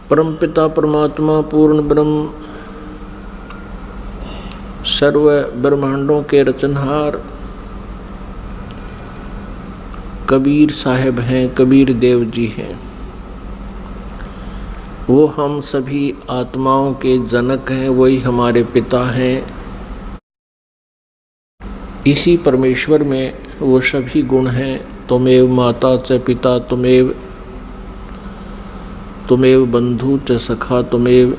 परमपिता परमात्मा पूर्ण ब्रह्म सर्व ब्रह्मांडों के रचनहार कबीर साहब हैं, कबीर देव जी हैं। वो हम सभी आत्माओं के जनक हैं, वही हमारे पिता हैं। इसी परमेश्वर में वो सभी गुण हैं। त्वमेव माता च पिता त्वमेव, त्वमेव बंधु च सखा त्वमेव,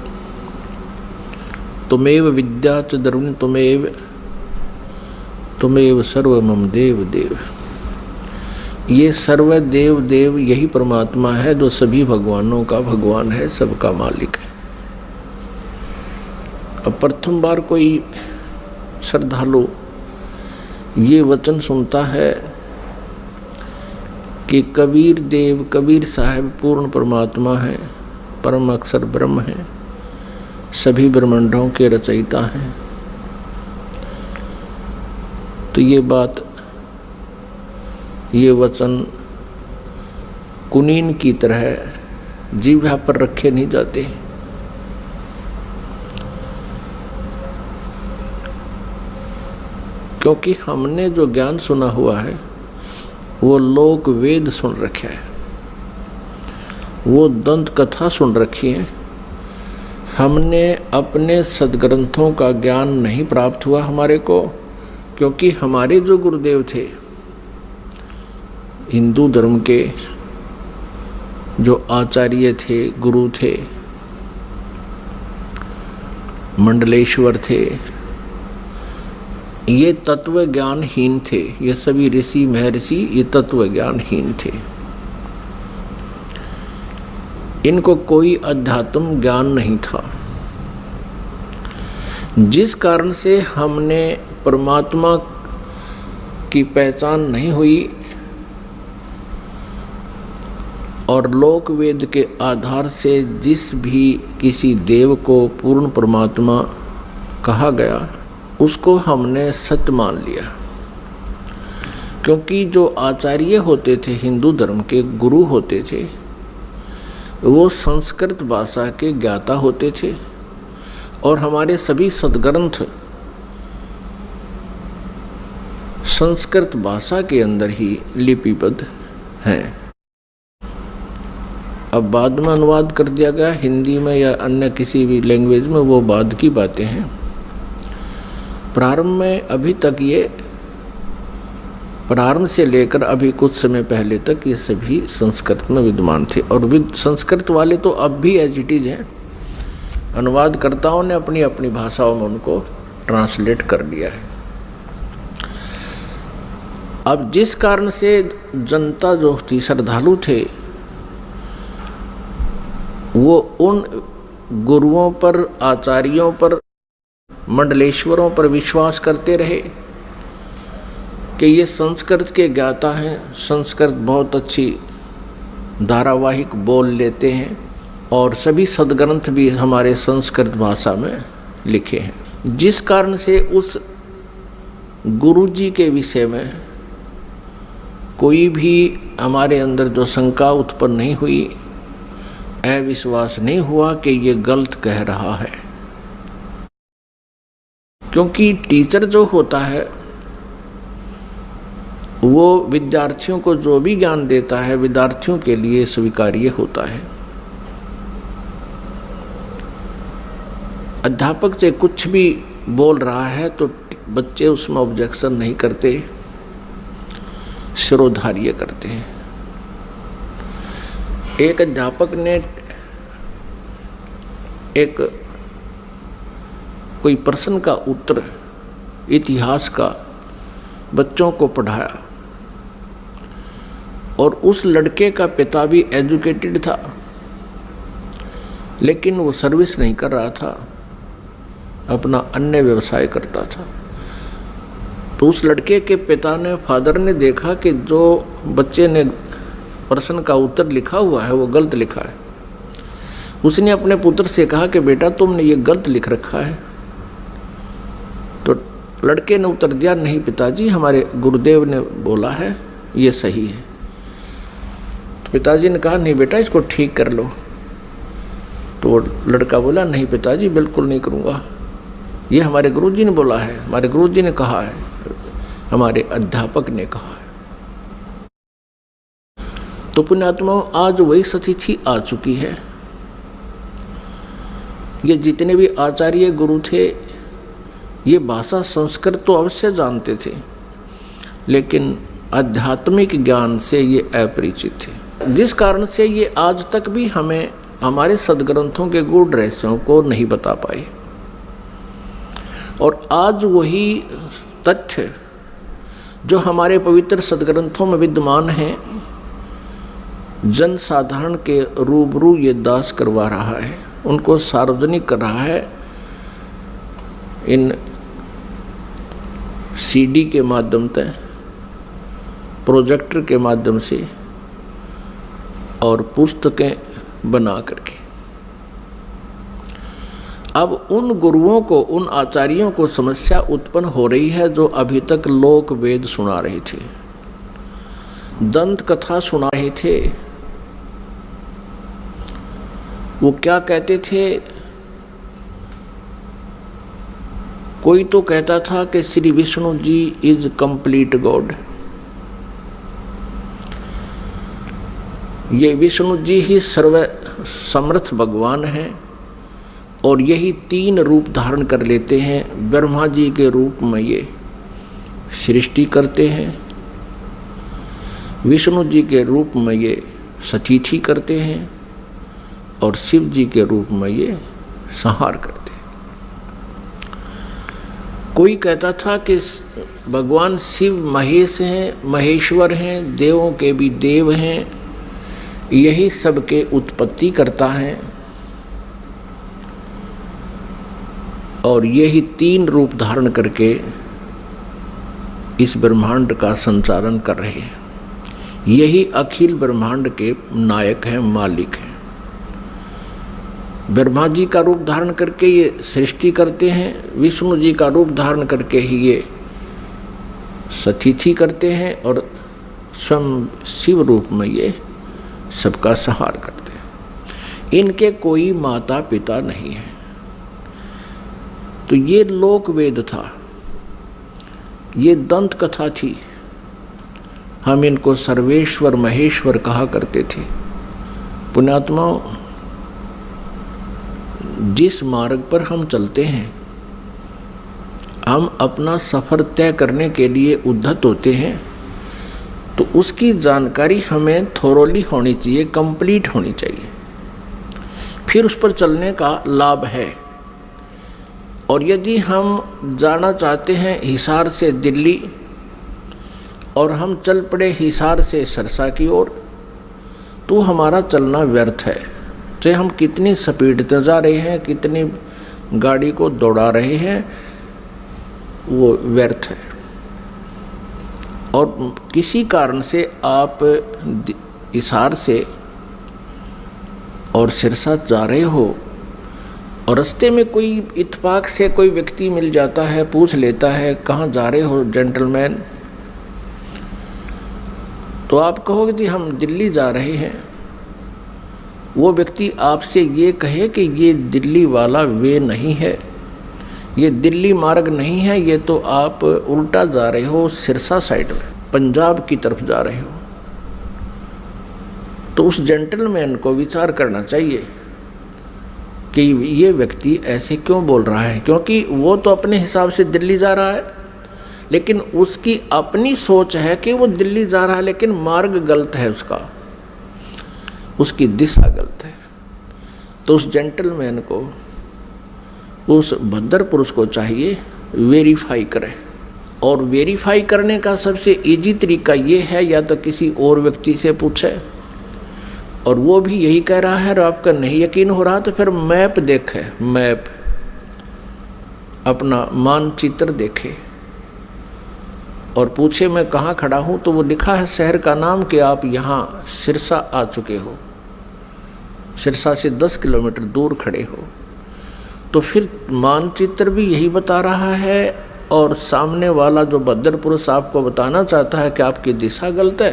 त्वमेव विद्या च द्रविण त्वमेव, त्वमेव सर्व मम देव देव। ये सर्व देव देव यही परमात्मा है जो सभी भगवानों का भगवान है, सबका मालिक है। अब प्रथम बार कोई श्रद्धालु ये वचन सुनता है कि कबीर देव, कबीर साहब पूर्ण परमात्मा है, परम अक्षर ब्रह्म है, सभी ब्रह्मांडों के रचयिता हैं, तो ये बात, ये वचन कुनीन की तरह जीवा पर रखे नहीं जाते। क्योंकि हमने जो ज्ञान सुना हुआ है वो लोक वेद सुन रखा है, वो दंत कथा सुन रखी है। हमने अपने सदग्रंथों का ज्ञान नहीं प्राप्त हुआ हमारे को, क्योंकि हमारे जो गुरुदेव थे हिंदू धर्म के, जो आचार्य थे, गुरु थे, मंडलेश्वर थे, ये तत्व ज्ञानहीन थे। ये सभी ऋषि महर्षि ये तत्व ज्ञानहीन थे। इनको कोई अध्यात्म ज्ञान नहीं था, जिस कारण से हमने परमात्मा की पहचान नहीं हुई और लोक वेद के आधार से जिस भी किसी देव को पूर्ण परमात्मा कहा गया उसको हमने सत्य मान लिया। क्योंकि जो आचार्य होते थे, हिंदू धर्म के गुरु होते थे, वो संस्कृत भाषा के ज्ञाता होते थे और हमारे सभी सदग्रंथ संस्कृत भाषा के अंदर ही लिपिबद्ध हैं। अब बाद में अनुवाद कर दिया गया हिंदी में या अन्य किसी भी लैंग्वेज में, वो बाद की बातें हैं। प्रारंभ में अभी तक ये, प्रारंभ से लेकर अभी कुछ समय पहले तक ये सभी संस्कृत में विद्यमान थे और संस्कृत वाले तो अब भी एज इट इज हैं। अनुवादकर्ताओं ने अपनी अपनी भाषाओं में उनको ट्रांसलेट कर दिया है। अब जिस कारण से जनता जो थी, श्रद्धालु थे, वो उन गुरुओं पर, आचार्यों पर, मंडलेश्वरों पर विश्वास करते रहे कि ये संस्कृत के ज्ञाता हैं, संस्कृत बहुत अच्छी धारावाहिक बोल लेते हैं और सभी सदग्रंथ भी हमारे संस्कृत भाषा में लिखे हैं। जिस कारण से उस गुरु जी के विषय में कोई भी हमारे अंदर जो शंका उत्पन्न नहीं हुई, अविश्वास नहीं हुआ कि ये गलत कह रहा है। क्योंकि टीचर जो होता है वो विद्यार्थियों को जो भी ज्ञान देता है विद्यार्थियों के लिए स्वीकार्य होता है। अध्यापक से कुछ भी बोल रहा है तो बच्चे उसमें ऑब्जेक्शन नहीं करते, शिरोधार्य करते हैं। एक अध्यापक ने एक कोई प्रश्न का उत्तर इतिहास का बच्चों को पढ़ाया और उस लड़के का पिता भी एजुकेटेड था, लेकिन वो सर्विस नहीं कर रहा था, अपना अन्य व्यवसाय करता था। तो उस लड़के के पिता ने, फादर ने देखा कि जो बच्चे ने प्रश्न का उत्तर लिखा हुआ है वो गलत लिखा है। उसने अपने पुत्र से कहा कि बेटा तुमने ये गलत लिख रखा है। तो लड़के ने उत्तर दिया, नहीं पिताजी, हमारे गुरुदेव ने बोला है ये सही है। तो पिताजी ने कहा, नहीं बेटा इसको ठीक कर लो। तो लड़का बोला, नहीं पिताजी बिल्कुल नहीं करूँगा, ये हमारे गुरुजी ने बोला है, हमारे गुरुजी ने कहा है, हमारे अध्यापक ने कहा है। तो पुण्यात्माओं, आज वही सतिथि आ चुकी है। ये जितने भी आचार्य गुरु थे ये भाषा संस्कृत तो अवश्य जानते थे, लेकिन आध्यात्मिक ज्ञान से ये अपरिचित थे, जिस कारण से ये आज तक भी हमें हमारे सद्ग्रंथों के गूढ़ रहस्यों को नहीं बता पाए। और आज वही तथ्य जो हमारे पवित्र सद्ग्रंथों में विद्यमान हैं, जन साधारण के रूबरू ये दास करवा रहा है, उनको सार्वजनिक कर रहा है इन सीडी के माध्यम से, प्रोजेक्टर के माध्यम से और पुस्तकें बना करके। अब उन गुरुओं को, उन आचार्यों को समस्या उत्पन्न हो रही है जो अभी तक लोक वेद सुना रहे थे, दंत कथा सुना रहे थे। वो क्या कहते थे, कोई तो कहता था कि Shri Vishnu ji is complete God, ये विष्णु जी ही सर्व समर्थ भगवान हैं और यही 3 रूप धारण कर लेते हैं। ब्रह्मा जी के रूप में ये सृष्टि करते हैं, विष्णु जी के रूप में ये सतिथि करते हैं और शिव जी के रूप में ये संहार करते हैं। कोई कहता था कि भगवान शिव महेश हैं, महेश्वर हैं, देवों के भी देव हैं, यही सबके उत्पत्ति करता है और यही 3 रूप धारण करके इस ब्रह्मांड का संचालन कर रहे हैं। यही अखिल ब्रह्मांड के नायक हैं, मालिक हैं। ब्रह्मा जी का रूप धारण करके ये सृष्टि करते हैं, विष्णु जी का रूप धारण करके ही ये सतिथि करते हैं और स्वयं शिव रूप में ये सबका संहार करते हैं। इनके कोई माता पिता नहीं है। तो ये लोक वेद था, ये दंत कथा थी। हम इनको सर्वेश्वर महेश्वर कहा करते थे। पुण्यात्माओं, जिस मार्ग पर हम चलते हैं, हम अपना सफ़र तय करने के लिए उद्धत होते हैं, तो उसकी जानकारी हमें थोरोली होनी चाहिए, कंप्लीट होनी चाहिए, फिर उस पर चलने का लाभ है। और यदि हम जाना चाहते हैं हिसार से दिल्ली और हम चल पड़े हिसार से सरसा की ओर, तो हमारा चलना व्यर्थ है। चाहे हम कितनी स्पीड से जा रहे हैं, कितनी गाड़ी को दौड़ा रहे हैं, वो व्यर्थ है। और किसी कारण से आप हिसार से और सिरसा जा रहे हो और रास्ते में कोई इत्तेफाक से कोई व्यक्ति मिल जाता है, पूछ लेता है कहाँ जा रहे हो जेंटलमैन, तो आप कहोगे जी हम दिल्ली जा रहे हैं। वो व्यक्ति आपसे ये कहे कि ये दिल्ली वाला वे नहीं है, ये दिल्ली मार्ग नहीं है, ये तो आप उल्टा जा रहे हो, सिरसा साइड में पंजाब की तरफ जा रहे हो। तो उस जेंटलमैन को विचार करना चाहिए कि ये व्यक्ति ऐसे क्यों बोल रहा है, क्योंकि वो तो अपने हिसाब से दिल्ली जा रहा है, लेकिन उसकी अपनी सोच है कि वो दिल्ली जा रहा है, लेकिन मार्ग गलत है, उसकी दिशा गलत है। तो उस जेंटलमैन को, उस भद्र पुरुष को चाहिए वेरीफाई करे। और वेरीफाई करने का सबसे इजी तरीका ये है, या तो किसी और व्यक्ति से पूछे और वो भी यही कह रहा है और आपका नहीं यकीन हो रहा तो फिर मैप देखे, मैप अपना मानचित्र देखे और पूछे मैं कहाँ खड़ा हूँ, तो वो लिखा है शहर का नाम कि आप यहाँ सिरसा आ चुके हो, सिरसा से 10 किलोमीटर दूर खड़े हो। तो फिर मानचित्र भी यही बता रहा है और सामने वाला जो बद्दर पुरुष आपको बताना चाहता है कि आपकी दिशा गलत है,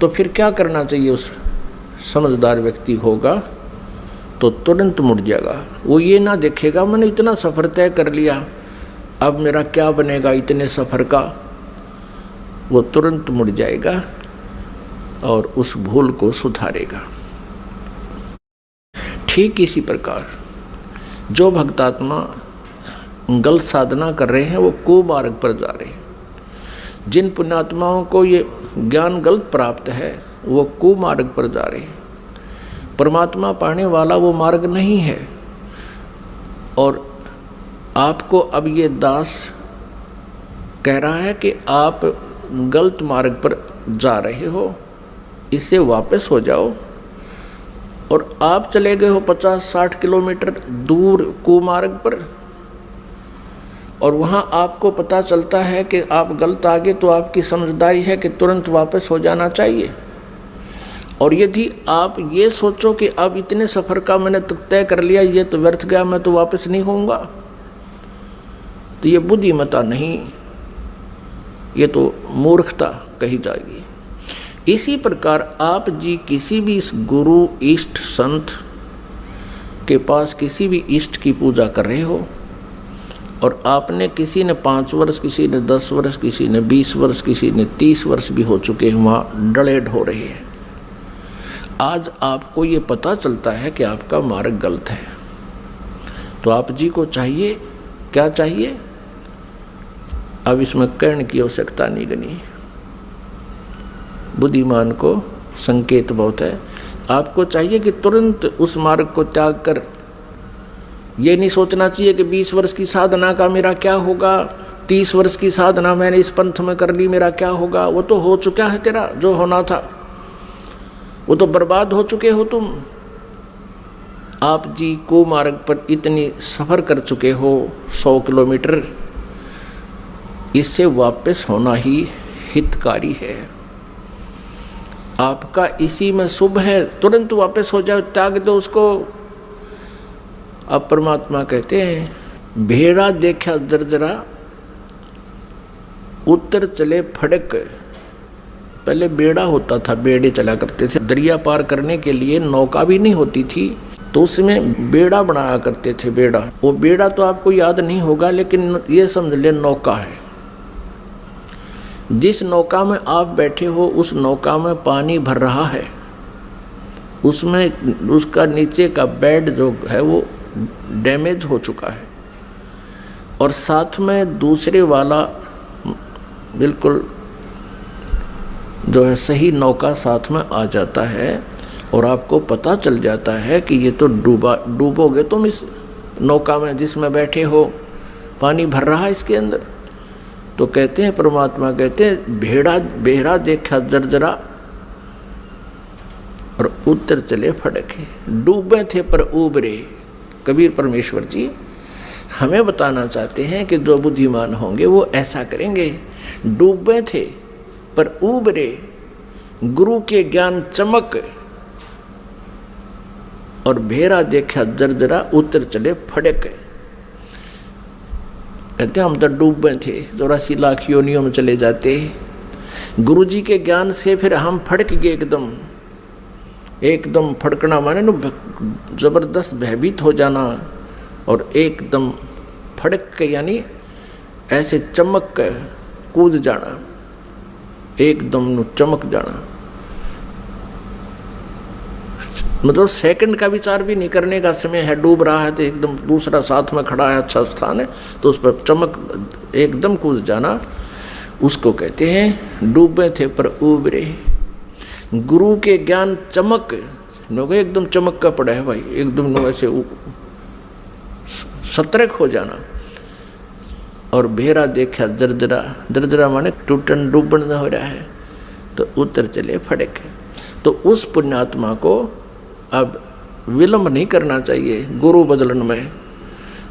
तो फिर क्या करना चाहिए? उस समझदार व्यक्ति होगा तो तुरंत मुड़ जाएगा। वो ये ना देखेगा मैंने इतना सफ़र तय कर लिया, अब मेरा क्या बनेगा इतने सफ़र का। वो तुरंत मुड़ जाएगा और उस भूल को सुधारेगा। ठीक इसी प्रकार जो भक्तात्मा गलत साधना कर रहे हैं वो कुमार्ग पर जा रहे हैं। जिन पुण्यात्माओं को ये ज्ञान गलत प्राप्त है वो कुमार्ग पर जा रहे हैं। परमात्मा पाने वाला वो मार्ग नहीं है। और आपको अब ये दास कह रहा है कि आप गलत मार्ग पर जा रहे हो, इससे वापस हो जाओ। और आप चले गए हो 50-60 किलोमीटर दूर कुमार्ग पर, और वहाँ आपको पता चलता है कि आप गलत आ गए, तो आपकी समझदारी है कि तुरंत वापस हो जाना चाहिए। और यदि आप ये सोचो कि अब इतने सफ़र का मैंने तय कर लिया, ये तो व्यर्थ गया, मैं तो वापस नहीं होऊंगा, तो ये बुद्धिमता नहीं, ये तो मूर्खता कही जाएगी। इसी प्रकार आप जी किसी भी इस गुरु इष्ट संत के पास किसी भी इष्ट की पूजा कर रहे हो, और आपने किसी ने 5 वर्ष, किसी ने 10 वर्ष, किसी ने 20 वर्ष, किसी ने 30 वर्ष भी हो चुके हैं, वहाँ डलेड हो रहे हैं। आज आपको ये पता चलता है कि आपका मार्ग गलत है, तो आप जी को चाहिए, क्या चाहिए? अब इसमें कहने की आवश्यकता नहीं गनी, बुद्धिमान को संकेत बहुत है। आपको चाहिए कि तुरंत उस मार्ग को त्याग कर, ये नहीं सोचना चाहिए कि 20 वर्ष की साधना का मेरा क्या होगा, 30 वर्ष की साधना मैंने इस पंथ में कर ली, मेरा क्या होगा। वो तो हो चुका है, तेरा जो होना था वो तो बर्बाद हो चुके हो तुम। आप जी को मार्ग पर इतनी सफ़र कर चुके हो 100 किलोमीटर, इससे वापस होना ही हितकारी है। आपका इसी में शुभ है, तुरंत वापस हो जाओ, त्याग दो उसको। अब परमात्मा कहते हैं भेड़ा देखा दरदरा उत्तर चले फड़क। पहले बेड़ा होता था, बेड़े चला करते थे, दरिया पार करने के लिए नौका भी नहीं होती थी, तो उसमें बेड़ा बनाया करते थे। बेड़ा, वो बेड़ा तो आपको याद नहीं होगा, लेकिन ये समझ ले नौका है। जिस नौका में आप बैठे हो उस नौका में पानी भर रहा है, उसमें उसका नीचे का बेड जो है वो डैमेज हो चुका है, और साथ में दूसरे वाला बिल्कुल जो है सही नौका साथ में आ जाता है, और आपको पता चल जाता है कि ये तो डूबोगे तुम इस नौका में जिसमें बैठे हो, पानी भर रहा है इसके अंदर। तो कहते हैं परमात्मा कहते हैं बेड़ा देखा जर्जरा और उत्तर चले फड़के। डूबे थे पर उबरे। कबीर परमेश्वर जी हमें बताना चाहते हैं कि जो बुद्धिमान होंगे वो ऐसा करेंगे। डूबे थे पर उबरे, गुरु के ज्ञान चमक, और भेड़ा देखा जर्जरा उत्तर चले फड़क। कहते हम तो डूबे थे, 84 लाख योनियों में चले जाते। गुरु जी के ज्ञान से फिर हम फड़क गए, एकदम फड़कना माने न जबरदस्त भयभीत हो जाना, और एकदम फड़क के यानी ऐसे चमक के कूद जाना, एकदम चमक जाना। मतलब सेकंड का विचार भी नहीं करने का समय है। डूब रहा है तो एकदम दूसरा साथ में खड़ा है, अच्छा स्थान है, तो उस पर चमक एकदम कूद जाना, उसको कहते हैं डूबे थे पर उबरे। गुरु के ज्ञान चमक, एकदम चमक का पड़ा है भाई, एकदम ऐसे सतर्क हो जाना। और भेड़ा देखा दरदरा, दरदरा माने टूटन डूबन हो रहा है, तो उत्तर चले फड़क। तो उस पुण्यात्मा को अब विलंब नहीं करना चाहिए गुरु बदलन में।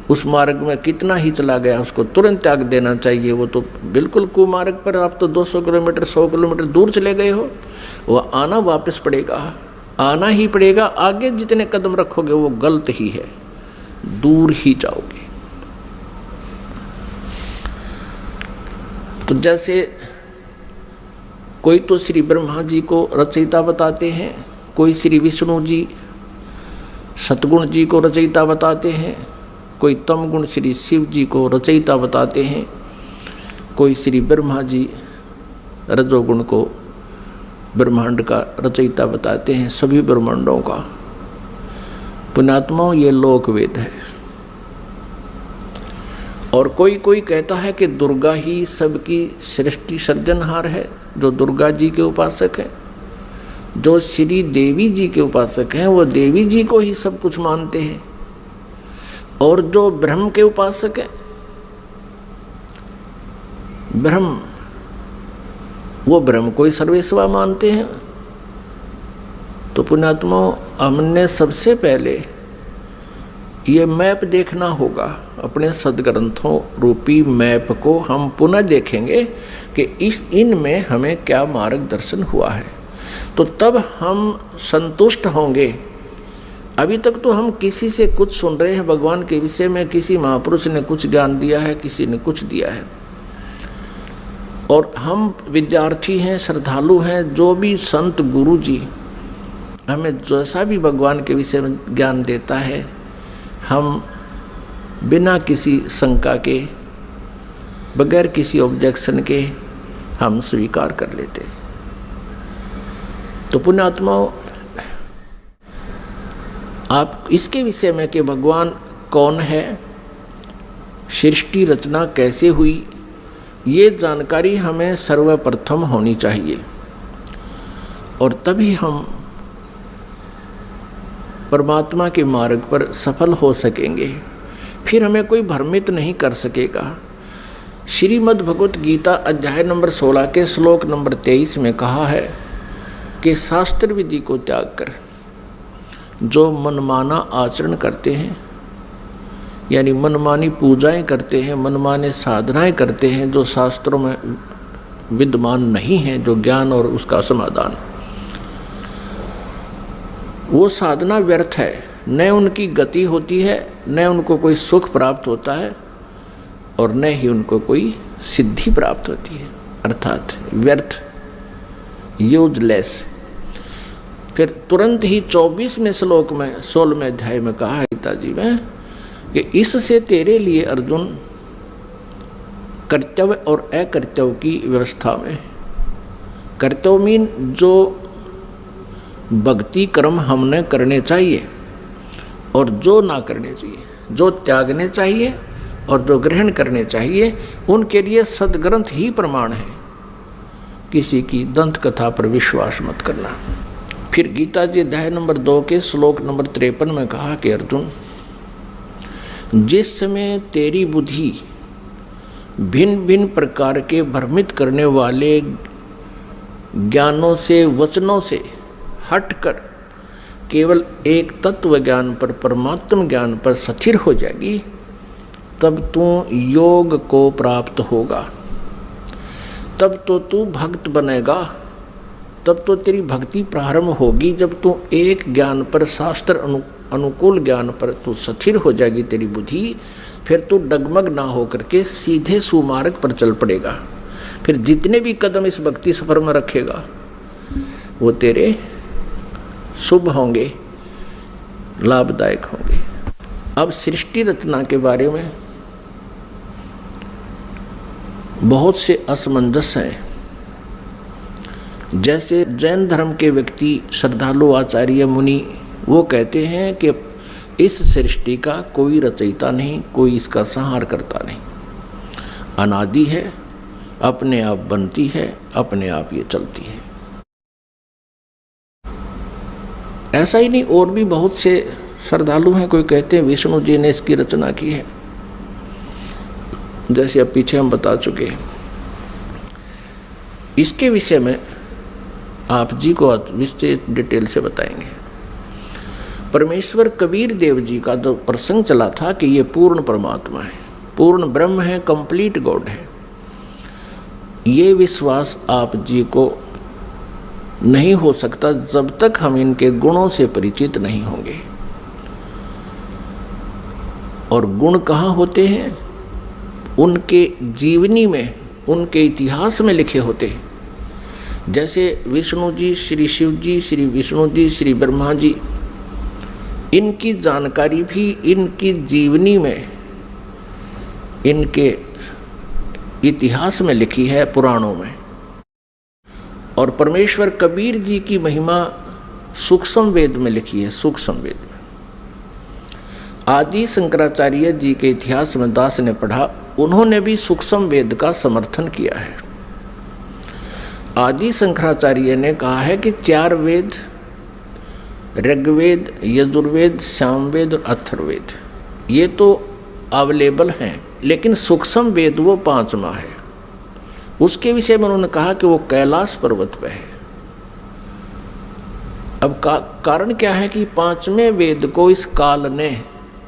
उस मार्ग में कितना ही चला गया उसको तुरंत त्याग देना चाहिए। वो तो बिल्कुल कुमार्ग पर आप तो 200 किलोमीटर 100 किलोमीटर दूर चले गए हो, वो आना वापस पड़ेगा, आना ही पड़ेगा। आगे जितने कदम रखोगे वो गलत ही है, दूर ही जाओगे। तो जैसे कोई तो श्री ब्रह्मा जी को रचयिता बताते हैं, कोई श्री विष्णु जी सतगुण जी को रचयिता बताते हैं, कोई तम गुण श्री शिव जी को रचयिता बताते हैं, कोई श्री ब्रह्मा जी रजोगुण को ब्रह्मांड का रचयिता बताते हैं, सभी ब्रह्मांडों का। पुण्यात्माओं, ये लोक वेद है। और कोई कोई कहता है कि दुर्गा ही सबकी सृष्टि सर्जनहार है, जो दुर्गा जी के उपासक हैं। जो श्री देवी जी के उपासक हैं वो देवी जी को ही सब कुछ मानते हैं। और जो ब्रह्म के उपासक हैं, ब्रह्म, वो ब्रह्म को ही सर्वेस्वा मानते हैं। तो पुण्यात्माओं, हमने सबसे पहले ये मैप देखना होगा, अपने सदग्रंथों रूपी मैप को हम पुनः देखेंगे कि इनमें हमें क्या मार्गदर्शन हुआ है, तो तब हम संतुष्ट होंगे। अभी तक तो हम किसी से कुछ सुन रहे हैं भगवान के विषय में, किसी महापुरुष ने कुछ ज्ञान दिया है, किसी ने कुछ दिया है, और हम विद्यार्थी हैं, श्रद्धालु हैं। जो भी संत गुरु जी हमें जैसा भी भगवान के विषय में ज्ञान देता है, हम बिना किसी शंका के, बगैर किसी ऑब्जेक्शन के हम स्वीकार कर लेते हैं। तो पुण्यात्माओं, आप इसके विषय में कि भगवान कौन है, सृष्टि रचना कैसे हुई, ये जानकारी हमें सर्वप्रथम होनी चाहिए, और तभी हम परमात्मा के मार्ग पर सफल हो सकेंगे। फिर हमें कोई भ्रमित नहीं कर सकेगा। श्रीमद् भगवत गीता अध्याय नंबर 16 के श्लोक नंबर 23 में कहा है कि शास्त्र विधि को त्याग कर जो मनमाना आचरण करते हैं, यानी मनमानी पूजाएं करते हैं, मनमाने साधनाएं करते हैं जो शास्त्रों में विद्यमान नहीं है, जो ज्ञान और उसका समाधान, वो साधना व्यर्थ है। न उनकी गति होती है, न उनको कोई सुख प्राप्त होता है, और न ही उनको कोई सिद्धि प्राप्त होती है, अर्थात व्यर्थ, यूजलेस। फिर तुरंत ही 24वें श्लोक में 16वें अध्याय में कहा है गीता जी में कि इससे तेरे लिए अर्जुन कर्तव्य और अकर्तव्य की व्यवस्था में, कर्तव्य मीन जो भक्ति कर्म हमने करने चाहिए और जो ना करने चाहिए, जो त्यागने चाहिए और जो ग्रहण करने चाहिए, उनके लिए सदग्रंथ ही प्रमाण है। किसी की दंत कथा पर विश्वास मत करना। फिर गीता जी अध्याय नंबर 2 के श्लोक नंबर 53 में कहा कि अर्जुन, जिस समय तेरी बुद्धि भिन्न भिन्न प्रकार के भ्रमित करने वाले ज्ञानों से, वचनों से हटकर केवल एक तत्व ज्ञान पर, परमात्म ज्ञान पर स्थिर हो जाएगी, तब तू योग को प्राप्त होगा, तब तो तू भक्त बनेगा, तब तो तेरी भक्ति प्रारंभ होगी। जब तू एक ज्ञान पर, शास्त्र अनुकूल ज्ञान पर तू स्थिर हो जाएगी तेरी बुद्धि, फिर तू डगमग ना होकर के सीधे सुमार्ग पर चल पड़ेगा। फिर जितने भी कदम इस भक्ति सफर में रखेगा वो तेरे शुभ होंगे, लाभदायक होंगे। अब सृष्टि रचना के बारे में बहुत से असमंजस हैं। जैसे जैन धर्म के व्यक्ति, श्रद्धालु, आचार्य, मुनि, वो कहते हैं कि इस सृष्टि का कोई रचयिता नहीं, कोई इसका संहार करता नहीं, अनादि है, अपने आप बनती है, अपने आप ये चलती है। ऐसा ही नहीं, और भी बहुत से श्रद्धालु हैं। कोई कहते हैं विष्णु जी ने इसकी रचना की है, जैसे अब पीछे हम बता चुके हैं। इसके विषय में आप जी को विशेष डिटेल से बताएंगे। परमेश्वर कबीर देव जी का जो प्रसंग चला था कि ये पूर्ण परमात्मा है, पूर्ण ब्रह्म है, कंप्लीट गॉड है, ये विश्वास आप जी को नहीं हो सकता जब तक हम इनके गुणों से परिचित नहीं होंगे। और गुण कहाँ होते हैं? उनके जीवनी में, उनके इतिहास में लिखे होते हैं। जैसे विष्णु जी, श्री शिव जी, श्री विष्णु जी, श्री ब्रह्मा जी, इनकी जानकारी भी इनकी जीवनी में, इनके इतिहास में लिखी है, पुराणों में। और परमेश्वर कबीर जी की महिमा सूक्ष्म वेद में लिखी है, सूक्ष्म वेद में। आदि शंकराचार्य जी के इतिहास में दास ने पढ़ा, उन्होंने भी सूक्ष्म वेद का समर्थन किया है। आदि शंकराचार्य ने कहा है कि 4 वेद, ऋग्वेद, यजुर्वेद, सामवेद और अथर्ववेद, ये तो अवेलेबल हैं, लेकिन सूक्ष्म वेद वो 5वां है। उसके विषय में उन्होंने कहा कि वो कैलाश पर्वत पे है। अब कारण क्या है कि 5वें वेद को इस काल ने,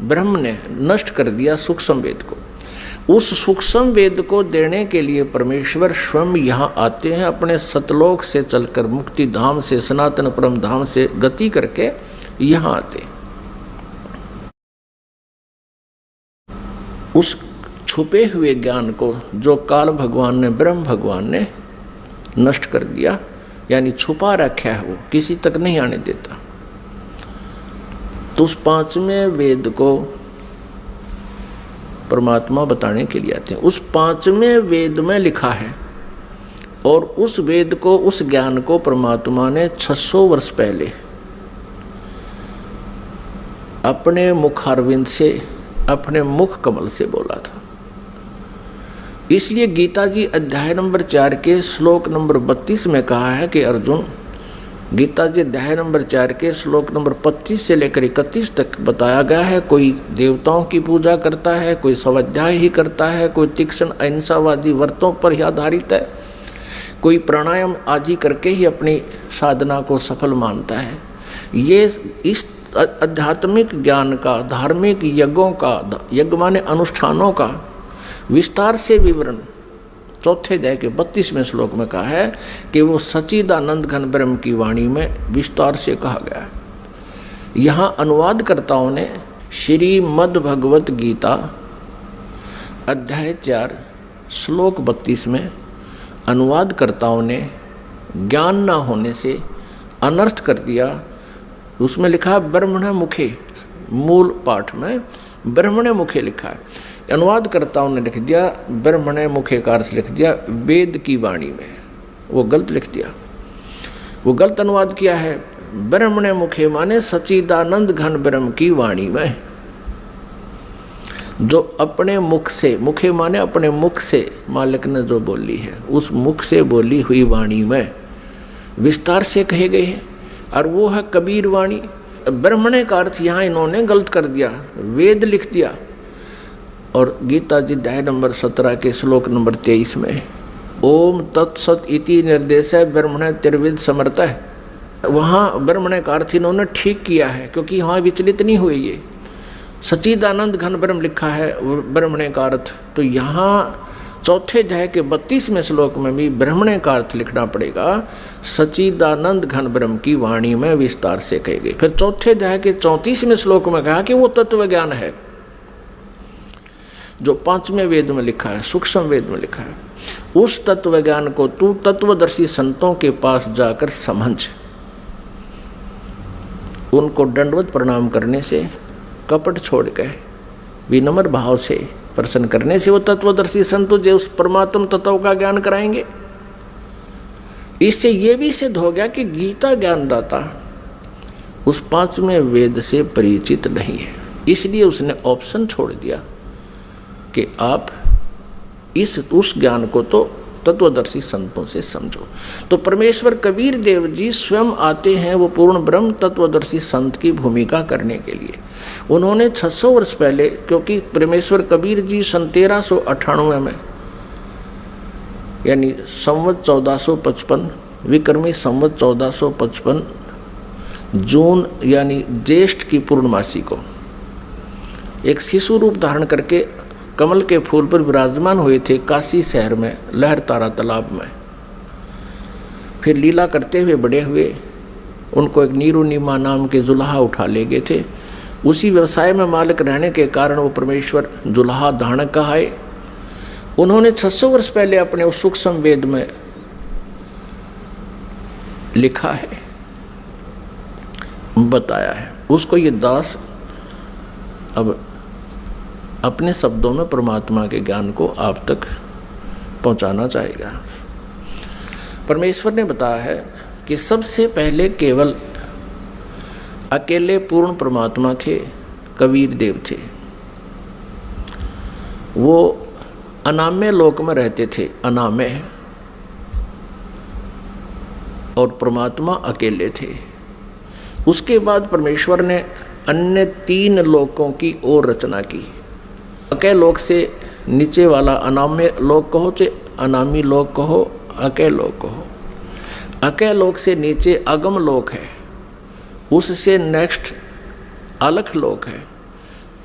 ब्रह्म ने नष्ट कर दिया, सूक्ष्म वेद को। उस सूक्ष्म वेद को देने के लिए परमेश्वर स्वयं यहाँ आते हैं, अपने सतलोक से चलकर, मुक्ति धाम से, सनातन परम धाम से गति करके यहाँ आते। उस छुपे हुए ज्ञान को जो काल भगवान ने, ब्रह्म भगवान ने नष्ट कर दिया, यानी छुपा रखा है, वो किसी तक नहीं आने देता। तो उस 5वें वेद को परमात्मा बताने के लिए आते हैं। उस 5वें वेद में लिखा है, और उस वेद को, उस ज्ञान को परमात्मा ने 600 वर्ष पहले अपने मुखारविंद से, अपने मुख कमल से बोला था। इसलिए गीता जी अध्याय नंबर 4 के श्लोक नंबर 32 में कहा है कि अर्जुन, गीता जी अध्याय नंबर 4 के श्लोक नंबर 25 से लेकर 31 तक बताया गया है, कोई देवताओं की पूजा करता है, कोई स्वाध्याय ही करता है, कोई तीक्ष्ण अहिंसावादी व्रतों पर ही आधारित है, कोई प्राणायाम आदि करके ही अपनी साधना को सफल मानता है। ये इस आध्यात्मिक ज्ञान का, धार्मिक यज्ञों का, यज्ञ माने अनुष्ठानों का विस्तार से विवरण 4थे अध्याय के 32वें श्लोक में कहा है कि वो सच्चिदानंद घन ब्रह्म की वाणी में विस्तार से कहा गया है। यहाँ अनुवादकर्ताओं ने श्रीमद् भगवत गीता अध्याय 4 श्लोक 32 में अनुवादकर्ताओं ने ज्ञान न होने से अनर्थ कर दिया। उसमें लिखा ब्रह्मण मुखे, मूल पाठ में ब्रह्मण मुखे लिखा है, अनुवादकर्ताओं ने लिख दिया ब्रह्मण मुखे का अर्थ लिख दिया वेद की वाणी में। वो गलत लिख दिया, वो गलत अनुवाद किया है। ब्रह्मण मुखे माने सच्चिदानंद घन ब्रह्म की वाणी में, जो अपने मुख से, मुखे माने अपने मुख से मालिक ने जो बोली है, उस मुख से बोली हुई वाणी में विस्तार से कहे गए हैं, और वो है कबीर वाणी। ब्रह्मण का अर्थ यहाँ इन्होंने गलत कर दिया, वेद लिख दिया। और गीता जी अध्याय नंबर 17 के श्लोक नंबर 23 में ओम तत्सत इति निर्देश है ब्रह्मण त्रिविद समर्थ है, वहाँ ब्रह्मण का अर्थ इन्होंने ठीक किया है, क्योंकि यहाँ विचलित नहीं हुए। ये सच्चिदानंद घन ब्रह्म लिखा है ब्रह्मण का अर्थ, तो यहाँ 4थे अध्याय के 32वें श्लोक में भी ब्रह्मण का अर्थ लिखना पड़ेगा, सच्चिदानंद घन ब्रह्म की वाणी में विस्तार से कहे गए। फिर 4थे अध्याय के 34वें श्लोक में कहा कि वो तत्व ज्ञान है जो 5वें वेद में लिखा है, सूक्ष्म वेद में लिखा है। उस तत्व ज्ञान को तू तत्वदर्शी संतों के पास जाकर समझ। उनको दंडवत प्रणाम करने से, कपट छोड़ के विनम्र भाव से प्रसन्न करने से वो तत्वदर्शी संत तुझे उस परमात्म तत्व का ज्ञान कराएंगे। इससे ये भी सिद्ध हो गया कि गीता ज्ञानदाता उस 5वें वेद से परिचित नहीं है, इसलिए उसने ऑप्शन छोड़ दिया कि आप उस ज्ञान को तो तत्वदर्शी संतों से समझो। तो परमेश्वर कबीर देव जी स्वयं आते हैं वो पूर्ण ब्रह्म तत्वदर्शी संत की भूमिका करने के लिए। उन्होंने 600 वर्ष पहले, क्योंकि परमेश्वर कबीर जी सन 1398 में, यानी संवत 1455, विक्रमी संवत 1455 जून यानी ज्येष्ठ की पूर्णमासी को एक शिशु रूप धारण करके कमल के फूल पर विराजमान हुए थे काशी शहर में लहरतारा तालाब में। फिर लीला करते हुए बड़े हुए, उनको एक नीरुनिमा नाम के जुल्हा उठा ले गए थे। उसी व्यवसाय में मालिक रहने के कारण वो परमेश्वर जुल्हा धारणक कहाए। उन्होंने 600 वर्ष पहले अपने उस सूक्ष्म वेद में लिखा है, बताया है। उसको ये दास अब अपने शब्दों में परमात्मा के ज्ञान को आप तक पहुंचाना चाहेगा। परमेश्वर ने बताया है कि सबसे पहले केवल अकेले पूर्ण परमात्मा थे, कबीर देव थे। वो अनामय लोक में रहते थे, अनामय, और परमात्मा अकेले थे। उसके बाद परमेश्वर ने अन्य 3 लोकों की और रचना की। अकय लोक से नीचे वाला अनामय लोक कहो, चाहे अनामी लोक कहो, अकय लोक कहो। अकय लोक से नीचे अगम लोक है, उससे नेक्स्ट अलख लोक है,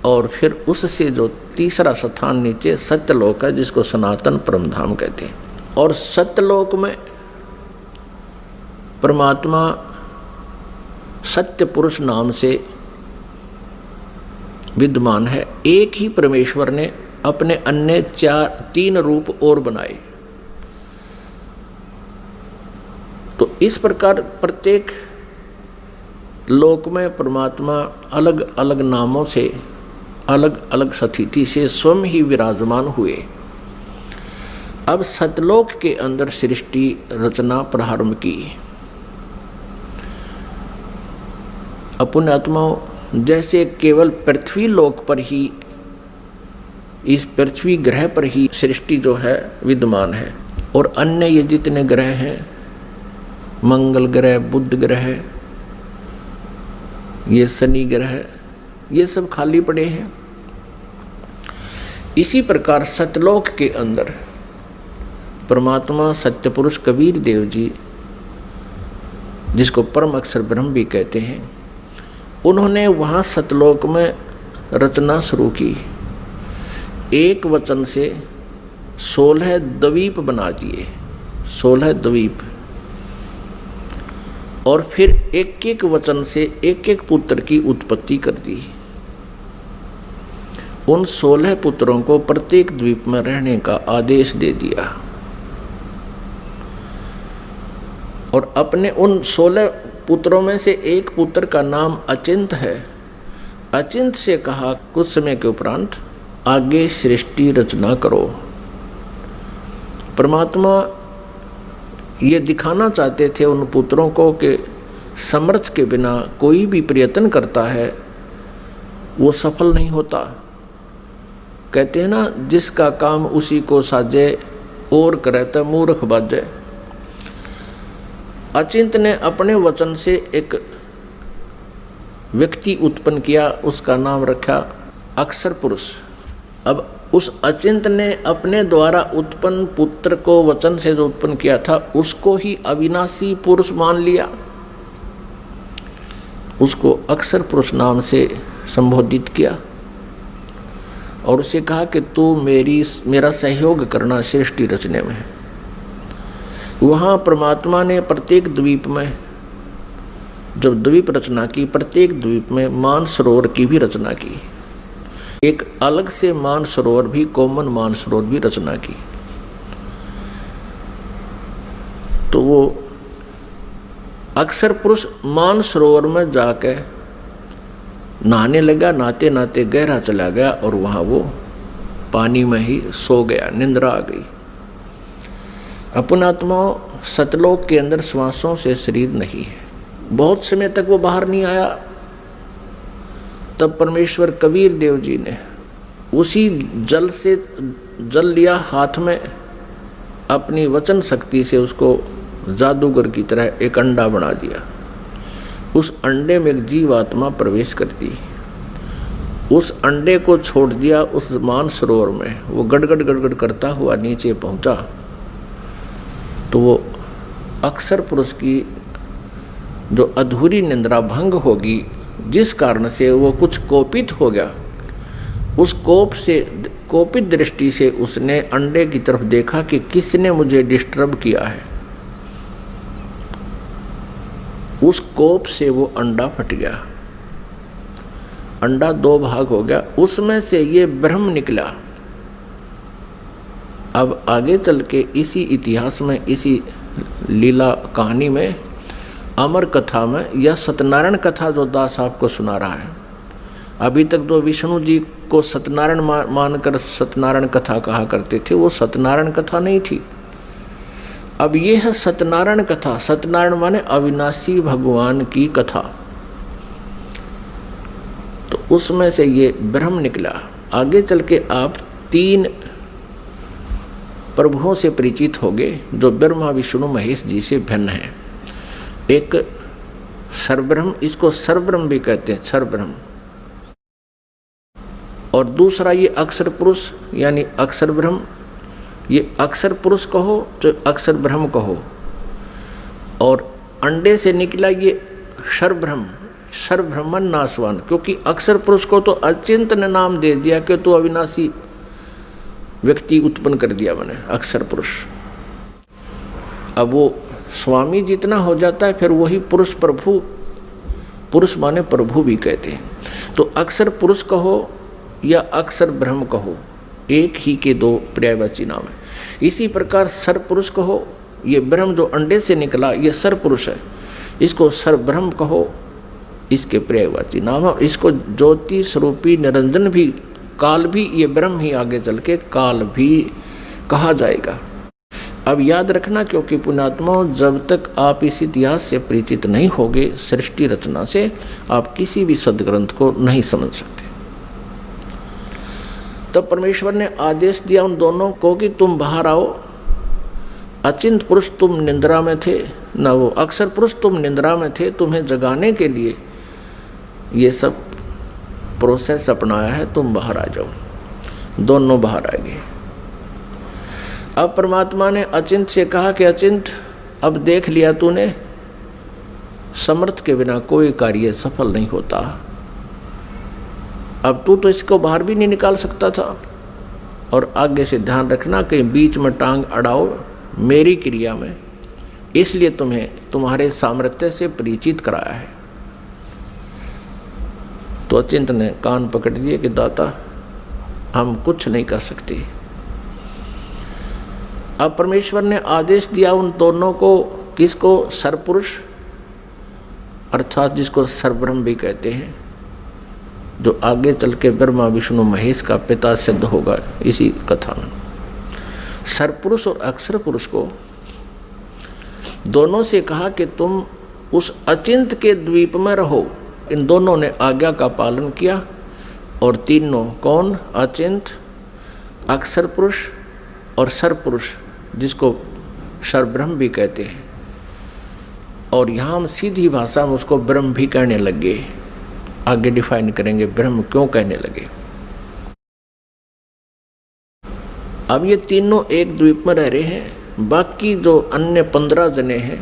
और फिर उससे जो तीसरा स्थान नीचे सत्यलोक है, जिसको सनातन परमधाम कहते हैं। और सत्यलोक में परमात्मा सत्य पुरुष नाम से विद्यमान है। एक ही परमेश्वर ने अपने अन्य 3 रूप और बनाए। तो इस प्रकार प्रत्येक लोक में परमात्मा अलग अलग नामों से, अलग अलग स्थिति से स्वयं ही विराजमान हुए। अब सतलोक के अंदर सृष्टि रचना प्रारंभ की। पुण्यात्माओं, जैसे केवल पृथ्वी लोक पर ही, इस पृथ्वी ग्रह पर ही सृष्टि जो है विद्यमान है, और अन्य ये जितने ग्रह हैं, मंगल ग्रह, बुध ग्रह, ये शनि ग्रह, ये सब खाली पड़े हैं। इसी प्रकार सतलोक के अंदर परमात्मा सत्य पुरुष कबीर देव जी, जिसको परम अक्षर ब्रह्म भी कहते हैं, उन्होंने वहाँ सतलोक में रचना शुरू की। एक वचन से 16 द्वीप बना दिए, 16 द्वीप, और फिर एक एक वचन से एक एक पुत्र की उत्पत्ति कर दी। उन 16 पुत्रों को प्रत्येक द्वीप में रहने का आदेश दे दिया, और अपने उन 16 पुत्रों में से एक पुत्र का नाम अचिंत है। अचिंत से कहा कुछ समय के उपरांत आगे सृष्टि रचना करो। परमात्मा ये दिखाना चाहते थे उन पुत्रों को कि समर्थ के बिना कोई भी प्रयत्न करता है वो सफल नहीं होता। कहते हैं ना, जिसका काम उसी को साजे और करे तो मूर्ख बाजे। अचिंत ने अपने वचन से एक व्यक्ति उत्पन्न किया, उसका नाम रखा अक्षर पुरुष। अब उस अचिंत ने अपने द्वारा उत्पन्न पुत्र को वचन से जो उत्पन्न किया था उसको ही अविनाशी पुरुष मान लिया, उसको अक्षर पुरुष नाम से संबोधित किया, और उसे कहा कि तू मेरा सहयोग करना सृष्टि रचने में। वहाँ परमात्मा ने प्रत्येक द्वीप में जब द्वीप रचना की, प्रत्येक द्वीप में मानसरोवर की भी रचना की। एक अलग से मानसरोवर भी, कॉमन मानसरोवर भी रचना की। तो वो अक्षर पुरुष मानसरोवर में जाके नहाने लगा, नहाते नहाते गहरा चला गया और वहाँ वो पानी में ही सो गया, निंद्रा आ गई। अपनात्मा सतलोक के अंदर श्वासों से शरीर नहीं है, बहुत समय तक वो बाहर नहीं आया। तब परमेश्वर कबीर देव जी ने उसी जल से जल लिया हाथ में, अपनी वचन शक्ति से उसको जादूगर की तरह एक अंडा बना दिया। उस अंडे में एक जीवात्मा प्रवेश करती, उस अंडे को छोड़ दिया उस मानसरोवर में। वो गड़गड़ गड़गड़ करता हुआ नीचे पहुंचा, तो वो अक्षर पुरुष की जो अधूरी निंद्रा भंग होगी, जिस कारण से वो कुछ कोपित हो गया, उस कोपित दृष्टि से उसने अंडे की तरफ देखा कि किसने मुझे डिस्टर्ब किया है। उस कोप से वो अंडा फट गया, अंडा 2 भाग हो गया, उसमें से ये ब्रह्म निकला। अब आगे चल के इसी इतिहास में, इसी लीला कहानी में, अमर कथा में, या सत्यनारायण कथा जो दास आपको सुना रहा है, अभी तक जो विष्णु जी को सत्यनारायण मानकर सत्यनारायण कथा कहा करते थे, वो सत्यनारायण कथा नहीं थी। अब ये है सत्यनारायण कथा। सत्यनारायण माने अविनाशी भगवान की कथा। तो उसमें से ये ब्रह्म निकला। आगे चल के आप 3 प्रभुओं से परिचित होंगे जो ब्रह्मा विष्णु महेश जी से भिन्न है। एक सर्वब्रह्म, इसको सर्वब्रह्म भी कहते हैं, सर्वब्रह्म। और दूसरा ये अक्षर पुरुष यानी अक्षर ब्रह्म। ये अक्षर पुरुष कहो तो अक्षर ब्रह्म कहो। और अंडे से निकला ये सर्वब्रह्म, सर्वब्रह्मन नाशवान, क्योंकि अक्षर पुरुष को तो अचिंत ने नाम दे दिया कि तो अविनाशी व्यक्ति उत्पन्न कर दिया मैंने, अक्षर पुरुष। अब वो स्वामी जितना हो जाता है फिर वही पुरुष प्रभु, पुरुष माने प्रभु भी कहते हैं। तो अक्षर पुरुष कहो या अक्षर ब्रह्म कहो, एक ही के 2 पर्यायवाची नाम है। इसी प्रकार सर पुरुष कहो, ये ब्रह्म जो अंडे से निकला ये सर पुरुष है, इसको सर ब्रह्म कहो, इसके पर्यायवाची नाम है। इसको ज्योति स्वरूपी निरंजन भी, काल भी, ये ब्रह्म ही आगे चल के काल भी कहा जाएगा। अब याद रखना, क्योंकि पुण्यात्मा, जब तक आप इस इतिहास से परिचित नहीं होगे, सृष्टि रचना से, आप किसी भी सदग्रंथ को नहीं समझ सकते। तब परमेश्वर ने आदेश दिया उन दोनों को कि तुम बाहर आओ। अचिंत पुरुष तुम निंद्रा में थे, न वो अक्षर पुरुष तुम निंद्रा में थे, तुम्हें जगाने के लिए ये सब प्रोसेस अपनाया है, तुम बाहर आ जाओ। दोनों बाहर आ गए। अब परमात्मा ने अचिंत से कहा कि अचिंत, अब देख लिया तूने, समर्थ के बिना कोई कार्य सफल नहीं होता। अब तू तो इसको बाहर भी नहीं निकाल सकता था। और आगे से ध्यान रखना कि बीच में टांग अड़ाओ मेरी क्रिया में, इसलिए तुम्हें तुम्हारे सामर्थ्य से परिचित कराया है। तो अचिंत ने कान पकड़ दिए कि दाता हम कुछ नहीं कर सकते। अब परमेश्वर ने आदेश दिया उन दोनों को, किसको? सरपुरुष अर्थात जिसको सर्वब्रह्म भी कहते हैं, जो आगे चल के ब्रह्मा विष्णु महेश का पिता सिद्ध होगा इसी कथा में। सरपुरुष और अक्षर पुरुष को दोनों से कहा कि तुम उस अचिंत के द्वीप में रहो। इन दोनों ने आज्ञा का पालन किया। और तीनों कौन? अचिंत, अक्षर पुरुष और सरपुरुष, जिसको सर्वब्रह्म भी कहते हैं। और यहाँ हम सीधी भाषा में उसको ब्रह्म भी कहने लग गए। आगे डिफाइन करेंगे ब्रह्म क्यों कहने लगे। अब ये तीनों एक द्वीप में रह रहे हैं। बाकी जो अन्य 15 जने हैं,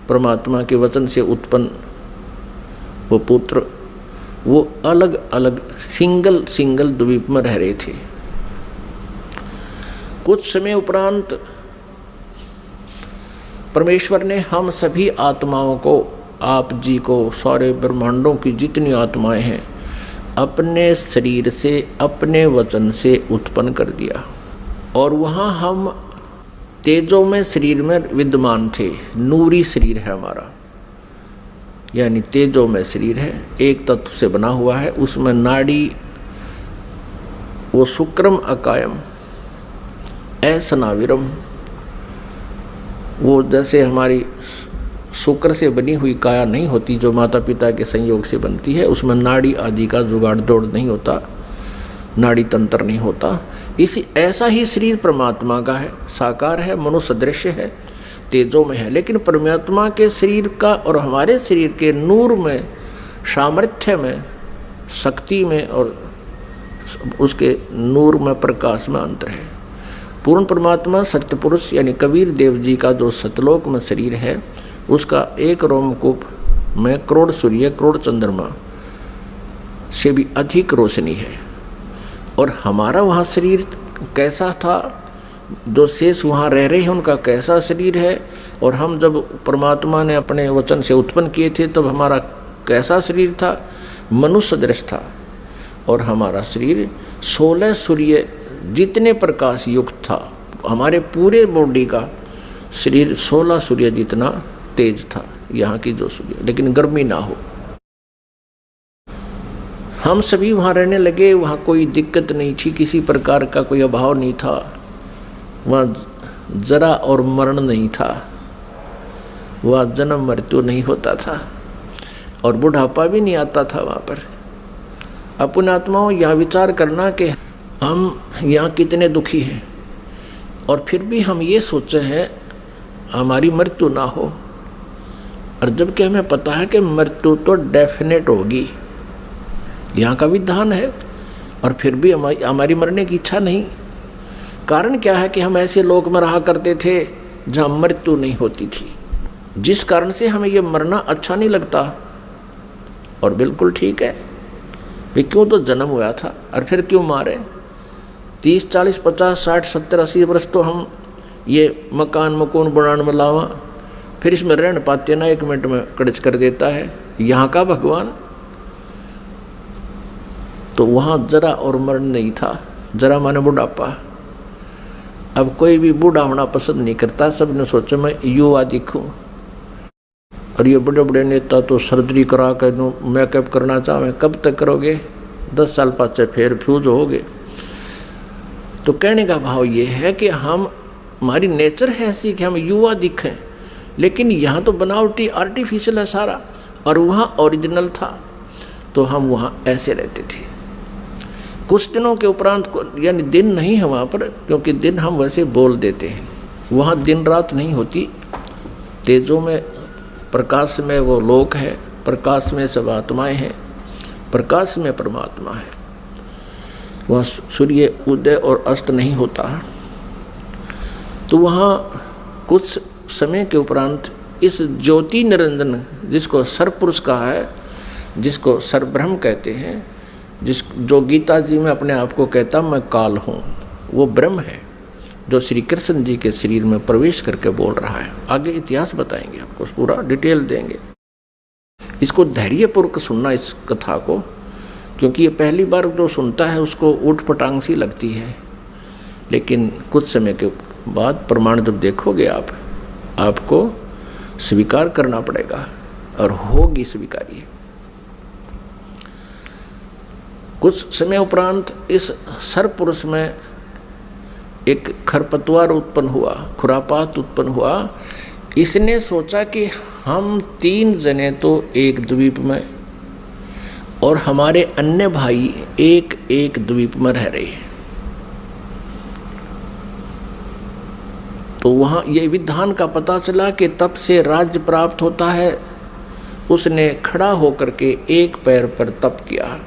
परमात्मा के वचन से उत्पन्न वो पुत्र, वो अलग अलग सिंगल द्वीप में रह रहे थे। कुछ समय उपरांत परमेश्वर ने हम सभी आत्माओं को, आप जी को, सारे ब्रह्मांडों की जितनी आत्माएं हैं, अपने शरीर से, अपने वचन से उत्पन्न कर दिया। और वहाँ हम तेजोमय शरीर में विद्यमान थे। नूरी शरीर है हमारा, यानी तेजोमय शरीर है, एक तत्व से बना हुआ है। उसमें नाड़ी, वो शुक्रम अकायम असनाविरम, वो जैसे हमारी शुक्र से बनी हुई काया नहीं होती जो माता पिता के संयोग से बनती है, उसमें नाड़ी आदि का जुगाड़ जोड़ नहीं होता, नाड़ी तंत्र नहीं होता। इसी ऐसा ही शरीर परमात्मा का है, साकार है, मनुष्य दृश्य है, तेजों में है। लेकिन परमात्मा के शरीर का और हमारे शरीर के नूर में, सामर्थ्य में, शक्ति में और उसके नूर में, प्रकाश में अंतर है। पूर्ण परमात्मा सत्य पुरुष यानी कबीर देव जी का जो सतलोक में शरीर है, उसका एक रोमकूप में करोड़ सूर्य करोड़ चंद्रमा से भी अधिक रोशनी है। और हमारा वहाँ शरीर कैसा था, जो शेष वहाँ रह रहे हैं उनका कैसा शरीर है, और हम जब परमात्मा ने अपने वचन से उत्पन्न किए थे तब हमारा कैसा शरीर था, मनुष्य सदृश था। और हमारा शरीर 16 सूर्य जितने प्रकाश युक्त था, हमारे पूरे बॉडी का शरीर 16 सूर्य जितना तेज था यहाँ की जो सूर्य, लेकिन गर्मी ना हो। हम सभी वहाँ रहने लगे, वहाँ कोई दिक्कत नहीं थी, किसी प्रकार का कोई अभाव नहीं था, वहाँ जरा और मरण नहीं था, वहाँ जन्म मृत्यु नहीं होता था और बुढ़ापा भी नहीं आता था वहाँ पर। अपने आत्माओं यहाँ विचार करना कि हम यहाँ कितने दुखी हैं और फिर भी हम ये सोचे हैं हमारी मृत्यु ना हो, और जबकि हमें पता है कि मृत्यु तो डेफिनेट होगी, यहाँ का विधान है, और फिर भी हमारी मरने की इच्छा नहीं। कारण क्या है कि हम ऐसे लोक में रहा करते थे जहाँ मृत्यु नहीं होती थी, जिस कारण से हमें ये मरना अच्छा नहीं लगता। और बिल्कुल ठीक है, वे क्यों तो जन्म हुआ था और फिर क्यों मारे। 30, 40, 50, 60, 70, 80 वर्ष तो हम ये मकान मकून बनाने में लावा, फिर इसमें रहने पाते ना, 1 मिनट में कड़च कर देता है यहाँ का भगवान। तो वहाँ जरा और मरण नहीं था, जरा माने बुढ़ापा। अब कोई भी बूढ़ा होना पसंद नहीं करता, सब ने सोचा मैं युवा दिखूं। और ये बड़े बड़े नेता तो सर्जरी करा कर मेकअप करना चाहें, कब तक करोगे, 10 साल पाछे फिर फ्यूज होगे। तो कहने का भाव ये है कि हमारी नेचर है ऐसी कि हम युवा दिखें, लेकिन यहाँ तो बनावटी आर्टिफिशियल है सारा, और वहाँ ओरिजिनल था, तो हम वहाँ ऐसे रहते थे। कुछ दिनों के उपरांत, यानी दिन नहीं है वहाँ पर, क्योंकि दिन हम वैसे बोल देते हैं, वहाँ दिन रात नहीं होती, तेजों में प्रकाश में वो लोक है, प्रकाश में सब आत्माएं हैं, प्रकाश में परमात्मा है, वहाँ सूर्य उदय और अस्त नहीं होता। तो वहाँ कुछ समय के उपरांत इस ज्योति निरंजन, जिसको सरपुरुष कहा है, जिसको सरब्रह्म कहते हैं, जो गीता जी में अपने आप को कहता मैं काल हूँ, वो ब्रह्म है जो श्री कृष्ण जी के शरीर में प्रवेश करके बोल रहा है। आगे इतिहास बताएंगे आपको, पूरा डिटेल देंगे। इसको धैर्यपूर्वक सुनना इस कथा को, क्योंकि ये पहली बार जो सुनता है उसको ऊट पटांग सी लगती है, लेकिन कुछ समय के बाद प्रमाण जब देखोगे आपको स्वीकार करना पड़ेगा, और होगी स्वीकार्य। कुछ समय उपरांत इस सरपुरुष में एक खरपतवार उत्पन्न हुआ, खुरापात उत्पन्न हुआ। इसने सोचा कि हम 3 जने तो एक द्वीप में, और हमारे अन्य भाई एक एक द्वीप में रह रहे हैं, तो वहाँ ये विधान का पता चला कि तब से राज्य प्राप्त होता है। उसने खड़ा होकर के एक पैर पर तप किया,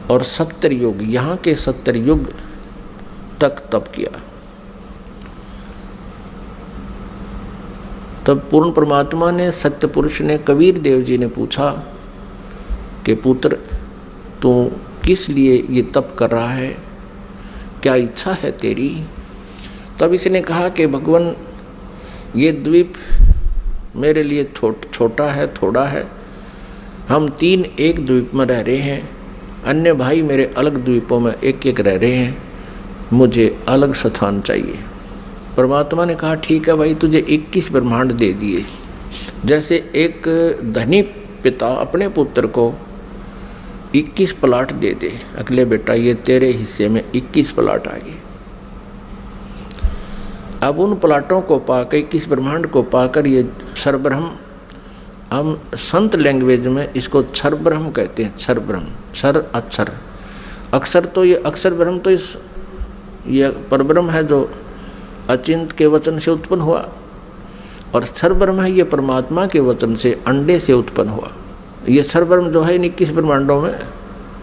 और 70 युग, यहाँ के 70 युग तक तप किया। तब पूर्ण परमात्मा ने, सत्य पुरुष ने, कबीर देव जी ने पूछा कि पुत्र तू किस लिए ये तप कर रहा है, क्या इच्छा है तेरी। तब इसने कहा कि भगवान ये द्वीप मेरे लिए छोटा है, थोड़ा है, हम 3 एक द्वीप में रह रहे हैं, अन्य भाई मेरे अलग द्वीपों में एक एक रह रहे हैं, मुझे अलग स्थान चाहिए। परमात्मा ने कहा ठीक है भाई, तुझे 21 ब्रह्मांड दे दिए। जैसे एक धनी पिता अपने पुत्र को 21 प्लाट दे दे, अगले बेटा ये तेरे हिस्से में 21 प्लाट आ गए। अब उन प्लाटों को पाकर, 21 ब्रह्मांड को पाकर, ये सरब्रह्म, हम संत लैंग्वेज में इसको क्षर ब्रह्म कहते हैं। क्षर ब्रह्म, क्षर अक्षर, अक्षर तो ये अक्षर ब्रह्म तो ये परब्रह्म है जो अचिंत के वचन से उत्पन्न हुआ, और क्षर ब्रह्म है ये परमात्मा के वचन से, अंडे से उत्पन्न हुआ। ये क्षर ब्रह्म जो है 21 ब्रह्मांडों में,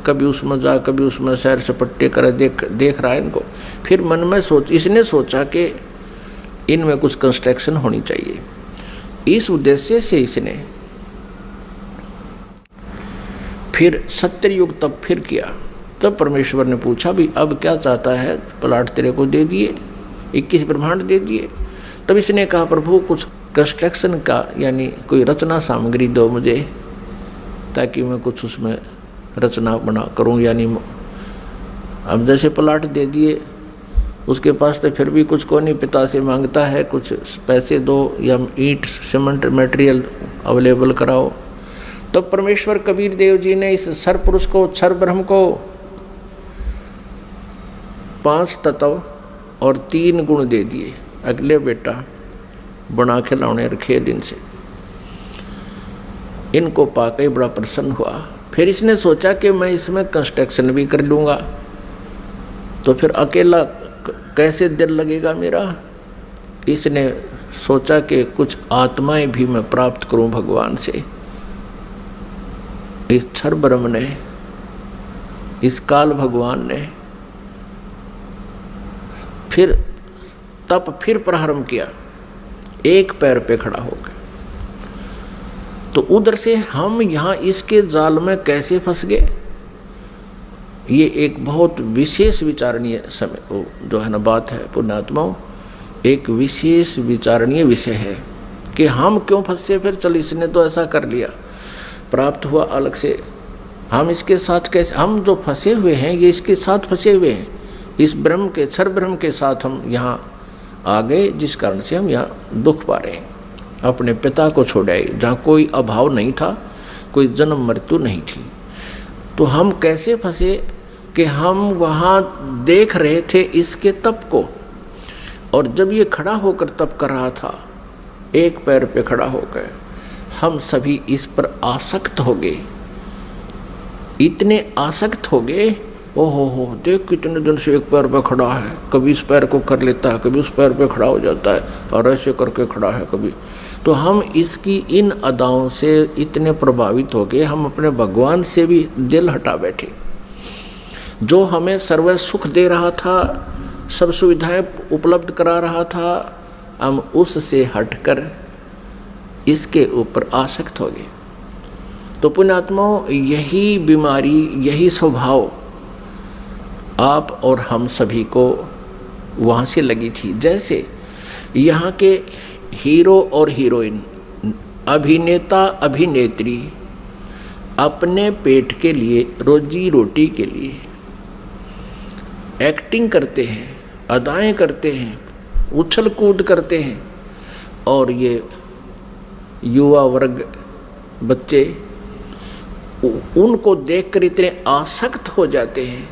कभी उसमें जा कभी उसमें सैर सपट्टे करे, देख रहा है इनको। फिर मन में इसने सोचा कि इनमें कुछ कंस्ट्रक्शन होनी चाहिए। इस उद्देश्य से इसने फिर सत्ययुग तब फिर किया। तब परमेश्वर ने पूछा भी अब क्या चाहता है, प्लाट तेरे को दे दिए, 21 ब्रह्मांड दे दिए। तब इसने कहा प्रभु कुछ कंस्ट्रक्शन का यानी कोई रचना सामग्री दो मुझे, ताकि मैं कुछ उसमें रचना बना करूं। यानी अब जैसे प्लाट दे दिए, उसके पास तो फिर भी कुछ को नहीं, पिता से मांगता है कुछ पैसे दो या ईंट सीमेंट मटेरियल अवेलेबल कराओ। तो परमेश्वर कबीर देव जी ने इस सर पुरुष को, क्षर ब्रह्म को 5 तत्व और 3 गुण दे दिए। अगले बेटा बना खिलौने रखे दिन से, इनको पाकर ही बड़ा प्रसन्न हुआ। फिर इसने सोचा कि मैं इसमें कंस्ट्रक्शन भी कर लूँगा, तो फिर अकेला कैसे दिल लगेगा मेरा। इसने सोचा कि कुछ आत्माएं भी मैं प्राप्त करूं भगवान से। इस क्षर ब्रह्म ने, इस काल भगवान ने फिर तप फिर प्रारंभ किया, एक पैर पे खड़ा हो गया। तो उधर से हम यहाँ इसके जाल में कैसे फंस गए, ये एक बहुत विशेष विचारणीय समय जो है ना बात है पुण्यात्माओं, एक विशेष विचारणीय विषय है कि हम क्यों फंसे। फिर चल इसने तो ऐसा कर लिया, प्राप्त हुआ अलग से, हम इसके साथ कैसे, हम जो फंसे हुए हैं ये इसके साथ फंसे हुए हैं, इस ब्रह्म के क्षर ब्रह्म के साथ हम यहाँ आ गए, जिस कारण से हम यहाँ दुख पा रहे हैं। अपने पिता को छोड़ आए जहाँ कोई अभाव नहीं था, कोई जन्म मृत्यु नहीं थी। तो हम कैसे फंसे कि हम वहाँ देख रहे थे इसके तप को, और जब ये खड़ा होकर तप कर रहा था, एक पैर पे खड़ा होकर, हम सभी इस पर आसक्त हो गए, इतने आसक्त हो गए। ओहो हो, देख कितने दिन से एक पैर पे खड़ा है, कभी इस पैर को कर लेता है, कभी उस पैर पे खड़ा हो जाता है, और ऐसे करके खड़ा है कभी। तो हम इसकी इन अदाओं से इतने प्रभावित हो गए, हम अपने भगवान से भी दिल हटा बैठे। जो हमें सर्व सुख दे रहा था, सब सुविधाएं उपलब्ध करा रहा था, हम उससे हटकर इसके ऊपर आसक्त हो गए। तो पुण्यात्माओं, यही बीमारी, यही स्वभाव आप और हम सभी को वहाँ से लगी थी। जैसे यहाँ के हीरो और हीरोइन, अभिनेता अभिनेत्री अपने पेट के लिए, रोजी रोटी के लिए एक्टिंग करते हैं, अदाएं करते हैं, उछल कूद करते हैं, और ये युवा वर्ग बच्चे उनको देखकर इतने आसक्त हो जाते हैं,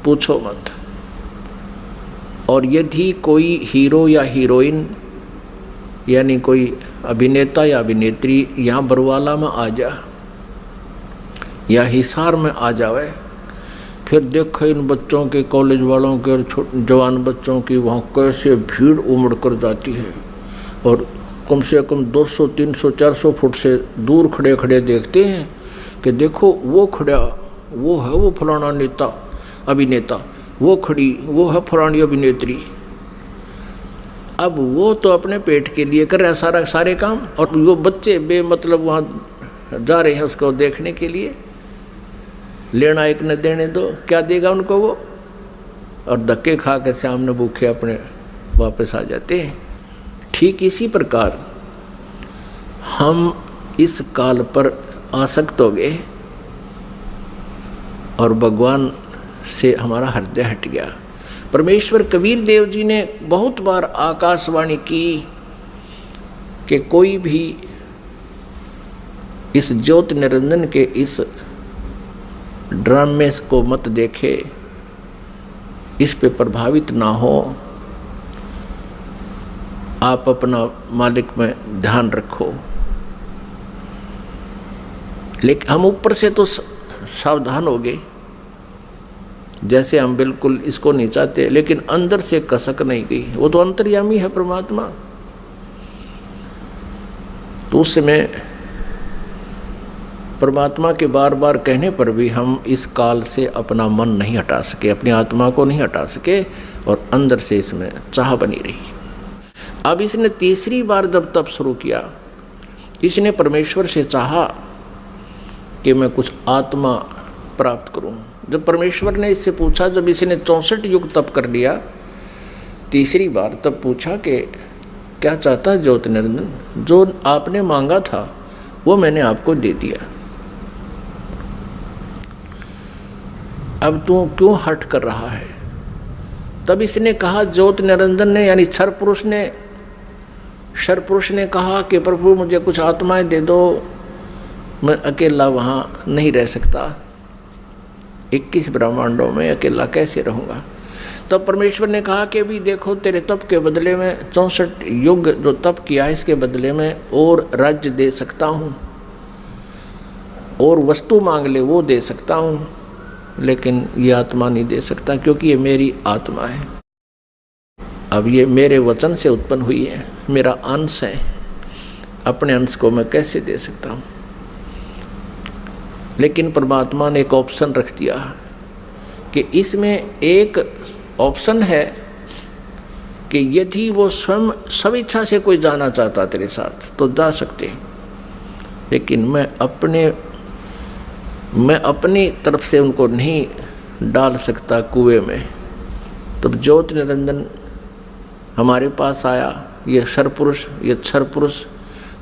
पूछो मत। और यदि कोई हीरो या हीरोइन यानी कोई अभिनेता या अभिनेत्री यहाँ बरवाला में आ जा या हिसार में आ जावे, फिर देखो इन बच्चों के, कॉलेज वालों के और जवान बच्चों की वहाँ कैसे भीड़ उमड़ कर जाती है, और कम से कम 200, 300, 400 फुट से दूर खड़े खड़े देखते हैं कि देखो वो खड़ा, वो है वो फलाना नेता अभिनेता, वो खड़ी, वो है फलानी अभिनेत्री। अब वो तो अपने पेट के लिए कर रहा है सारे काम, और वो बच्चे बेमतलब वहाँ जा रहे हैं उसको देखने के लिए। लेना एक न देने दो, क्या देगा उनको वो, और धक्के खा के सामने भूखे अपने वापस आ जाते हैं। ठीक इसी प्रकार हम इस काल पर आसक्त हो गए और भगवान से हमारा हृदय हट गया। परमेश्वर कबीर देव जी ने बहुत बार आकाशवाणी की कि कोई भी इस ज्योत निरंजन के इस ड्रामे को मत देखे, इस पे प्रभावित ना हो, आप अपना मालिक में ध्यान रखो। लेकिन हम ऊपर से तो सावधान हो गए, जैसे हम बिल्कुल इसको नहीं चाहते, लेकिन अंदर से कसक नहीं गई। वो तो अंतर्यामी है परमात्मा। तो उस समय परमात्मा के बार बार कहने पर भी हम इस काल से अपना मन नहीं हटा सके, अपनी आत्मा को नहीं हटा सके, और अंदर से इसमें चाह बनी रही। अब इसने तीसरी बार जब तप शुरू किया, इसने परमेश्वर से चाहा कि मैं कुछ आत्मा प्राप्त करूं। जब परमेश्वर ने इससे पूछा, जब इसने 64 युग तप कर लिया तीसरी बार, तब पूछा कि क्या चाहता है ज्योति निरंजन? जो आपने मांगा था वो मैंने आपको दे दिया, अब तू क्यों हट कर रहा है? तब इसने कहा, ज्योति निरंजन ने यानी क्षर पुरुष ने कहा कि प्रभु मुझे कुछ आत्माएं दे दो, मैं अकेला वहाँ नहीं रह सकता, 21 ब्रह्मांडों में अकेला कैसे रहूँगा। तब परमेश्वर ने कहा कि भी देखो, तेरे तप के बदले में 64 युग जो तप किया है इसके बदले में और राज्य दे सकता हूँ, और वस्तु मांग ले वो दे सकता हूँ, लेकिन ये आत्मा नहीं दे सकता, क्योंकि ये मेरी आत्मा है। अब ये मेरे वचन से उत्पन्न हुई है, मेरा अंश है, अपने अंश को मैं कैसे दे सकता हूँ? लेकिन परमात्मा ने एक ऑप्शन रख दिया कि इसमें एक ऑप्शन है कि यदि वो स्वयं स्वेच्छा से कोई जाना चाहता तेरे साथ तो जा सकते, लेकिन मैं अपनी तरफ से उनको नहीं डाल सकता कुएं में। तब ज्योति निरंजन हमारे पास आया, ये क्षर पुरुष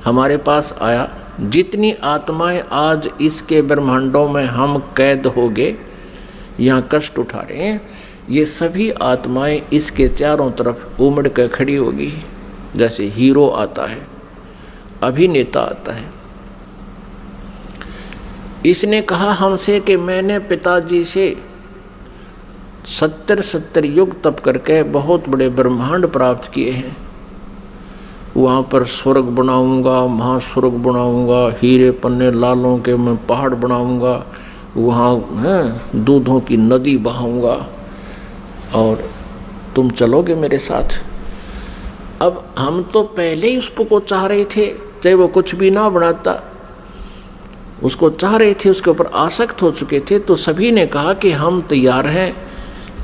हमारे पास आया। जितनी आत्माएं आज इसके ब्रह्मांडों में हम कैद हो गए, यहाँ कष्ट उठा रहे हैं, ये सभी आत्माएं इसके चारों तरफ उमड़ कर खड़ी होगी। जैसे हीरो आता है, अभिनेता आता है। इसने कहा हमसे कि मैंने पिताजी से 70 युग तप करके बहुत बड़े ब्रह्मांड प्राप्त किए हैं, वहाँ पर स्वर्ग बनाऊंगा, महास्वर्ग बनाऊंगा, हीरे पन्ने लालों के मैं पहाड़ बनाऊंगा, वहाँ दूधों की नदी बहाऊंगा और तुम चलोगे मेरे साथ। अब हम तो पहले ही उसको चाह रहे थे, चाहे वो कुछ भी ना बनाता, उसको चाह रहे थे, उसके ऊपर आसक्त हो चुके थे। तो सभी ने कहा कि हम तैयार हैं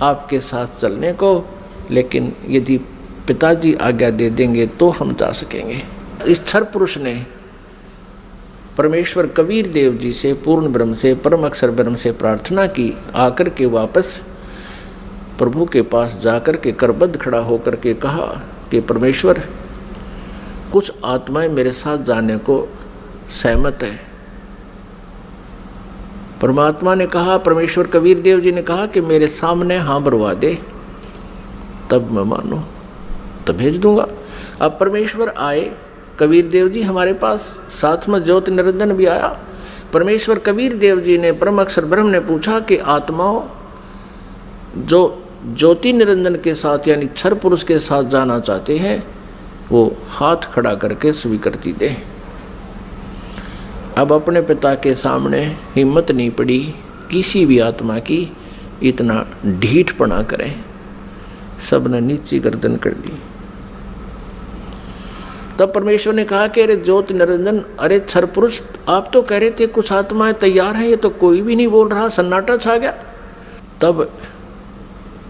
आपके साथ चलने को, लेकिन यदि पिताजी आज्ञा दे देंगे तो हम जा सकेंगे। इस क्षर पुरुष ने परमेश्वर कबीर देव जी से, पूर्ण ब्रह्म से, परम अक्षर ब्रह्म से प्रार्थना की। आकर के वापस प्रभु के पास जाकर के करबद्ध खड़ा होकर के कहा कि परमेश्वर, कुछ आत्माएं मेरे साथ जाने को सहमत है। परमात्मा ने कहा, परमेश्वर कबीर देव जी ने कहा कि मेरे सामने हाँ भरवा दे, तब मैं मानूं, तब भेज दूंगा। अब परमेश्वर आए, कबीर देव जी हमारे पास, साथ में ज्योति निरंजन भी आया। परमेश्वर कबीर देव जी ने, परम अक्षर ब्रह्म ने पूछा कि आत्माओं जो ज्योति निरंजन के साथ यानी क्षर पुरुष के साथ जाना चाहते हैं, वो हाथ खड़ा करके स्वीकृति दें। अब अपने पिता के सामने हिम्मत नहीं पड़ी किसी भी आत्मा की इतना ढीठपना करें, सबने नीची गर्दन कर दी। तब परमेश्वर ने कहा कि अरे ज्योति निरंजन, अरे क्षर पुरुष, आप तो कह रहे थे कुछ आत्माएं तैयार हैं, ये तो कोई भी नहीं बोल रहा, सन्नाटा छा गया। तब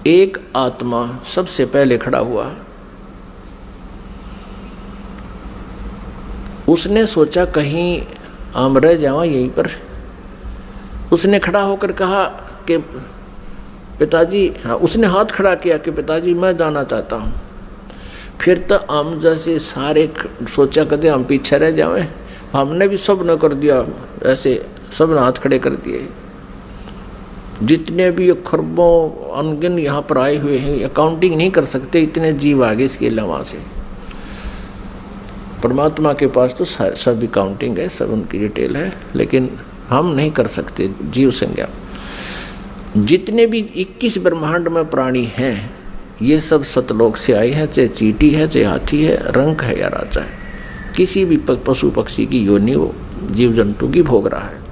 एक आत्मा सबसे पहले खड़ा हुआ। उसने सोचा कहीं आम रह जावा यहीं पर। उसने खड़ा होकर कहा कि पिताजी, हाँ, उसने हाथ खड़ा किया कि पिताजी मैं जाना चाहता हूँ। फिर तो हम जैसे सारे सोचा करते हम पीछे रह जाएं, हमने भी सब न कर दिया, ऐसे सब ने हाथ खड़े कर दिए। जितने भी खरबों अनगिन यहाँ पर आए हुए हैं, अकाउंटिंग नहीं कर सकते, इतने जीव आगे इसके अलावा से। परमात्मा के पास तो सब अकाउंटिंग है, सब उनकी डिटेल है, लेकिन हम नहीं कर सकते जीव संज्ञा। जितने भी 21 ब्रह्मांड में प्राणी हैं, ये सब सतलोक से आए हैं, चाहे चींटी है, चाहे हाथी है, रंक है या राजा है, किसी भी पशु पक्षी की योनि वो जीव जंतु की भोग रहा है।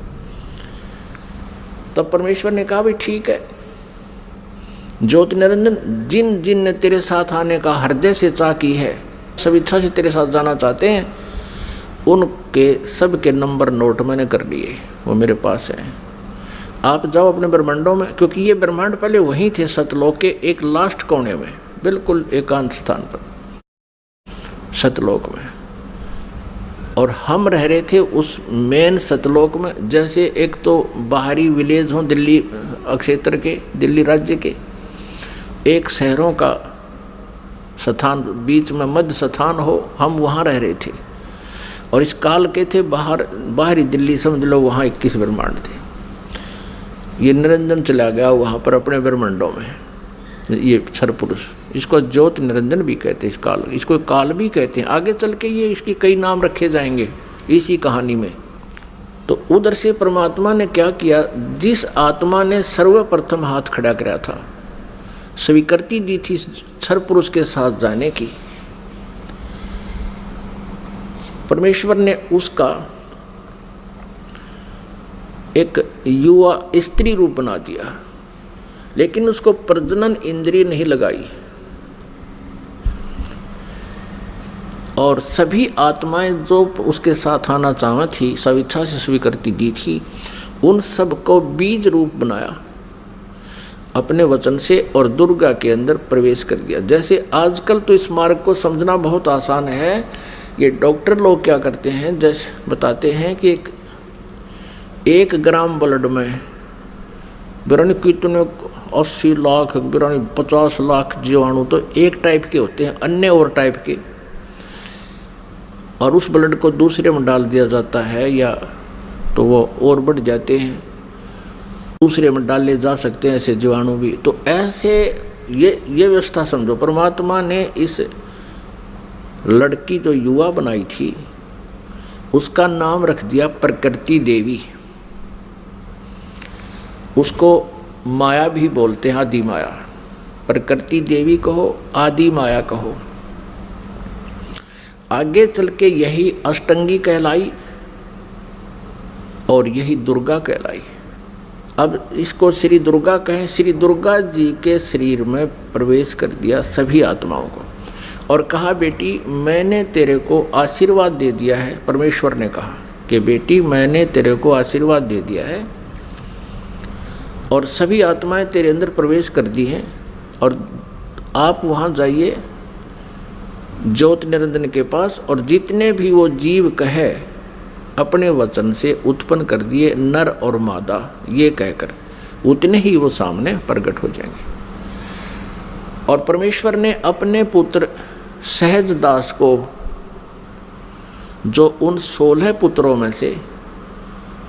तब परमेश्वर ने कहा भी ठीक है ज्योति निरंजन, जिन जिन ने तेरे साथ आने का हृदय से चाह की है, सब इच्छा से तेरे साथ जाना चाहते हैं, उनके सब के नंबर नोट मैंने कर लिए, वो मेरे पास है। आप जाओ अपने ब्रह्मांडों में, क्योंकि ये ब्रह्मांड पहले वहीं थे सतलोक के एक लास्ट कोने में, बिल्कुल एकांत स्थान पर। सतलोक में, और हम रह रहे थे उस मेन सतलोक में। जैसे एक तो बाहरी विलेज हों दिल्ली क्षेत्र के, दिल्ली राज्य के, एक शहरों का स्थान, बीच में मध्य स्थान हो, हम वहाँ रह रहे थे। और इस काल के थे बाहरी दिल्ली, समझ लो वहाँ 21 ब्रह्मांड थे। ये निरंजन चला गया वहाँ पर अपने ब्रह्मांडों में, ये क्षर पुरुष, इसको ज्योत निरंजन भी कहते हैं, इस काल, इसको काल भी कहते हैं। आगे चल के ये इसके कई नाम रखे जाएंगे इसी कहानी में। तो उधर से परमात्मा ने क्या किया, जिस आत्मा ने सर्वप्रथम हाथ खड़ा कराया था, स्वीकृति दी थी क्षर पुरुष के साथ जाने की, परमेश्वर ने उसका एक युवा स्त्री रूप बना दिया, लेकिन उसको प्रजनन इंद्रिय नहीं लगाई। और सभी आत्माएं जो उसके साथ आना चाहती थी, स्वेच्छा से स्वीकृति दी थी, उन सबको बीज रूप बनाया अपने वचन से, और दुर्गा के अंदर प्रवेश कर दिया। जैसे आजकल तो इस मार्ग को समझना बहुत आसान है। ये डॉक्टर लोग क्या करते हैं, जैसे बताते हैं कि एक ग्राम ब्लड में बिरानी कितने 80 लाख, बिरानी 50 लाख जीवाणु तो एक टाइप के होते हैं, अन्य और टाइप के, और उस ब्लड को दूसरे में डाल दिया जाता है, या तो वो और बढ़ जाते हैं, दूसरे में डाले जा सकते हैं ऐसे जीवाणु भी। तो ऐसे ये व्यवस्था समझो, परमात्मा ने इस लड़की जो युवा बनाई थी उसका नाम रख दिया प्रकृति देवी। उसको माया भी बोलते हैं, आदि माया। प्रकृति देवी कहो, आदि माया कहो। आगे चल के यही अष्टंगी कहलाई और यही दुर्गा कहलाई। अब इसको श्री दुर्गा कहें। श्री दुर्गा जी के शरीर में प्रवेश कर दिया सभी आत्माओं को, और कहा बेटी मैंने तेरे को आशीर्वाद दे दिया है। परमेश्वर ने कहा कि बेटी मैंने तेरे को आशीर्वाद दे दिया है, और सभी आत्माएं तेरे अंदर प्रवेश कर दी हैं, और आप वहाँ जाइए ज्योत निरंजन के पास, और जितने भी वो जीव कहे अपने वचन से उत्पन्न कर दिए, नर और मादा ये कहकर, उतने ही वो सामने प्रकट हो जाएंगे। और परमेश्वर ने अपने पुत्र सहज दास को, जो उन 16 पुत्रों में से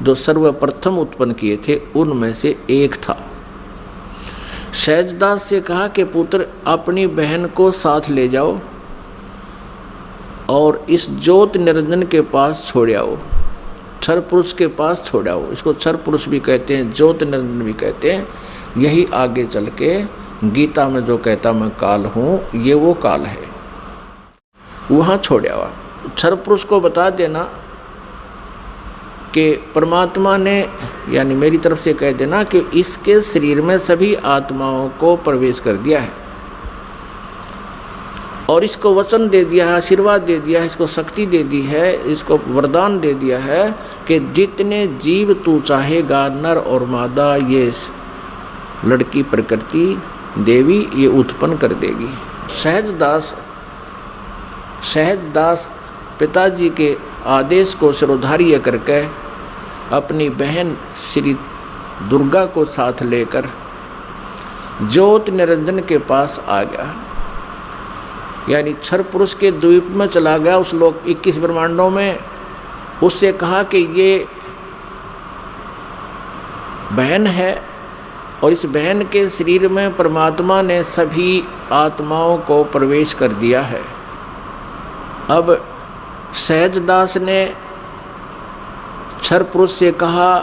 जो सर्वप्रथम उत्पन्न किए थे उनमें से एक था, सहजदास से कहा कि पुत्र अपनी बहन को साथ ले जाओ और इस ज्योत निरंजन के पास छोड़ आओ, क्षर पुरुष के पास छोड़ आओ। इसको क्षर पुरुष भी कहते हैं, ज्योत निरंजन भी कहते हैं। यही आगे चल के गीता में जो कहता मैं काल हूँ, ये वो काल है, वहाँ छोड़ आओ। क्षर पुरुष को बता देना कि परमात्मा ने, यानी मेरी तरफ से कह देना कि इसके शरीर में सभी आत्माओं को प्रवेश कर दिया है, और इसको वचन दे दिया है, आशीर्वाद दे दिया है, इसको शक्ति दे दी है, इसको वरदान दे दिया है कि जितने जीव तू चाहेगा, नर और मादा, ये लड़की प्रकृति देवी ये उत्पन्न कर देगी। सहजदास पिताजी के आदेश को शिरोधार्य करके अपनी बहन श्री दुर्गा को साथ लेकर ज्योत निरंजन के पास आ गया, यानी क्षर पुरुष के द्वीप में चला गया उस लोक 21 ब्रह्मांडों में। उससे कहा कि ये बहन है, और इस बहन के शरीर में परमात्मा ने सभी आत्माओं को प्रवेश कर दिया है। अब सहजदास ने क्षर पुरुष से कहा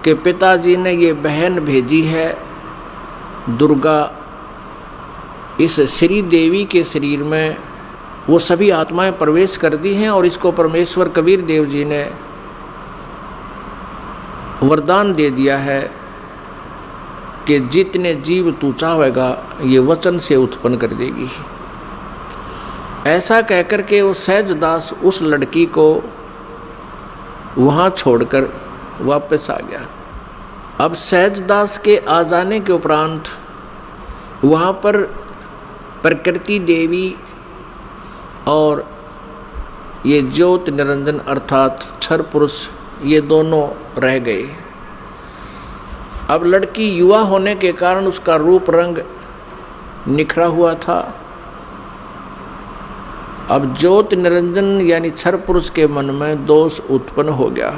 कि पिताजी ने ये बहन भेजी है दुर्गा, इस श्री देवी के शरीर में वो सभी आत्माएं प्रवेश कर दी हैं, और इसको परमेश्वर कबीर देव जी ने वरदान दे दिया है कि जितने जीव तू चाहेगा ये वचन से उत्पन्न कर देगी। ऐसा कहकर के वो सहजदास उस लड़की को वहाँ छोड़कर वापस आ गया। अब सहजदास के आ जाने के उपरांत वहाँ पर प्रकृति देवी और ये ज्योत निरंजन अर्थात क्षर पुरुष ये दोनों रह गए। अब लड़की युवा होने के कारण उसका रूप रंग निखरा हुआ था। अब ज्योत निरंजन यानी क्षर पुरुष के मन में दोष उत्पन्न हो गया।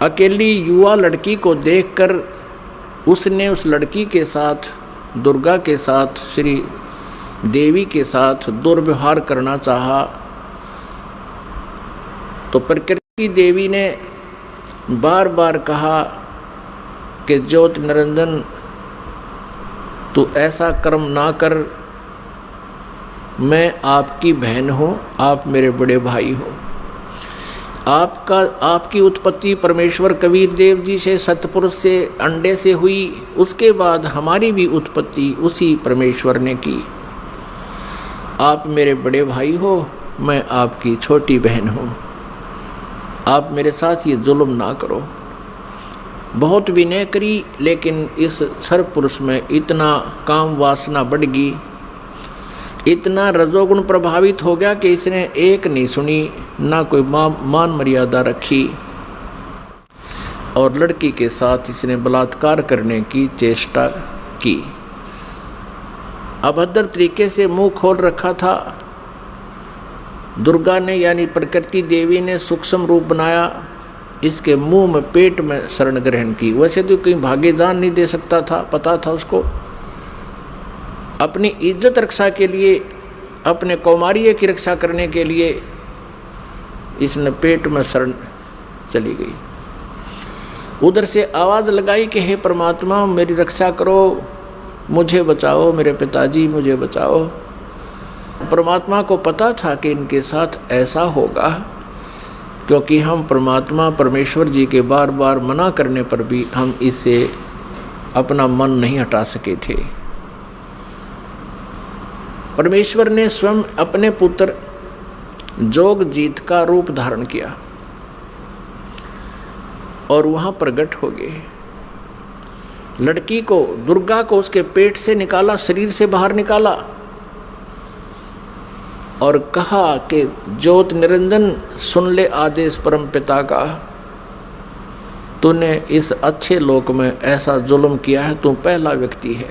अकेली युवा लड़की को देखकर उसने उस लड़की के साथ, दुर्गा के साथ, श्री देवी के साथ दुर्व्यवहार करना चाहा। तो प्रकृति देवी ने बार बार कहा कि ज्योत निरंजन तू ऐसा कर्म ना कर, मैं आपकी बहन हूँ, आप मेरे बड़े भाई हो। आपकी उत्पत्ति परमेश्वर कबीर देव जी से, सतपुरुष से, अंडे से हुई, उसके बाद हमारी भी उत्पत्ति उसी परमेश्वर ने की। आप मेरे बड़े भाई हो, मैं आपकी छोटी बहन हूँ, आप मेरे साथ ये जुल्म ना करो। बहुत विनय करी, लेकिन इस क्षर पुरुष में इतना काम वासना बढ़ गई, इतना रजोगुण प्रभावित हो गया कि इसने एक नहीं सुनी, ना कोई मान मर्यादा रखी और लड़की के साथ इसने बलात्कार करने की चेष्टा की। अभद्र तरीके से मुंह खोल रखा था। दुर्गा ने यानी प्रकृति देवी ने सूक्ष्म रूप बनाया, इसके मुंह में, पेट में शरण ग्रहण की। वैसे तो कहीं भागे जान नहीं दे सकता था, पता था उसको। अपनी इज्जत रक्षा के लिए, अपने कौमार्य की रक्षा करने के लिए इसने पेट में शरण चली गई। उधर से आवाज़ लगाई कि हे परमात्मा मेरी रक्षा करो, मुझे बचाओ, मेरे पिताजी मुझे बचाओ। परमात्मा को पता था कि इनके साथ ऐसा होगा, क्योंकि हम परमात्मा परमेश्वर जी के बार बार मना करने पर भी हम इससे अपना मन नहीं हटा सके थे। परमेश्वर ने स्वयं अपने पुत्र जोगजीत का रूप धारण किया और वहां प्रकट हो गए। लड़की को, दुर्गा को उसके पेट से निकाला, शरीर से बाहर निकाला और कहा कि ज्योत निरंजन सुन ले आदेश परम पिता का, तूने इस अच्छे लोक में ऐसा जुल्म किया है, तू पहला व्यक्ति है।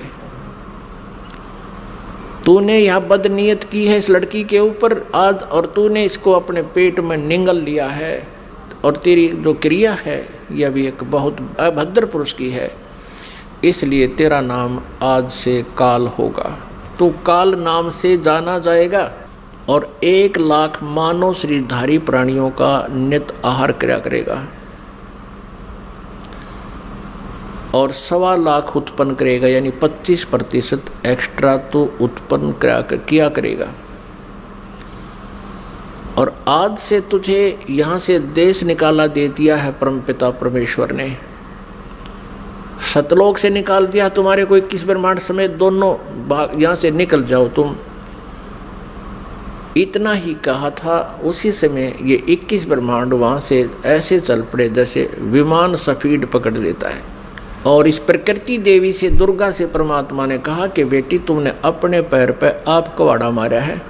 तूने यह बदनीयत की है इस लड़की के ऊपर आज, और तूने इसको अपने पेट में निगल लिया है, और तेरी जो क्रिया है यह भी एक बहुत अभद्र पुरुष की है, इसलिए तेरा नाम आज से काल होगा। तू काल नाम से जाना जाएगा और 1 लाख मानव शरीरधारी प्राणियों का नित आहार किया करेगा और 1.25 लाख उत्पन्न करेगा, यानी 25% एक्स्ट्रा तो उत्पन्न किया करेगा। और आज से तुझे यहाँ से देश निकाला दे दिया है परमपिता परमेश्वर ने, सतलोक से निकाल दिया तुम्हारे को 21 ब्रह्मांड समेत दोनों भाग, यहाँ से निकल जाओ तुम। इतना ही कहा था, उसी समय ये 21 ब्रह्मांड वहाँ से ऐसे चल पड़े जैसे विमान स्पीड पकड़ लेता है। और इस प्रकृति देवी से, दुर्गा से परमात्मा ने कहा कि बेटी तुमने अपने पैर पे आप कवाड़ा मारा है,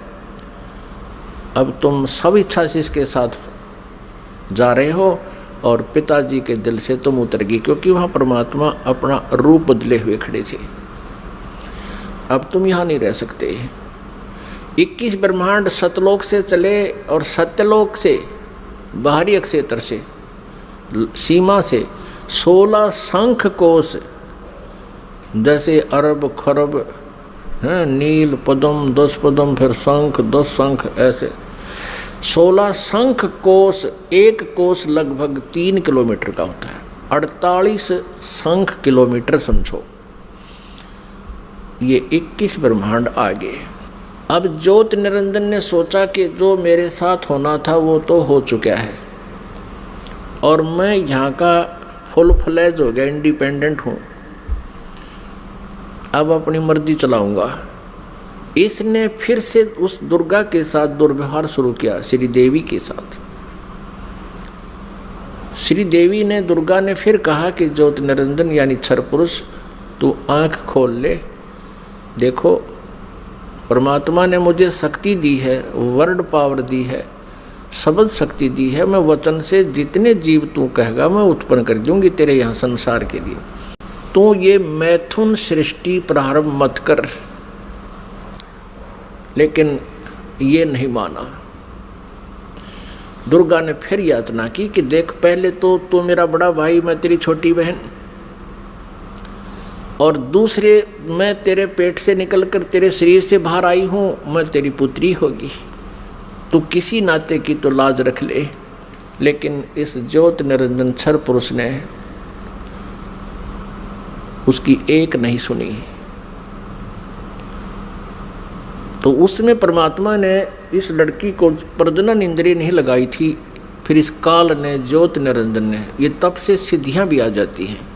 अब तुम सब इच्छा से इसके साथ जा रहे हो और पिताजी के दिल से तुम उतर गई, क्योंकि वहाँ परमात्मा अपना रूप बदले हुए खड़े थे। अब तुम यहाँ नहीं रह सकते। 21 ब्रह्मांड सतलोक से चले और सत्यलोक से, बाहरी अक्षेत्र से, सीमा से 16 शंख कोश, जैसे अरब खरब हैं, नील पद्म 10 पद्म, फिर शंख 10 शंख, ऐसे 16 शंख कोश। एक कोश लगभग 3 किलोमीटर का होता है, 48 शंख किलोमीटर समझो। ये 21 ब्रह्मांड आगे। अब ज्योत निरंजन ने सोचा कि जो मेरे साथ होना था वो तो हो चुका है और मैं यहाँ का फुल फ्लैज हो गया, इंडिपेंडेंट हूँ, अब अपनी मर्जी चलाऊंगा। इसने फिर से उस दुर्गा के साथ दुर्व्यवहार शुरू किया, श्री देवी के साथ। श्री देवी ने, दुर्गा ने फिर कहा कि ज्योत निरंजन यानी क्षर पुरुष, तू आँख खोल ले, देखो परमात्मा ने मुझे शक्ति दी है, वर्ड पावर दी है, शब्द शक्ति दी है। मैं वचन से जितने जीव तू कहेगा मैं उत्पन्न कर दूंगी तेरे यहाँ संसार के लिए। तू ये मैथुन सृष्टि प्रारंभ मत कर। लेकिन ये नहीं माना। दुर्गा ने फिर यातना की कि देख, पहले तो तू मेरा बड़ा भाई, मैं तेरी छोटी बहन, और दूसरे मैं तेरे पेट से निकलकर तेरे शरीर से बाहर आई हूँ, मैं तेरी पुत्री होगी। तू किसी नाते की तो लाज रख ले। लेकिन इस ज्योत निरंजन क्षर पुरुष ने उसकी एक नहीं सुनी। तो उसमें परमात्मा ने इस लड़की को प्रजनन इंद्रिय नहीं लगाई थी। फिर इस काल ने, ज्योत निरंजन ने, ये तब से सिद्धियां भी आ जाती हैं।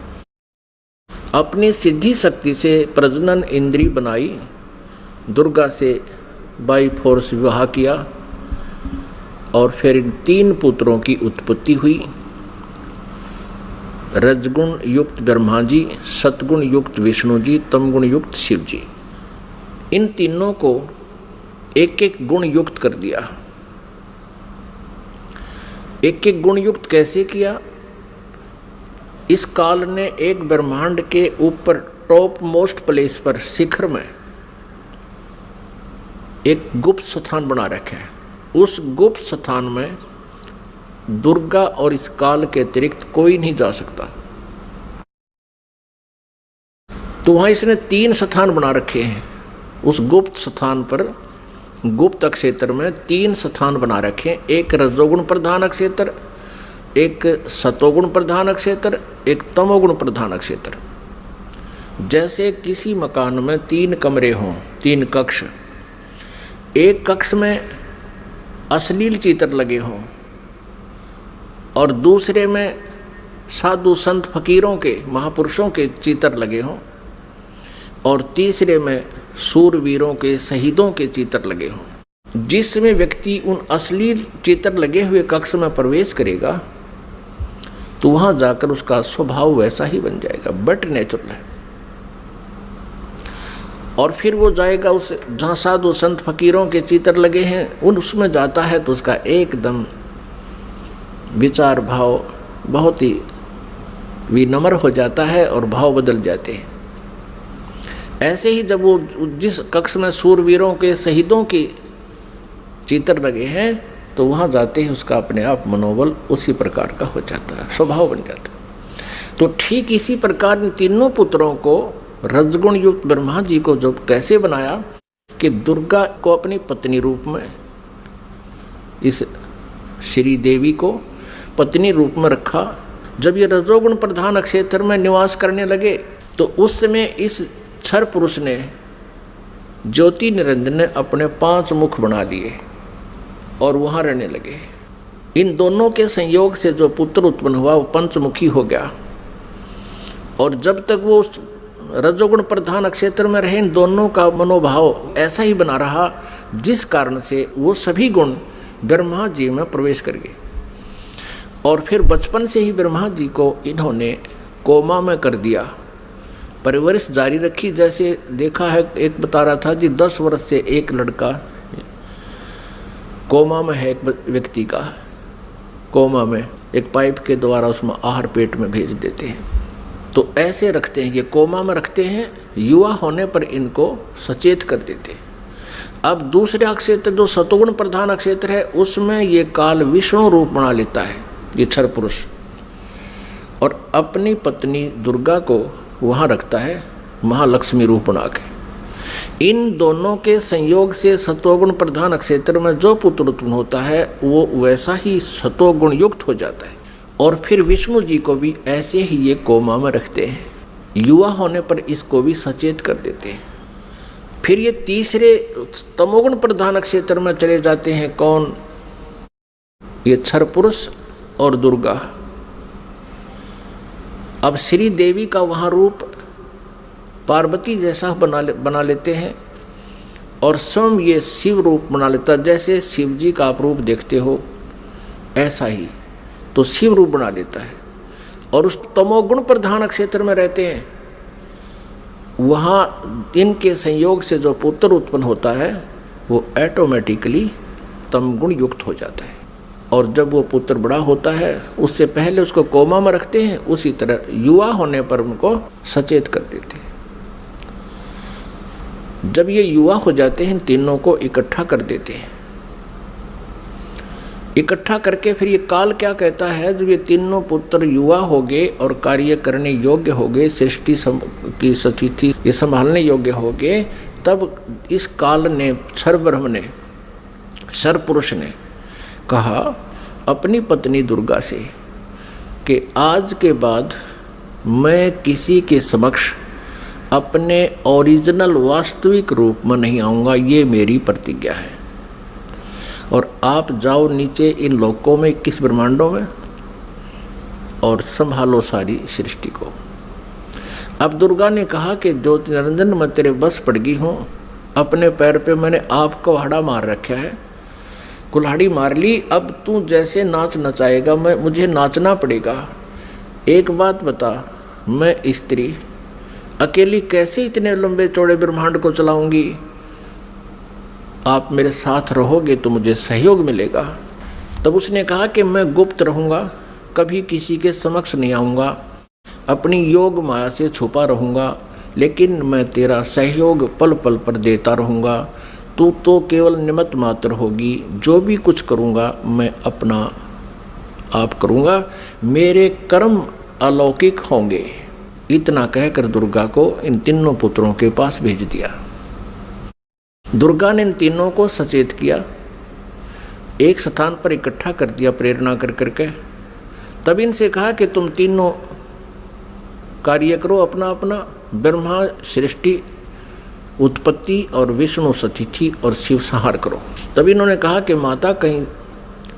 अपनी सिद्धि शक्ति से प्रजनन इंद्रिय बनाई, दुर्गा से बाई फोर्स विवाह किया और फिर इन 3 पुत्रों की उत्पत्ति हुई। रजगुण युक्त ब्रह्मा जी, सतगुण युक्त विष्णु जी, तमगुण युक्त शिव जी। इन तीनों को एक एक गुण युक्त कर दिया। एक एक गुण युक्त कैसे किया? इस काल ने एक ब्रह्मांड के ऊपर टॉप मोस्ट प्लेस पर, शिखर में एक गुप्त स्थान बना रखा है। उस गुप्त स्थान में दुर्गा और इस काल के अतिरिक्त कोई नहीं जा सकता। तो वहां इसने 3 स्थान बना रखे हैं। उस गुप्त स्थान पर, गुप्त क्षेत्र में 3 स्थान बना रखे हैं। एक रजोगुण प्रधान क्षेत्र, एक सतोगुण प्रधान क्षेत्र, एक तमोगुण प्रधान क्षेत्र। जैसे किसी मकान में 3 कमरे हों, 3 कक्ष, एक कक्ष में अश्लील चित्र लगे हों और दूसरे में साधु संत फकीरों के, महापुरुषों के चित्र लगे हों और तीसरे में सूरवीरों के, शहीदों के चित्र लगे हों। जिसमें व्यक्ति उन अश्लील चित्र लगे हुए कक्ष में प्रवेश करेगा तो वहां जाकर उसका स्वभाव वैसा ही बन जाएगा, बट नेचुरल है। और फिर वो जाएगा उस जहाँ साधु संत फकीरों के चित्र लगे हैं, उसमें जाता है तो उसका एकदम विचार भाव बहुत ही विनम्र हो जाता है और भाव बदल जाते हैं। ऐसे ही जब वो जिस कक्ष में सूरवीरों के, शहीदों के चित्र लगे हैं तो वहाँ जाते ही उसका अपने आप मनोबल उसी प्रकार का हो जाता है, स्वभाव बन जाता है। तो ठीक इसी प्रकार इन तीनों पुत्रों को, रजगुण युक्त ब्रह्मा जी को जो कैसे बनाया कि दुर्गा को अपनी पत्नी रूप में, इस श्री देवी को पत्नी रूप में रखा। जब ये रजोगुण प्रधान क्षेत्र में निवास करने लगे तो उस समय इस क्षर पुरुष ने, ज्योति निरंजन ने अपने 5 मुख बना लिए और वहाँ रहने लगे। इन दोनों के संयोग से जो पुत्र उत्पन्न हुआ वो पंचमुखी हो गया। और जब तक वो रजोगुण प्रधान क्षेत्र में रहे, इन दोनों का मनोभाव ऐसा ही बना रहा, जिस कारण से वो सभी गुण ब्रह्मा जी में प्रवेश कर गए। और फिर बचपन से ही ब्रह्मा जी को इन्होंने कोमा में कर दिया, परवरिश जारी रखी। जैसे देखा है, एक बता रहा था जी 10 वर्ष से एक लड़का कोमा में है, एक व्यक्ति का कोमा में, एक पाइप के द्वारा उसमें आहार पेट में भेज देते हैं। तो ऐसे रखते हैं, ये कोमा में रखते हैं, युवा होने पर इनको सचेत कर देते हैं। अब दूसरे क्षेत्र जो सतोगुण प्रधान क्षेत्र है उसमें ये काल विष्णु रूप बना लेता है, ये क्षर पुरुष, और अपनी पत्नी दुर्गा को वहाँ रखता है महालक्ष्मी रूप बना के। इन दोनों के संयोग से सतोगुण प्रधान क्षेत्र में जो पुत्र उत्पन्न होता है वो वैसा ही सतोगुण युक्त हो जाता है। और फिर विष्णु जी को भी ऐसे ही ये कोमा में रखते हैं, युवा होने पर इसको भी सचेत कर देते हैं। फिर ये तीसरे तमोगुण प्रधान क्षेत्र में चले जाते हैं। कौन? ये क्षर पुरुष और दुर्गा। अब श्री देवी का वहाँ रूप पार्वती जैसा बना लेते हैं और स्वयं ये शिव रूप बना लेता। जैसे शिव जी का आप रूप देखते हो ऐसा ही तो शिव रूप बना लेता है। और उस तमोगुण प्रधान क्षेत्र में रहते हैं वहाँ इनके संयोग से जो पुत्र उत्पन्न होता है वो ऑटोमेटिकली तमगुण युक्त हो जाता है। और जब वो पुत्र बड़ा होता है उससे पहले उसको कोमा में रखते हैं, उसी तरह युवा होने पर उनको सचेत कर देते हैं। जब ये युवा हो जाते हैं तीनों को इकट्ठा कर देते हैं। इकट्ठा करके फिर ये काल क्या कहता है, जब ये तीनों पुत्र युवा हो गए और कार्य करने योग्य हो गए, सृष्टि की स्थिति ये संभालने योग्य हो गए, तब इस काल ने क्षर ब्रह्म ने क्षर पुरुष ने कहा अपनी पत्नी दुर्गा से कि आज के बाद मैं किसी के समक्ष अपने ओरिजिनल वास्तविक रूप में नहीं आऊँगा, ये मेरी प्रतिज्ञा है। और आप जाओ नीचे इन लोकों में 21 ब्रह्मांडों में और संभालो सारी सृष्टि को। अब दुर्गा ने कहा कि ज्योति निरंजन मैं तेरे बस पड़ गई हूँ, अपने पैर पे मैंने आपको कुल्हाड़ा मार रखा है, कुल्हाड़ी मार ली, अब तू जैसे नाच नचाएगा मुझे नाचना पड़ेगा। एक बात बता, मैं स्त्री अकेली कैसे इतने लंबे चौड़े ब्रह्मांड को चलाऊंगी, आप मेरे साथ रहोगे तो मुझे सहयोग मिलेगा। तब उसने कहा कि मैं गुप्त रहूँगा, कभी किसी के समक्ष नहीं आऊँगा, अपनी योग माया से छुपा रहूँगा, लेकिन मैं तेरा सहयोग पल पल पर देता रहूँगा। तू तो केवल निमित्त मात्र होगी, जो भी कुछ करूँगा मैं अपना आप करूँगा, मेरे कर्म अलौकिक होंगे। इतना कहकर दुर्गा को इन तीनों पुत्रों के पास भेज दिया। दुर्गा ने इन तीनों को सचेत किया, एक स्थान पर इकट्ठा कर दिया प्रेरणा कर करके। तब इनसे कहा कि तुम तीनों कार्य करो अपना अपना, ब्रह्मा सृष्टि उत्पत्ति और विष्णु सतिथि और शिव संहार करो। तब इन्होंने कहा कि माता कहीं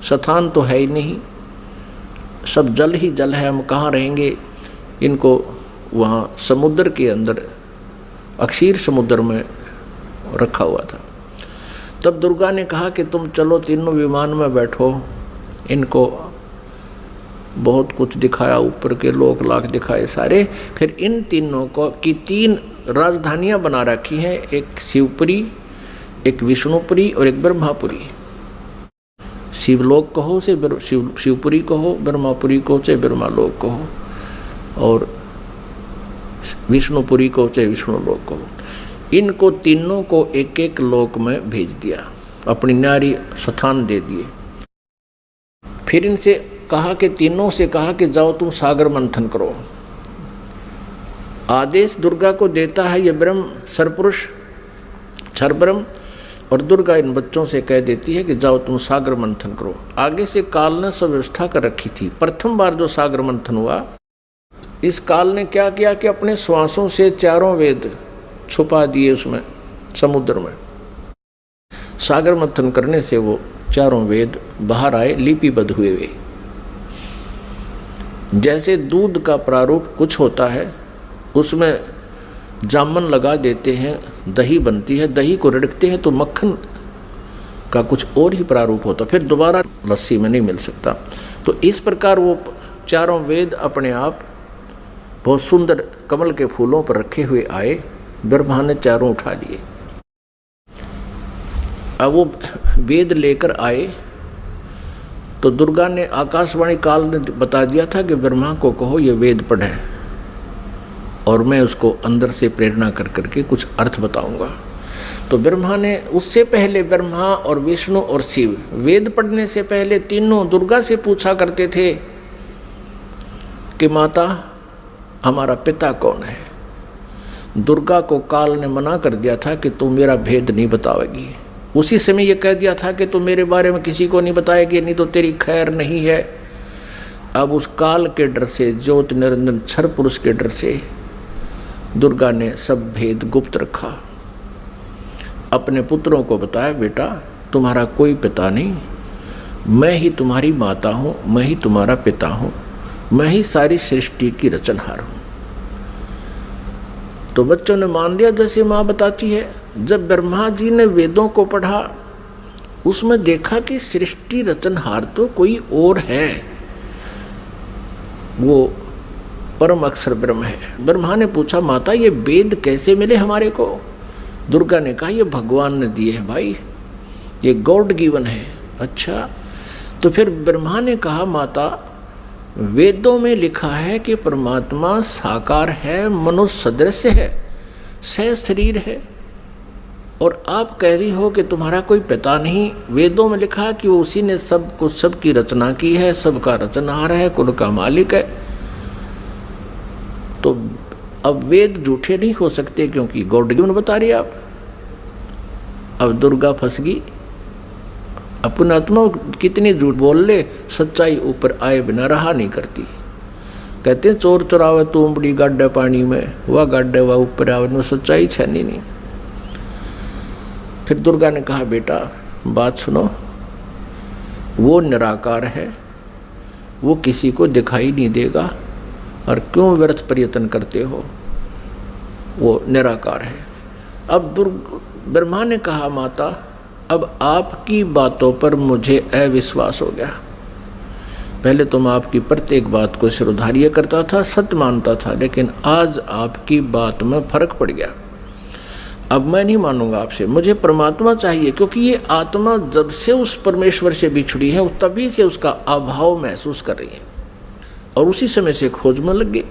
स्थान तो है ही नहीं, सब जल ही जल है, हम कहाँ रहेंगे। इनको वहाँ समुद्र के अंदर अक्षीर समुद्र में रखा हुआ था। तब दुर्गा ने कहा कि तुम चलो तीनों विमान में बैठो। इनको बहुत कुछ दिखाया, ऊपर के लोक लाख दिखाए सारे। फिर इन तीनों को की 3 राजधानियां बना रखी हैं, एक शिवपुरी, एक विष्णुपुरी और एक ब्रह्मापुरी। शिवलोक कहो से शिवपुरी कहो, ब्रह्मापुरी को से ब्रह्मालोक कहो, और विष्णुपुरी को से विष्णुलोक कहो। इनको तीनों को एक एक लोक में भेज दिया, अपनी न्यारी स्थान दे दिए। फिर इनसे कहा कि तीनों से कहा कि जाओ तुम सागर मंथन करो। आदेश दुर्गा को देता है ये ब्रह्म सरपुरुष क्षर ब्रह्म, और दुर्गा इन बच्चों से कह देती है कि जाओ तुम सागर मंथन करो। आगे से काल ने सब व्यवस्था कर रखी थी। प्रथम बार जो सागर मंथन हुआ, इस काल ने क्या किया कि अपने श्वासों से 4 वेद छुपा दिए उसमें समुद्र में। सागर मंथन करने से वो 4 वेद बाहर आए, लिपिबद्ध हुए वे। जैसे दूध का प्रारूप कुछ होता है, उसमें जामन लगा देते हैं, दही बनती है, दही को रिड़कते हैं तो मक्खन का कुछ और ही प्रारूप होता, फिर दोबारा लस्सी में नहीं मिल सकता। तो इस प्रकार वो 4 वेद अपने आप बहुत सुंदर कमल के फूलों पर रखे हुए आए। ब्रह्मा ने 4 उठा लिए। अब वो वेद लेकर आए तो दुर्गा ने आकाशवाणी काल ने बता दिया था कि ब्रह्मा को कहो ये वेद पढ़े, और मैं उसको अंदर से प्रेरणा कर करके कुछ अर्थ बताऊंगा। तो ब्रह्मा ने उससे पहले, ब्रह्मा और विष्णु और शिव वेद पढ़ने से पहले तीनों दुर्गा से पूछा करते थे कि माता हमारा पिता कौन है। दुर्गा को काल ने मना कर दिया था कि तुम मेरा भेद नहीं बताओगी। उसी समय ये कह दिया था कि तुम मेरे बारे में किसी को नहीं बताएगी, नहीं तो तेरी खैर नहीं है। अब उस काल के डर से, ज्योति निरंजन क्षर पुरुष के डर से दुर्गा ने सब भेद गुप्त रखा। अपने पुत्रों को बताया, बेटा तुम्हारा कोई पिता नहीं, मैं ही तुम्हारी माता हूँ, मैं ही तुम्हारा पिता हूँ, मैं ही सारी सृष्टि की रचनहार हूँ। तो बच्चों ने मान लिया जैसे माँ बताती है। जब ब्रह्मा जी ने वेदों को पढ़ा, उसमें देखा कि सृष्टि रचनहार तो कोई और है। वो परम अक्षर ब्रह्म है। ब्रह्मा ने पूछा माता ये वेद कैसे मिले हमारे को? दुर्गा ने कहा ये भगवान ने दिए हैं भाई, ये गॉड गिवन है। अच्छा, तो फिर ब्रह्मा ने कहा माता वेदों में लिखा है कि परमात्मा साकार है, मनुष्य सदृश है, सह शरीर है, और आप कह रही हो कि तुम्हारा कोई पिता नहीं। वेदों में लिखा है कि वो उसी ने सब कुछ, सबकी रचना की है, सबका रचनहार है, कुल का मालिक है। तो अब वेद झूठे नहीं हो सकते क्योंकि गॉड गिवन बता रही आप। अब दुर्गा फंस गई, अपना आत्मा कितनी झूठ बोल ले, सच्चाई ऊपर आए बिना रहा नहीं करती। कहते हैं चोर चुरावे तुमड़ी गाड्डे पानी में, वह गाड्डे वह ऊपर आवे, में सच्चाई छनी नहीं। फिर दुर्गा ने कहा बेटा बात सुनो, वो निराकार है, वो किसी को दिखाई नहीं देगा, और क्यों व्यर्थ प्रयत्न करते हो, वो निराकार है। अब ब्रह्मा ने कहा माता अब आपकी बातों पर मुझे अविश्वास हो गया। पहले तो मैं आपकी प्रत्येक बात को सिरोधार्य करता था, सत्य मानता था, लेकिन आज आपकी बात में फर्क पड़ गया। अब मैं नहीं मानूंगा आपसे, मुझे परमात्मा चाहिए, क्योंकि ये आत्मा जब से उस परमेश्वर से बिछड़ी है तभी से उसका अभाव महसूस कर रही है, और उसी समय से खोज में लग गई।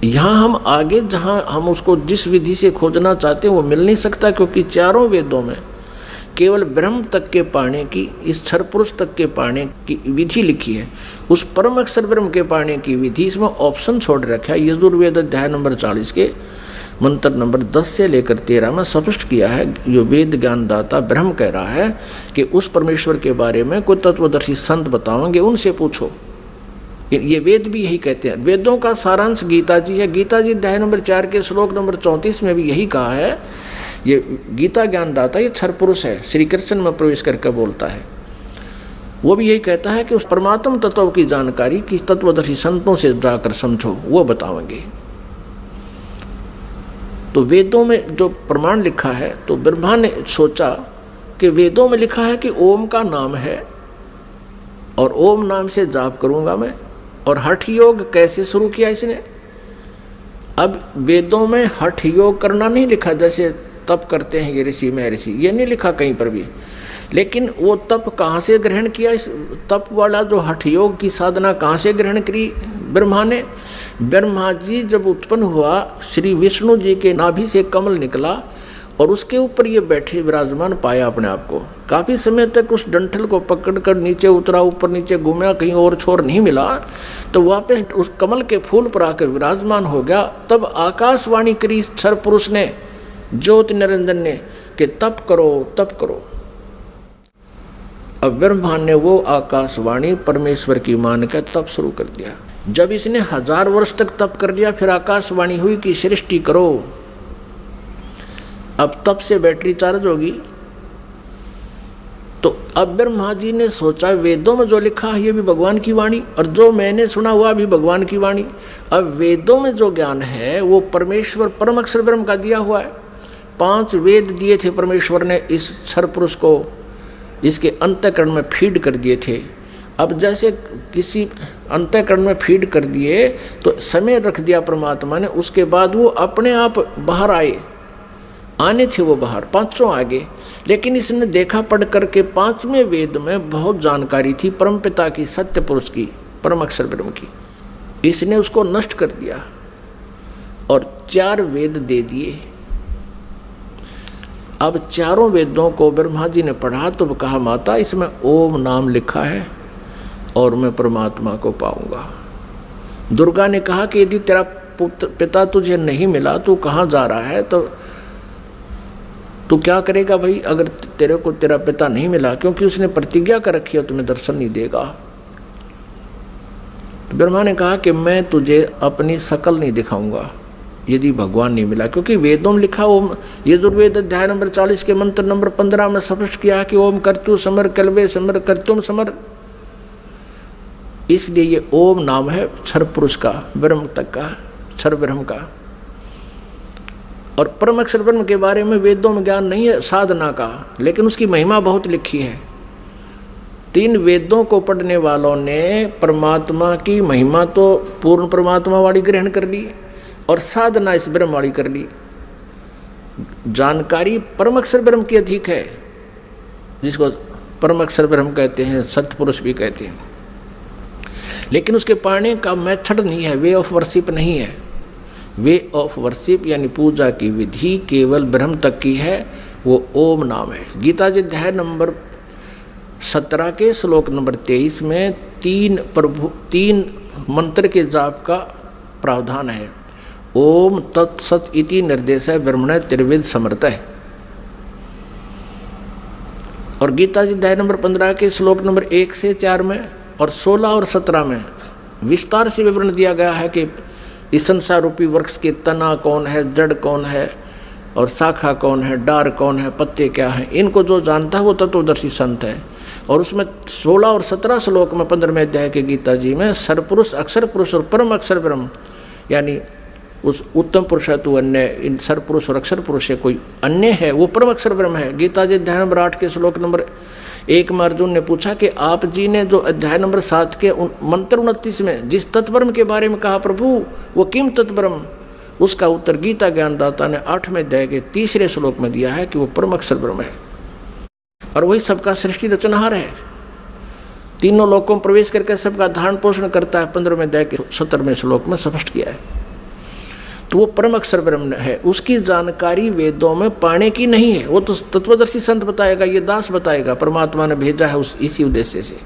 यहाँ हम आगे जहाँ हम उसको जिस विधि से खोजना चाहते हैं वो मिल नहीं सकता, क्योंकि चारों वेदों में केवल ब्रह्म तक के पाने की, इस क्षर पुरुष तक के पाने की विधि लिखी है। उस परम अक्षर ब्रह्म के पाने की विधि इसमें ऑप्शन छोड़ रखा है। यजुर्वेद अध्याय नंबर 40 के मंत्र नंबर 10 से लेकर 13 में स्पष्ट किया है। जो वेद ज्ञानदाता ब्रह्म कह रहा है कि उस परमेश्वर के बारे में कोई तत्वदर्शी संत बताओगे, उनसे पूछो। ये वेद भी यही कहते हैं। वेदों का सारांश गीता जी है। गीता जी अध्याय नंबर 4 के श्लोक नंबर 34 में भी यही कहा है। ये गीता ज्ञानदाता ये क्षर पुरुष है, श्री कृष्ण में प्रवेश करके बोलता है। वो भी यही कहता है कि उस परमात्म तत्व की जानकारी की तत्वदर्शी संतों से जाकर समझो, वो बताएंगे। तो वेदों में जो प्रमाण लिखा है, तो ब्रह्मा ने सोचा कि वेदों में लिखा है कि ओम का नाम है और ओम नाम से जाप करूंगा मैं। और हठ योग कैसे शुरू किया इसने? अब वेदों में हठ योग करना नहीं लिखा, जैसे तप करते हैं ये ऋषि महर्षि, ये नहीं लिखा कहीं पर भी। लेकिन वो तप कहाँ से ग्रहण किया? इस तप वाला जो हठ योग की साधना कहाँ से ग्रहण करी ब्रह्मा ने? ब्रह्मा जी जब उत्पन्न हुआ, श्री विष्णु जी के नाभि से कमल निकला और उसके ऊपर ये बैठे विराजमान पाया अपने आप को। काफ़ी समय तक उस डंठल को पकड़कर नीचे उतरा, ऊपर नीचे घूमा, कहीं और छोर नहीं मिला, तो वापस उस कमल के फूल पर आकर विराजमान हो गया। तब आकाशवाणी करी क्षर पुरुष ने, ज्योति निरंजन ने, कि तप करो तप करो। अब ब्रह्मा ने वो आकाशवाणी परमेश्वर की मानकर तप शुरू कर दिया। जब इसने 1000 वर्ष तक तप कर लिया, फिर आकाशवाणी हुई कि सृष्टि करो। अब तप से बैटरी चार्ज होगी। तो अब ब्रह्मा जी ने सोचा वेदों में जो लिखा है ये भी भगवान की वाणी, और जो मैंने सुना हुआ भी भगवान की वाणी। अब वेदों में जो ज्ञान है वो परमेश्वर परम अक्षर ब्रह्म का दिया हुआ है। 5 वेद दिए थे परमेश्वर ने इस क्षर पुरुष को, इसके अंतःकरण में फीड कर दिए थे। अब जैसे किसी अंतःकरण में फीड कर दिए तो समय रख दिया परमात्मा ने, उसके बाद वो अपने आप बाहर आने थे, वो बाहर 5 आगे। लेकिन इसने देखा पढ़ करके 5वें वेद में बहुत जानकारी थी परमपिता की, सत्य पुरुष की, परम अक्षर ब्रह्म की। इसने उसको नष्ट कर दिया और 4 वेद दे दिए। अब चारों वेदों को ब्रह्मा जी ने पढ़ा तो कहा माता इसमें ओम नाम लिखा है और मैं परमात्मा को पाऊंगा। दुर्गा ने कहा कि यदि तेरा पिता तुझे नहीं मिला, तू कहाँ जा रहा है, तो तू क्या करेगा भाई अगर तेरे को तेरा पिता नहीं मिला? क्योंकि उसने प्रतिज्ञा कर रखी है तुम्हें दर्शन नहीं देगा। तो ब्रह्मा ने कहा कि मैं तुझे अपनी शकल नहीं दिखाऊंगा यदि भगवान नहीं मिला, क्योंकि वेदों में लिखा ओम, यजुर्वेद अध्याय नंबर 40 के मंत्र नंबर 15 में स्पष्ट किया कि ओम कर्तु समर कल्वे समर कर्तुम समर। इसलिए ये ओम नाम है क्षर पुरुष का, ब्रह्म तक का, क्षर ब्रह्म का। और परम अक्षर ब्रह्म के बारे में वेदों में ज्ञान नहीं है साधना का, लेकिन उसकी महिमा बहुत लिखी है। तीन वेदों को पढ़ने वालों ने परमात्मा की महिमा तो पूर्ण परमात्मा वाली ग्रहण कर ली और साधना इस ब्रह्म वाली कर ली। जानकारी परम अक्षर ब्रह्म की अधिक है, जिसको परम अक्षर ब्रह्म कहते हैं, सत्पुरुष भी कहते हैं। लेकिन उसके पाने का मेथड नहीं है, वे ऑफ वर्शिप नहीं है। वे ऑफ वर्शिप यानी पूजा की विधि केवल ब्रह्म तक की है, वो ओम नाम है। गीता जी अध्याय नंबर 17 के श्लोक नंबर 23 में तीन मंत्र के जाप का प्रावधान है। ओम तत्सत इति निर्देश है ब्रह्मण त्रिविध समर्थ है। और गीता जी अध्याय नंबर 15 के श्लोक नंबर 1 से 4 में और 16 और 17 में विस्तार से विवरण दिया गया है कि इस संसार रूपी वृक्ष के तना कौन है, जड़ कौन है और शाखा कौन है, डार कौन है, पत्ते क्या हैं। इनको जो जानता है वो तत्वदर्शी संत है। और उसमें 16 और 17 श्लोक में 15वें अध्याय के गीता जी में सरपुरुष, अक्षर पुरुष और परम अक्षर ब्रह्म, यानी उस उत्तम पुरुष है तो अन्य, इन सरपुरुष और अक्षर पुरुष से कोई अन्य है, वो परम अक्षर ब्रह्म है। गीता जी अध्याय नंबर 8 के श्लोक नंबर 1 में अर्जुन ने पूछा कि आप जी ने जो अध्याय नंबर 7 के मंत्र 29 में जिस तत्ब्रह्म के बारे में कहा प्रभु वो किम तत्ब्रह्म, उसका उत्तर गीता ज्ञानदाता ने 8वें अध्याय के 3रे श्लोक में दिया है कि वो परम अक्षर ब्रह्म है और वही सबका सृष्टि रचनहार है। तीनों लोकों में प्रवेश करके सबका धारण पोषण करता है, 15वें अध्याय के 17वें श्लोक में स्पष्ट किया है। तो वो परम अक्षर ब्रह्म है। उसकी जानकारी वेदों में पाने की नहीं है, वो तो तत्वदर्शी संत बताएगा, ये दास बताएगा, परमात्मा ने भेजा है उस इसी उद्देश्य से।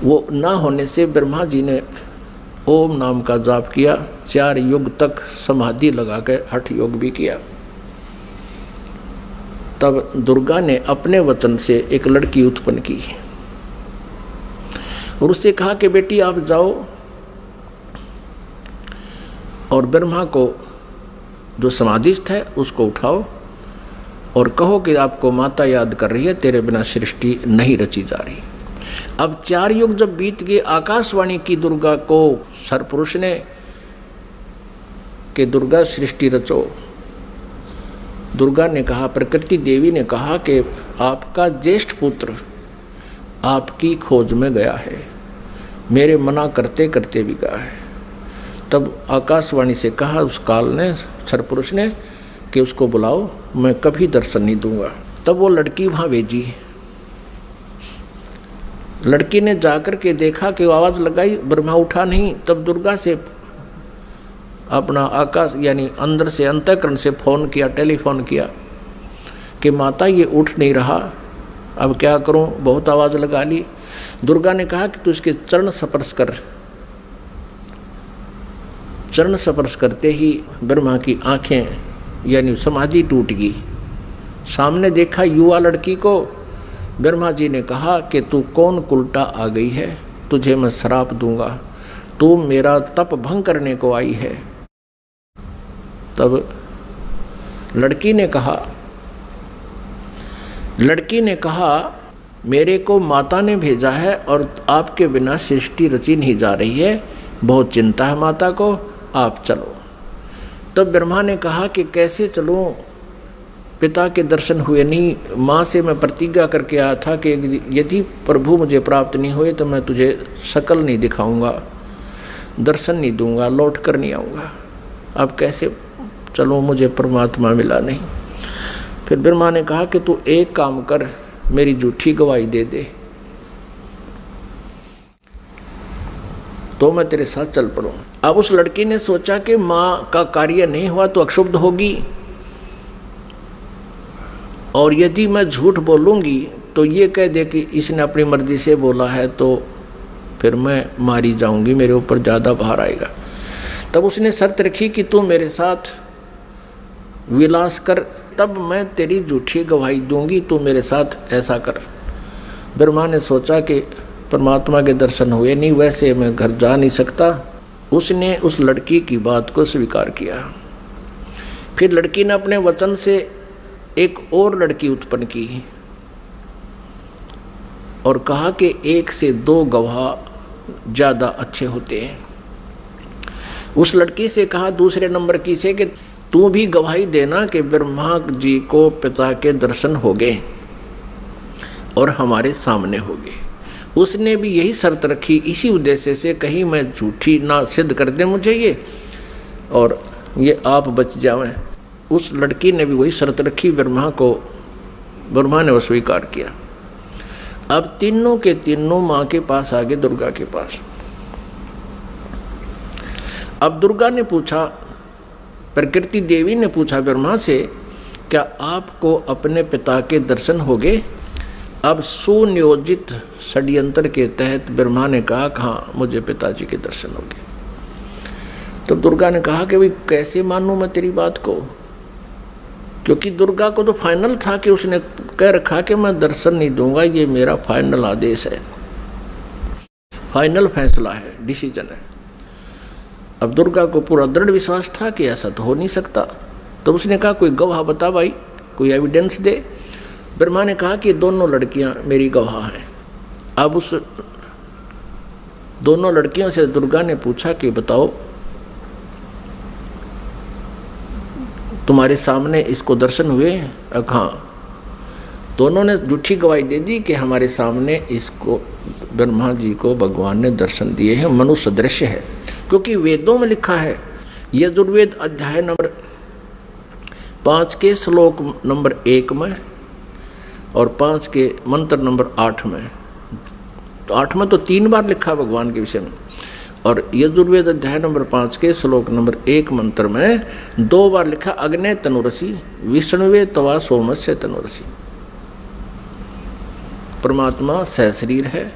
वो ना होने से ब्रह्मा जी ने ओम नाम का जाप किया, 4 युग तक समाधि लगा के हठ योग भी किया। तब दुर्गा ने अपने वचन से एक लड़की उत्पन्न की और उससे कहा कि बेटी आप जाओ और ब्रह्मा को जो समाधिस्थ है उसको उठाओ और कहो कि आपको माता याद कर रही है, तेरे बिना सृष्टि नहीं रची जा रही। अब 4 युग जब बीत गए, आकाशवाणी की दुर्गा को सरपुरुष ने कि दुर्गा सृष्टि रचो। दुर्गा ने कहा, प्रकृति देवी ने कहा कि आपका ज्येष्ठ पुत्र आपकी खोज में गया है, मेरे मना करते करते भी गया है। तब आकाशवाणी से कहा उस काल ने, सरपुरुष ने, कि उसको बुलाओ, मैं कभी दर्शन नहीं दूंगा। तब वो लड़की वहाँ भेजी। लड़की ने जाकर के देखा कि आवाज़ लगाई, ब्रह्मा उठा नहीं। तब दुर्गा से अपना आकाश यानी अंदर से अंतःकरण से फ़ोन किया, टेलीफोन किया कि माता ये उठ नहीं रहा, अब क्या करूं, बहुत आवाज़ लगा ली। दुर्गा ने कहा कि तू इसके चरण स्पर्श कर। चरण स्पर्श करते ही ब्रह्मा की आंखें यानी समाधि टूट गई। सामने देखा युवा लड़की को। ब्रह्मा जी ने कहा कि तू कौन कुलटा आ गई है, तुझे मैं श्राप दूंगा, तू मेरा तप भंग करने को आई है। तब लड़की ने कहा मेरे को माता ने भेजा है और आपके बिना सृष्टि रची नहीं जा रही है, बहुत चिंता है माता को, आप चलो। तब ब्रह्मा ने कहा कि कैसे चलूं, पिता के दर्शन हुए नहीं। माँ से मैं प्रतिज्ञा करके आया था कि यदि प्रभु मुझे प्राप्त नहीं हुए तो मैं तुझे शकल नहीं दिखाऊंगा, दर्शन नहीं दूंगा, लौट कर नहीं आऊँगा। अब कैसे चलूँ, मुझे परमात्मा मिला नहीं। फिर ब्रह्मा ने कहा कि तू एक काम कर, मेरी झूठी गवाही दे दे तो मैं तेरे साथ चल पड़ूँ। अब उस लड़की ने सोचा कि माँ का कार्य नहीं हुआ तो अक्षुब्ध होगी और यदि मैं झूठ बोलूँगी तो ये कह दे कि इसने अपनी मर्जी से बोला है, तो फिर मैं मारी जाऊँगी, मेरे ऊपर ज़्यादा भार आएगा। तब उसने शर्त रखी कि तू मेरे साथ विलास कर, तब मैं तेरी झूठी गवाही दूंगी, तू मेरे साथ ऐसा कर। ब्रह्मा ने सोचा कि परमात्मा के दर्शन हुए नहीं, वैसे मैं घर जा नहीं सकता। उसने उस लड़की की बात को स्वीकार किया। फिर लड़की ने अपने वचन से एक और लड़की उत्पन्न की और कहा कि 1 से 2 गवाह ज़्यादा अच्छे होते हैं। उस लड़की से कहा दूसरे नंबर की से कि तू भी गवाही देना कि ब्रह्मा जी को पिता के दर्शन हो गए। और हमारे सामने होगे। उसने भी यही शर्त रखी इसी उद्देश्य से, कहीं मैं झूठी ना सिद्ध कर दे मुझे ये और ये आप बच जावें। उस लड़की ने भी वही शर्त रखी ब्रह्मा को, ब्रह्मा ने वो स्वीकार किया। अब तीनों के तीनों माँ के पास आ गए, दुर्गा के पास। अब दुर्गा ने पूछा, प्रकृति देवी ने पूछा ब्रह्मा से, क्या आपको अपने पिता के दर्शन हो गए? अब सुनियोजित षड्यंत्र के तहत ब्रह्मा ने कहा कि हाँ मुझे पिताजी के दर्शन हो गए। तो दुर्गा ने कहा कि भाई कैसे मानूं मैं तेरी बात को, क्योंकि दुर्गा को तो फाइनल था कि उसने कह रखा कि मैं दर्शन नहीं दूंगा, ये मेरा फाइनल आदेश है, फाइनल फैसला है, डिसीजन है। अब दुर्गा को पूरा दृढ़ विश्वास था कि ऐसा तो हो नहीं सकता। तो उसने कहा कोई गवाह बता भाई, कोई एविडेंस दे। ब्रह्मा ने कहा कि दोनों लड़कियां मेरी गवाह हैं। अब उस दोनों लड़कियों से दुर्गा ने पूछा कि बताओ तुम्हारे सामने इसको दर्शन हुए? हाँ। दोनों ने झूठी गवाही दे दी कि हमारे सामने इसको ब्रह्मा जी को भगवान ने दर्शन दिए हैं, मनुष्य दृश्य है। क्योंकि वेदों में लिखा है, यजुर्वेद अध्याय नंबर 5 के श्लोक नंबर 1 में और 5 के मंत्र नंबर 8 में, तो 8 में तो 3 बार लिखा भगवान के विषय में, और यजुर्वेद अध्याय नंबर 5 के श्लोक नंबर 1 मंत्र में 2 बार लिखा, अग्ने तनुरसी विष्णुवे तवा सोमस्य तनुरसी। परमात्मा सहशरीर है,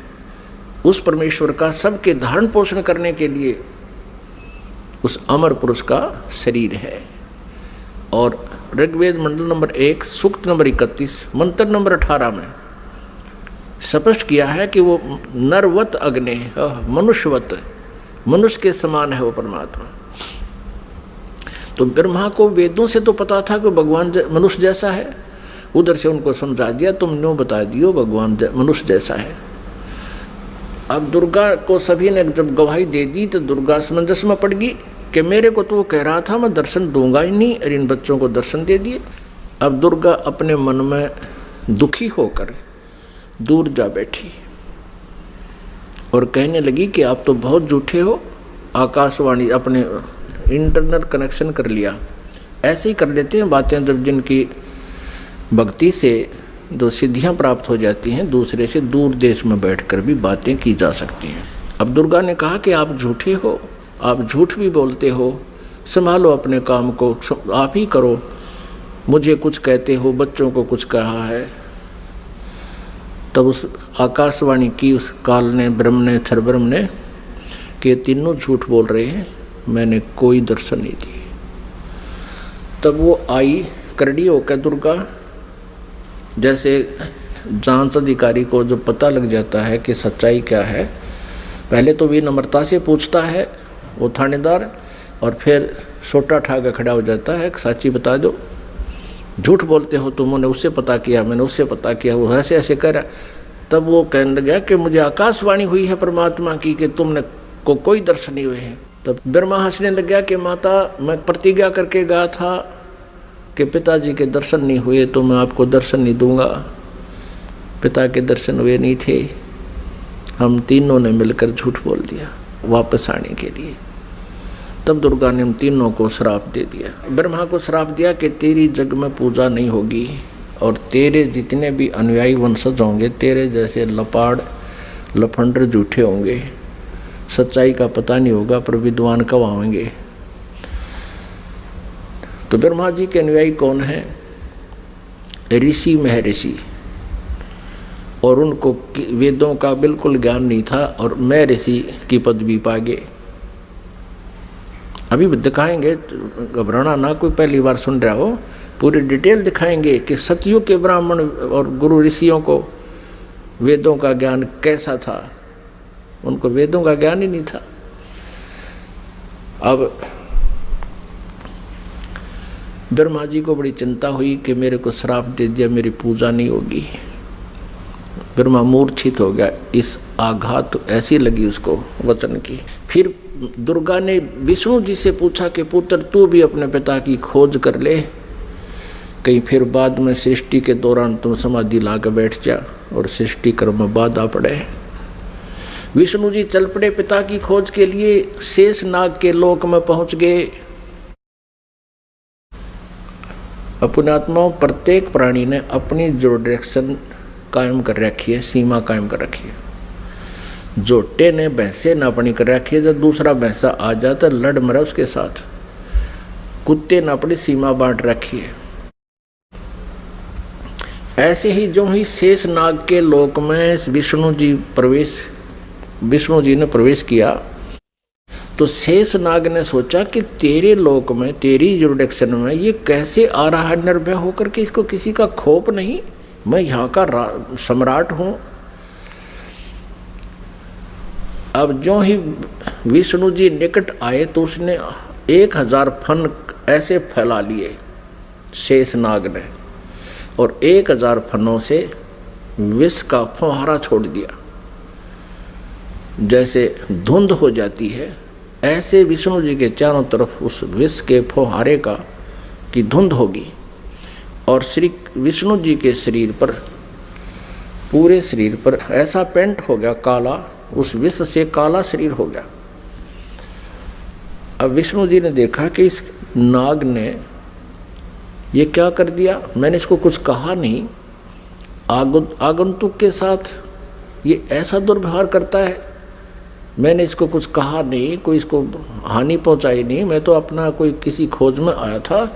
उस परमेश्वर का सबके धारण पोषण करने के लिए उस अमर पुरुष का शरीर है। और ऋग्वेद मंडल नंबर 1 सूक्त नंबर 31 मंत्र नंबर 18 में स्पष्ट किया है कि वो नरवत अग्नि, मनुष्यवत, मनुष्य के समान है वो परमात्मा। तो ब्रह्मा को वेदों से तो पता था कि भगवान मनुष्य जैसा है, उधर से उनको समझा दिया, तुम न्यों बता दियो भगवान मनुष्य जैसा है। अब दुर्गा को सभी ने जब गवाही दे दी तो दुर्गा असमंजस में पड़ गई कि मेरे को तो वो कह रहा था मैं दर्शन दूंगा ही नहीं, और इन बच्चों को दर्शन दे दिए। अब दुर्गा अपने मन में दुखी होकर दूर जा बैठी और कहने लगी कि आप तो बहुत झूठे हो। आकाशवाणी अपने इंटरनेट कनेक्शन कर लिया, ऐसे ही कर लेते हैं बातें जब जिनकी भक्ति से जो सिद्धियां प्राप्त हो जाती हैं, दूसरे से दूर देश में बैठकर भी बातें की जा सकती हैं। अब दुर्गा ने कहा कि आप झूठे हो, आप झूठ भी बोलते हो, संभालो अपने काम को, आप ही करो, मुझे कुछ कहते हो, बच्चों को कुछ कहा है। तब उस आकाशवाणी की उस काल ने, ब्रह्म ने, क्षरब्रह्म ने कि तीनों झूठ बोल रहे हैं, मैंने कोई दर्शन नहीं दिए। तब वो आई करड़ी होकर दुर्गा, जैसे जांच अधिकारी को जो पता लग जाता है कि सच्चाई क्या है, पहले तो विनम्रता से पूछता है वो थानेदार, और फिर सोटा ठा के खड़ा हो जाता है, सच्ची बता दो, झूठ बोलते हो तुमने उससे पता किया, मैंने उससे पता किया, वो ऐसे ऐसे कर रहा। तब वो कहने लगा कि मुझे आकाशवाणी हुई है परमात्मा की कि तुमने को कोई दर्शन नहीं हुए हैं। तब ब्रह्मा हंसने लग गया कि माता मैं प्रतिज्ञा करके गया था कि पिताजी के दर्शन नहीं हुए तो मैं आपको दर्शन नहीं दूंगा। पिता के दर्शन हुए नहीं थे, हम तीनों ने मिलकर झूठ बोल दिया वापस आने के लिए। तब दुर्गा ने हम तीनों को श्राप दे दिया। ब्रह्मा को श्राप दिया कि तेरी जग में पूजा नहीं होगी और तेरे जितने भी अनुयायी वंशज होंगे तेरे जैसे लपाड़ लफंडर झूठे होंगे, सच्चाई का पता नहीं होगा पर विद्वान कब आएंगे। तो ब्रह्मा जी के अनुयायी कौन है? ऋषि महर्षि, और उनको वेदों का बिल्कुल ज्ञान नहीं था और महर्षि की पदवी पा गए। अभी दिखाएंगे, घबराना ना, कोई पहली बार सुन रहा हो, पूरी डिटेल दिखाएंगे कि सतयुग के ब्राह्मण और गुरु ऋषियों को वेदों का ज्ञान कैसा था। उनको वेदों का ज्ञान ही नहीं था। अब ब्रह्मा जी को बड़ी चिंता हुई कि मेरे को श्राप दे दिया, मेरी पूजा नहीं होगी। ब्रह्मा मूर्छित हो गया, इस आघात ऐसी लगी उसको वचन की। फिर दुर्गा ने विष्णु जी से पूछा कि पुत्र तू भी अपने पिता की खोज कर ले कहीं फिर बाद में सृष्टि के दौरान तुम समाधि ला के बैठ जा और सृष्टि कर्म में बाधा पड़े। विष्णु जी चल पड़े पिता की खोज के लिए, शेष नाग के लोक में पहुंच गए। अपनात्माओं, प्रत्येक प्राणी ने अपनी जो डायरेक्शन कायम कर रखी है, सीमा कायम कर रखी है। जोटे ने भैंसे न अपनी कर रखी है, जब दूसरा भैंसा आ जाता लड़ मरा उसके साथ। कुत्ते ने अपनी सीमा बांट रखी है। ऐसे ही जो ही शेष नाग के लोक में विष्णु जी ने प्रवेश किया तो शेष नाग ने सोचा कि तेरे लोक में, तेरी जुरिडिक्शन में ये कैसे आ रहा है निर्भय होकर के, इसको किसी का खौफ नहीं, मैं यहाँ का सम्राट हूँ। अब जो ही विष्णु जी निकट आए तो उसने 1000 फन ऐसे फैला लिए शेष नाग ने, और 1000 फनों से विष का फुहारा छोड़ दिया। जैसे धुंध हो जाती है, ऐसे विष्णु जी के चारों तरफ उस विष के फुहारे की धुंध होगी। और श्री विष्णु जी के शरीर पर, पूरे शरीर पर ऐसा पेंट हो गया काला, उस विष से काला शरीर हो गया। अब विष्णु जी ने देखा कि इस नाग ने ये क्या कर दिया, मैंने इसको कुछ कहा नहीं, आगंतुक के साथ ये ऐसा दुर्व्यवहार करता है, मैंने इसको कुछ कहा नहीं, कोई इसको हानि पहुंचाई नहीं, मैं तो अपना कोई किसी खोज में आया था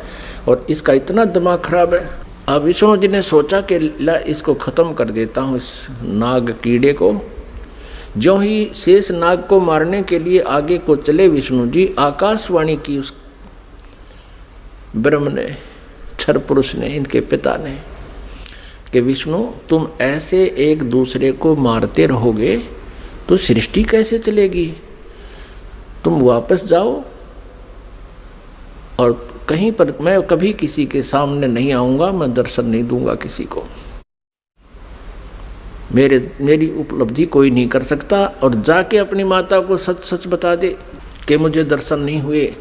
और इसका इतना दिमाग खराब है। अब विष्णु जी ने सोचा कि ला इसको ख़त्म कर देता हूँ, इस नाग कीड़े को। जो ही शेष नाग को मारने के लिए आगे को चले विष्णु जी, आकाशवाणी की उस ब्रह्म ने, क्षर पुरुष ने, इनके पिता ने, कि विष्णु तुम ऐसे एक दूसरे को मारते रहोगे तो सृष्टि कैसे चलेगी, तुम वापस जाओ और कहीं पर, मैं कभी किसी के सामने नहीं आऊँगा, मैं दर्शन नहीं दूंगा किसी को, मेरी उपलब्धि कोई नहीं कर सकता। और जाके अपनी माता को सच सच बता दे कि मुझे दर्शन नहीं हुए।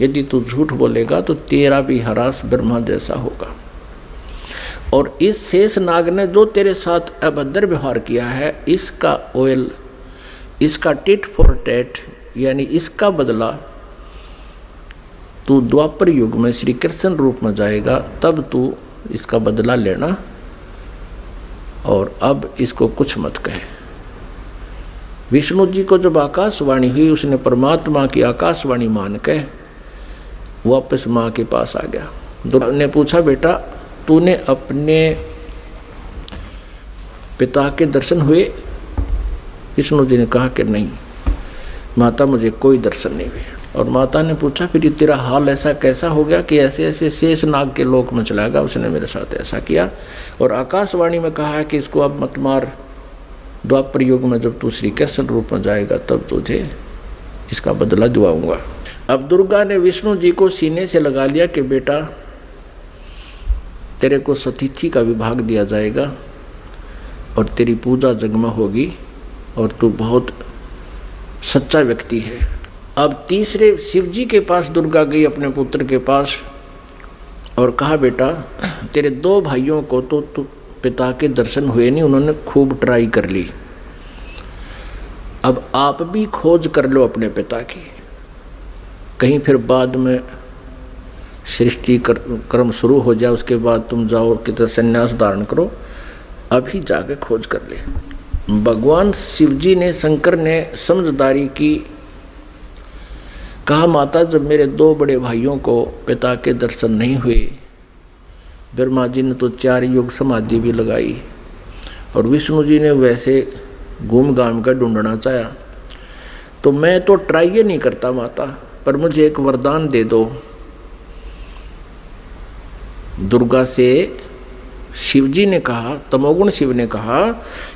यदि तू झूठ बोलेगा तो तेरा भी हरास ब्रह्मा जैसा होगा। और इस शेष नाग ने जो तेरे साथ अभद्र व्यवहार किया है, इसका ऑयल, इसका टिट फॉर टैट, यानी इसका बदला तू द्वापर युग में श्री कृष्ण रूप में जाएगा, तब तू इसका बदला लेना, और अब इसको कुछ मत कहे। विष्णु जी को जब आकाशवाणी हुई, उसने परमात्मा की आकाशवाणी मान के वापस माँ के पास आ गया। दुर्गा ने पूछा, बेटा तूने अपने पिता के दर्शन हुए? विष्णु जी ने कहा कि नहीं माता, मुझे कोई दर्शन नहीं हुए। और माता ने पूछा, फिर तेरा हाल ऐसा कैसा हो गया कि ऐसे ऐसे शेष नाग के लोक में चला गया, उसने मेरे साथ ऐसा किया। और आकाशवाणी में कहा है कि इसको अब मत मार, द्वापर युग में जब तू श्री कृष्ण रूप में जाएगा तब तुझे इसका बदला दिलाऊंगा। अब दुर्गा ने विष्णु जी को सीने से लगा लिया कि बेटा तेरे को सतिथि का विभाग दिया जाएगा और तेरी पूजा जग में होगी और तू बहुत सच्चा व्यक्ति है। अब तीसरे शिव जी के पास दुर्गा गई, अपने पुत्र के पास, और कहा, बेटा तेरे 2 भाइयों को तो पिता के दर्शन हुए नहीं, उन्होंने खूब ट्राई कर ली, अब आप भी खोज कर लो अपने पिता की, कहीं फिर बाद में सृष्टि कर्म शुरू हो जाए, उसके बाद तुम जाओ कितना संन्यास धारण करो, अभी जाके खोज कर ले। भगवान शिव जी ने, शंकर ने समझदारी की, कहा माता जब मेरे 2 बड़े भाइयों को पिता के दर्शन नहीं हुए, ब्रह्मा जी ने तो 4 युग समाधि भी लगाई और विष्णु जी ने वैसे घूम घाम कर ढूंढना चाहा, तो मैं तो ट्राई ये नहीं करता माता, पर मुझे एक वरदान दे दो। दुर्गा से शिवजी ने कहा, तमोगुण शिव ने कहा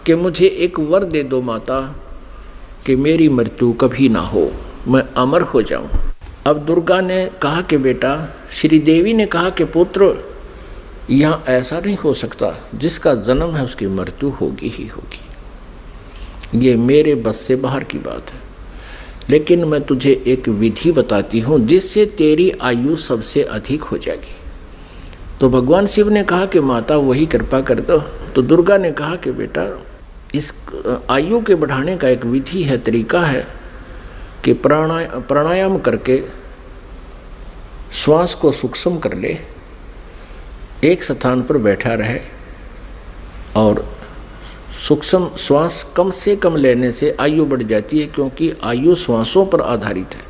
कि मुझे एक वर दे दो माता कि मेरी मृत्यु कभी ना हो, मैं अमर हो जाऊं। अब दुर्गा ने कहा कि बेटा, श्री देवी ने कहा कि पुत्र यहाँ ऐसा नहीं हो सकता, जिसका जन्म है उसकी मृत्यु होगी ही होगी, ये मेरे बस से बाहर की बात है, लेकिन मैं तुझे एक विधि बताती हूँ जिससे तेरी आयु सबसे अधिक हो जाएगी। तो भगवान शिव ने कहा कि माता वही कृपा कर दो। तो दुर्गा ने कहा कि बेटा इस आयु के बढ़ाने का एक विधि है, तरीका है कि प्राणायाम करके श्वास को सूक्ष्म कर ले, एक स्थान पर बैठा रहे और सूक्ष्म श्वास कम से कम लेने से आयु बढ़ जाती है, क्योंकि आयु श्वासों पर आधारित है।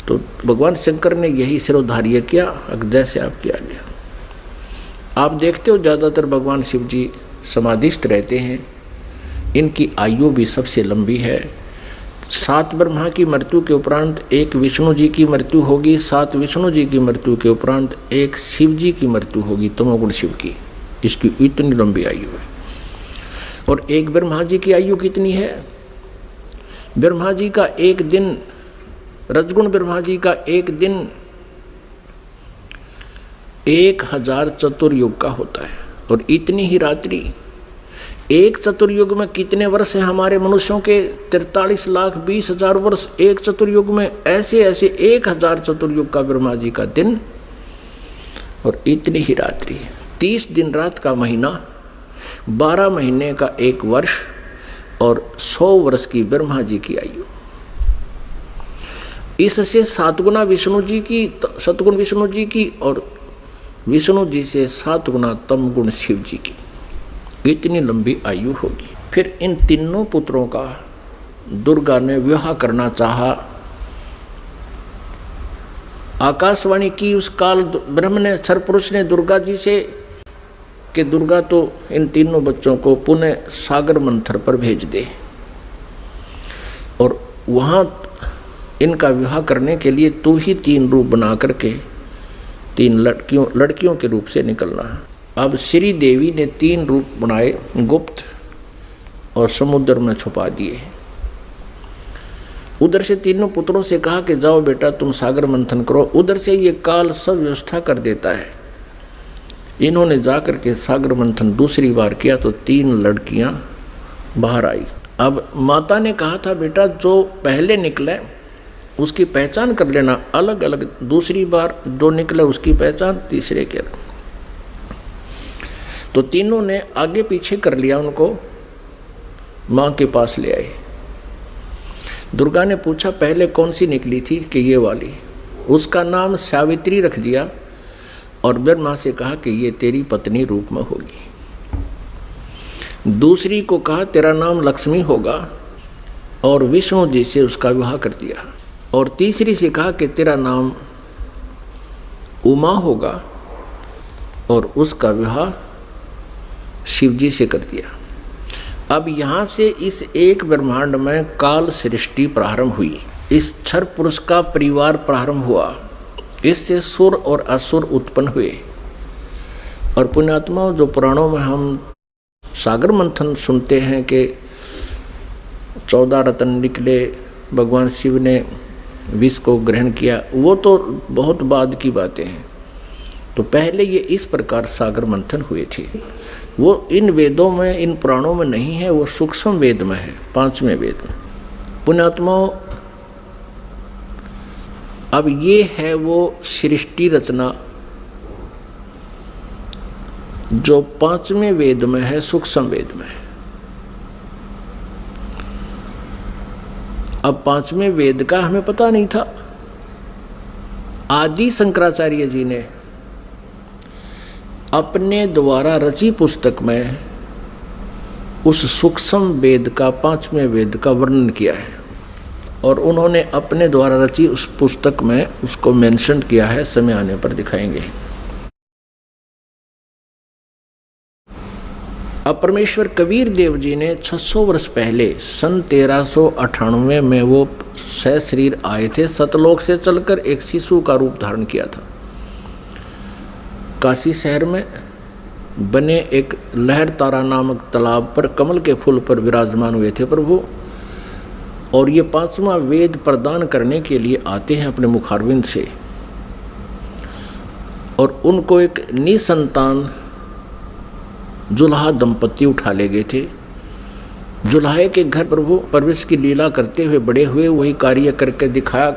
तो भगवान शंकर ने यही सिरोधार्य किया, जैसे आप किया गया। आप देखते हो ज़्यादातर भगवान शिव जी समाधिस्थ रहते हैं, इनकी आयु भी सबसे लंबी है। 7 ब्रह्मा की मृत्यु के उपरांत एक विष्णु जी की मृत्यु होगी, 7 विष्णु जी की मृत्यु के उपरांत एक शिव जी की मृत्यु होगी, तमोगुण शिव की। इसकी इतनी लंबी आयु है। और एक ब्रह्मा जी की आयु कितनी है? ब्रह्मा जी का एक दिन, रजगुण ब्रह्मा जी का एक दिन 1000 चतुर्युग का होता है। और इतनी ही रात्रि, एक चतुर्युग में कितने वर्ष हैं हमारे मनुष्यों के? 43,20,000 वर्ष एक चतुर्युग में। ऐसे ऐसे 1000 चतुर्युग का ब्रह्मा जी का दिन और इतनी ही रात्रि। 30 दिन रात का महीना, 12 महीने का एक वर्ष और 100 वर्ष की ब्रह्मा जी की आयु। इससे 7 गुना विष्णु जी की, सतगुण विष्णु जी की, और विष्णु जी से 7 गुना तम गुण शिव जी की। इतनी लंबी आयु होगी। फिर इन तीनों पुत्रों का दुर्गा ने विवाह करना चाहा। आकाशवाणी की उस काल ब्रह्म ने, सरपुरुष ने दुर्गा जी से कि दुर्गा तो इन तीनों बच्चों को पुनः सागर मंथर पर भेज दे और वहाँ इनका विवाह करने के लिए तू ही 3 रूप बना करके 3 लड़कियों के रूप से निकलना। अब श्री देवी ने 3 रूप बनाए, गुप्त, और समुद्र में छुपा दिए। उधर से तीनों पुत्रों से कहा कि जाओ बेटा तुम सागर मंथन करो। उधर से ये काल सब व्यवस्था कर देता है। इन्होंने जाकर के सागर मंथन दूसरी बार किया तो 3 लड़कियां बाहर आई। अब माता ने कहा था बेटा जो पहले निकले उसकी पहचान कर लेना, अलग अलग। दूसरी बार जो निकले उसकी पहचान तीसरे के। तो तीनों ने आगे पीछे कर लिया, उनको माँ के पास ले आए। दुर्गा ने पूछा पहले कौन सी निकली थी? कि ये वाली। उसका नाम सावित्री रख दिया और ब्रह्मा से कहा कि ये तेरी पत्नी रूप में होगी। दूसरी को कहा तेरा नाम लक्ष्मी होगा और विष्णु जी से उसका विवाह कर दिया। और तीसरी से कहा कि तेरा नाम उमा होगा और उसका विवाह शिव जी से कर दिया। अब यहाँ से इस एक ब्रह्मांड में काल सृष्टि प्रारंभ हुई। इस क्षर पुरुष का परिवार प्रारंभ हुआ। इससे सुर और असुर उत्पन्न हुए। और पुण्यात्माओं, जो पुराणों में हम सागर मंथन सुनते हैं कि 14 रत्न निकले, भगवान शिव ने विष को ग्रहण किया, वो तो बहुत बाद की बातें हैं। तो पहले ये इस प्रकार सागर मंथन हुए थे। वो इन वेदों में, इन पुराणों में नहीं है, वो सूक्ष्म वेद में है, 5वें वेद में। पुण्यात्माओं, अब ये है वो सृष्टि रचना जो 5वें वेद में है, सूक्ष्म वेद में है। अब 5वें वेद का हमें पता नहीं था। आदि शंकराचार्य जी ने अपने द्वारा रची पुस्तक में उस सूक्ष्म वेद का, 5वें वेद का वर्णन किया है। और उन्होंने अपने द्वारा रची उस पुस्तक में उसको मेंशन किया है, समय आने पर दिखाएंगे। अब परमेश्वर कबीर देव जी ने 600 वर्ष पहले सन 1398 में वो सशरीर आए थे। सतलोक से चलकर एक शिशु का रूप धारण किया था। काशी शहर में बने एक लहर तारा नामक तालाब पर कमल के फूल पर विराजमान हुए थे प्रभु। और ये 5वां वेद प्रदान करने के लिए आते हैं अपने मुखारविंद से। और उनको एक निसंतान जुल्हा दंपति उठा ले गए थे। जुलाहे के घर प्रभु परवेश की लीला करते हुए बड़े हुए, वही कार्य करके दिखाया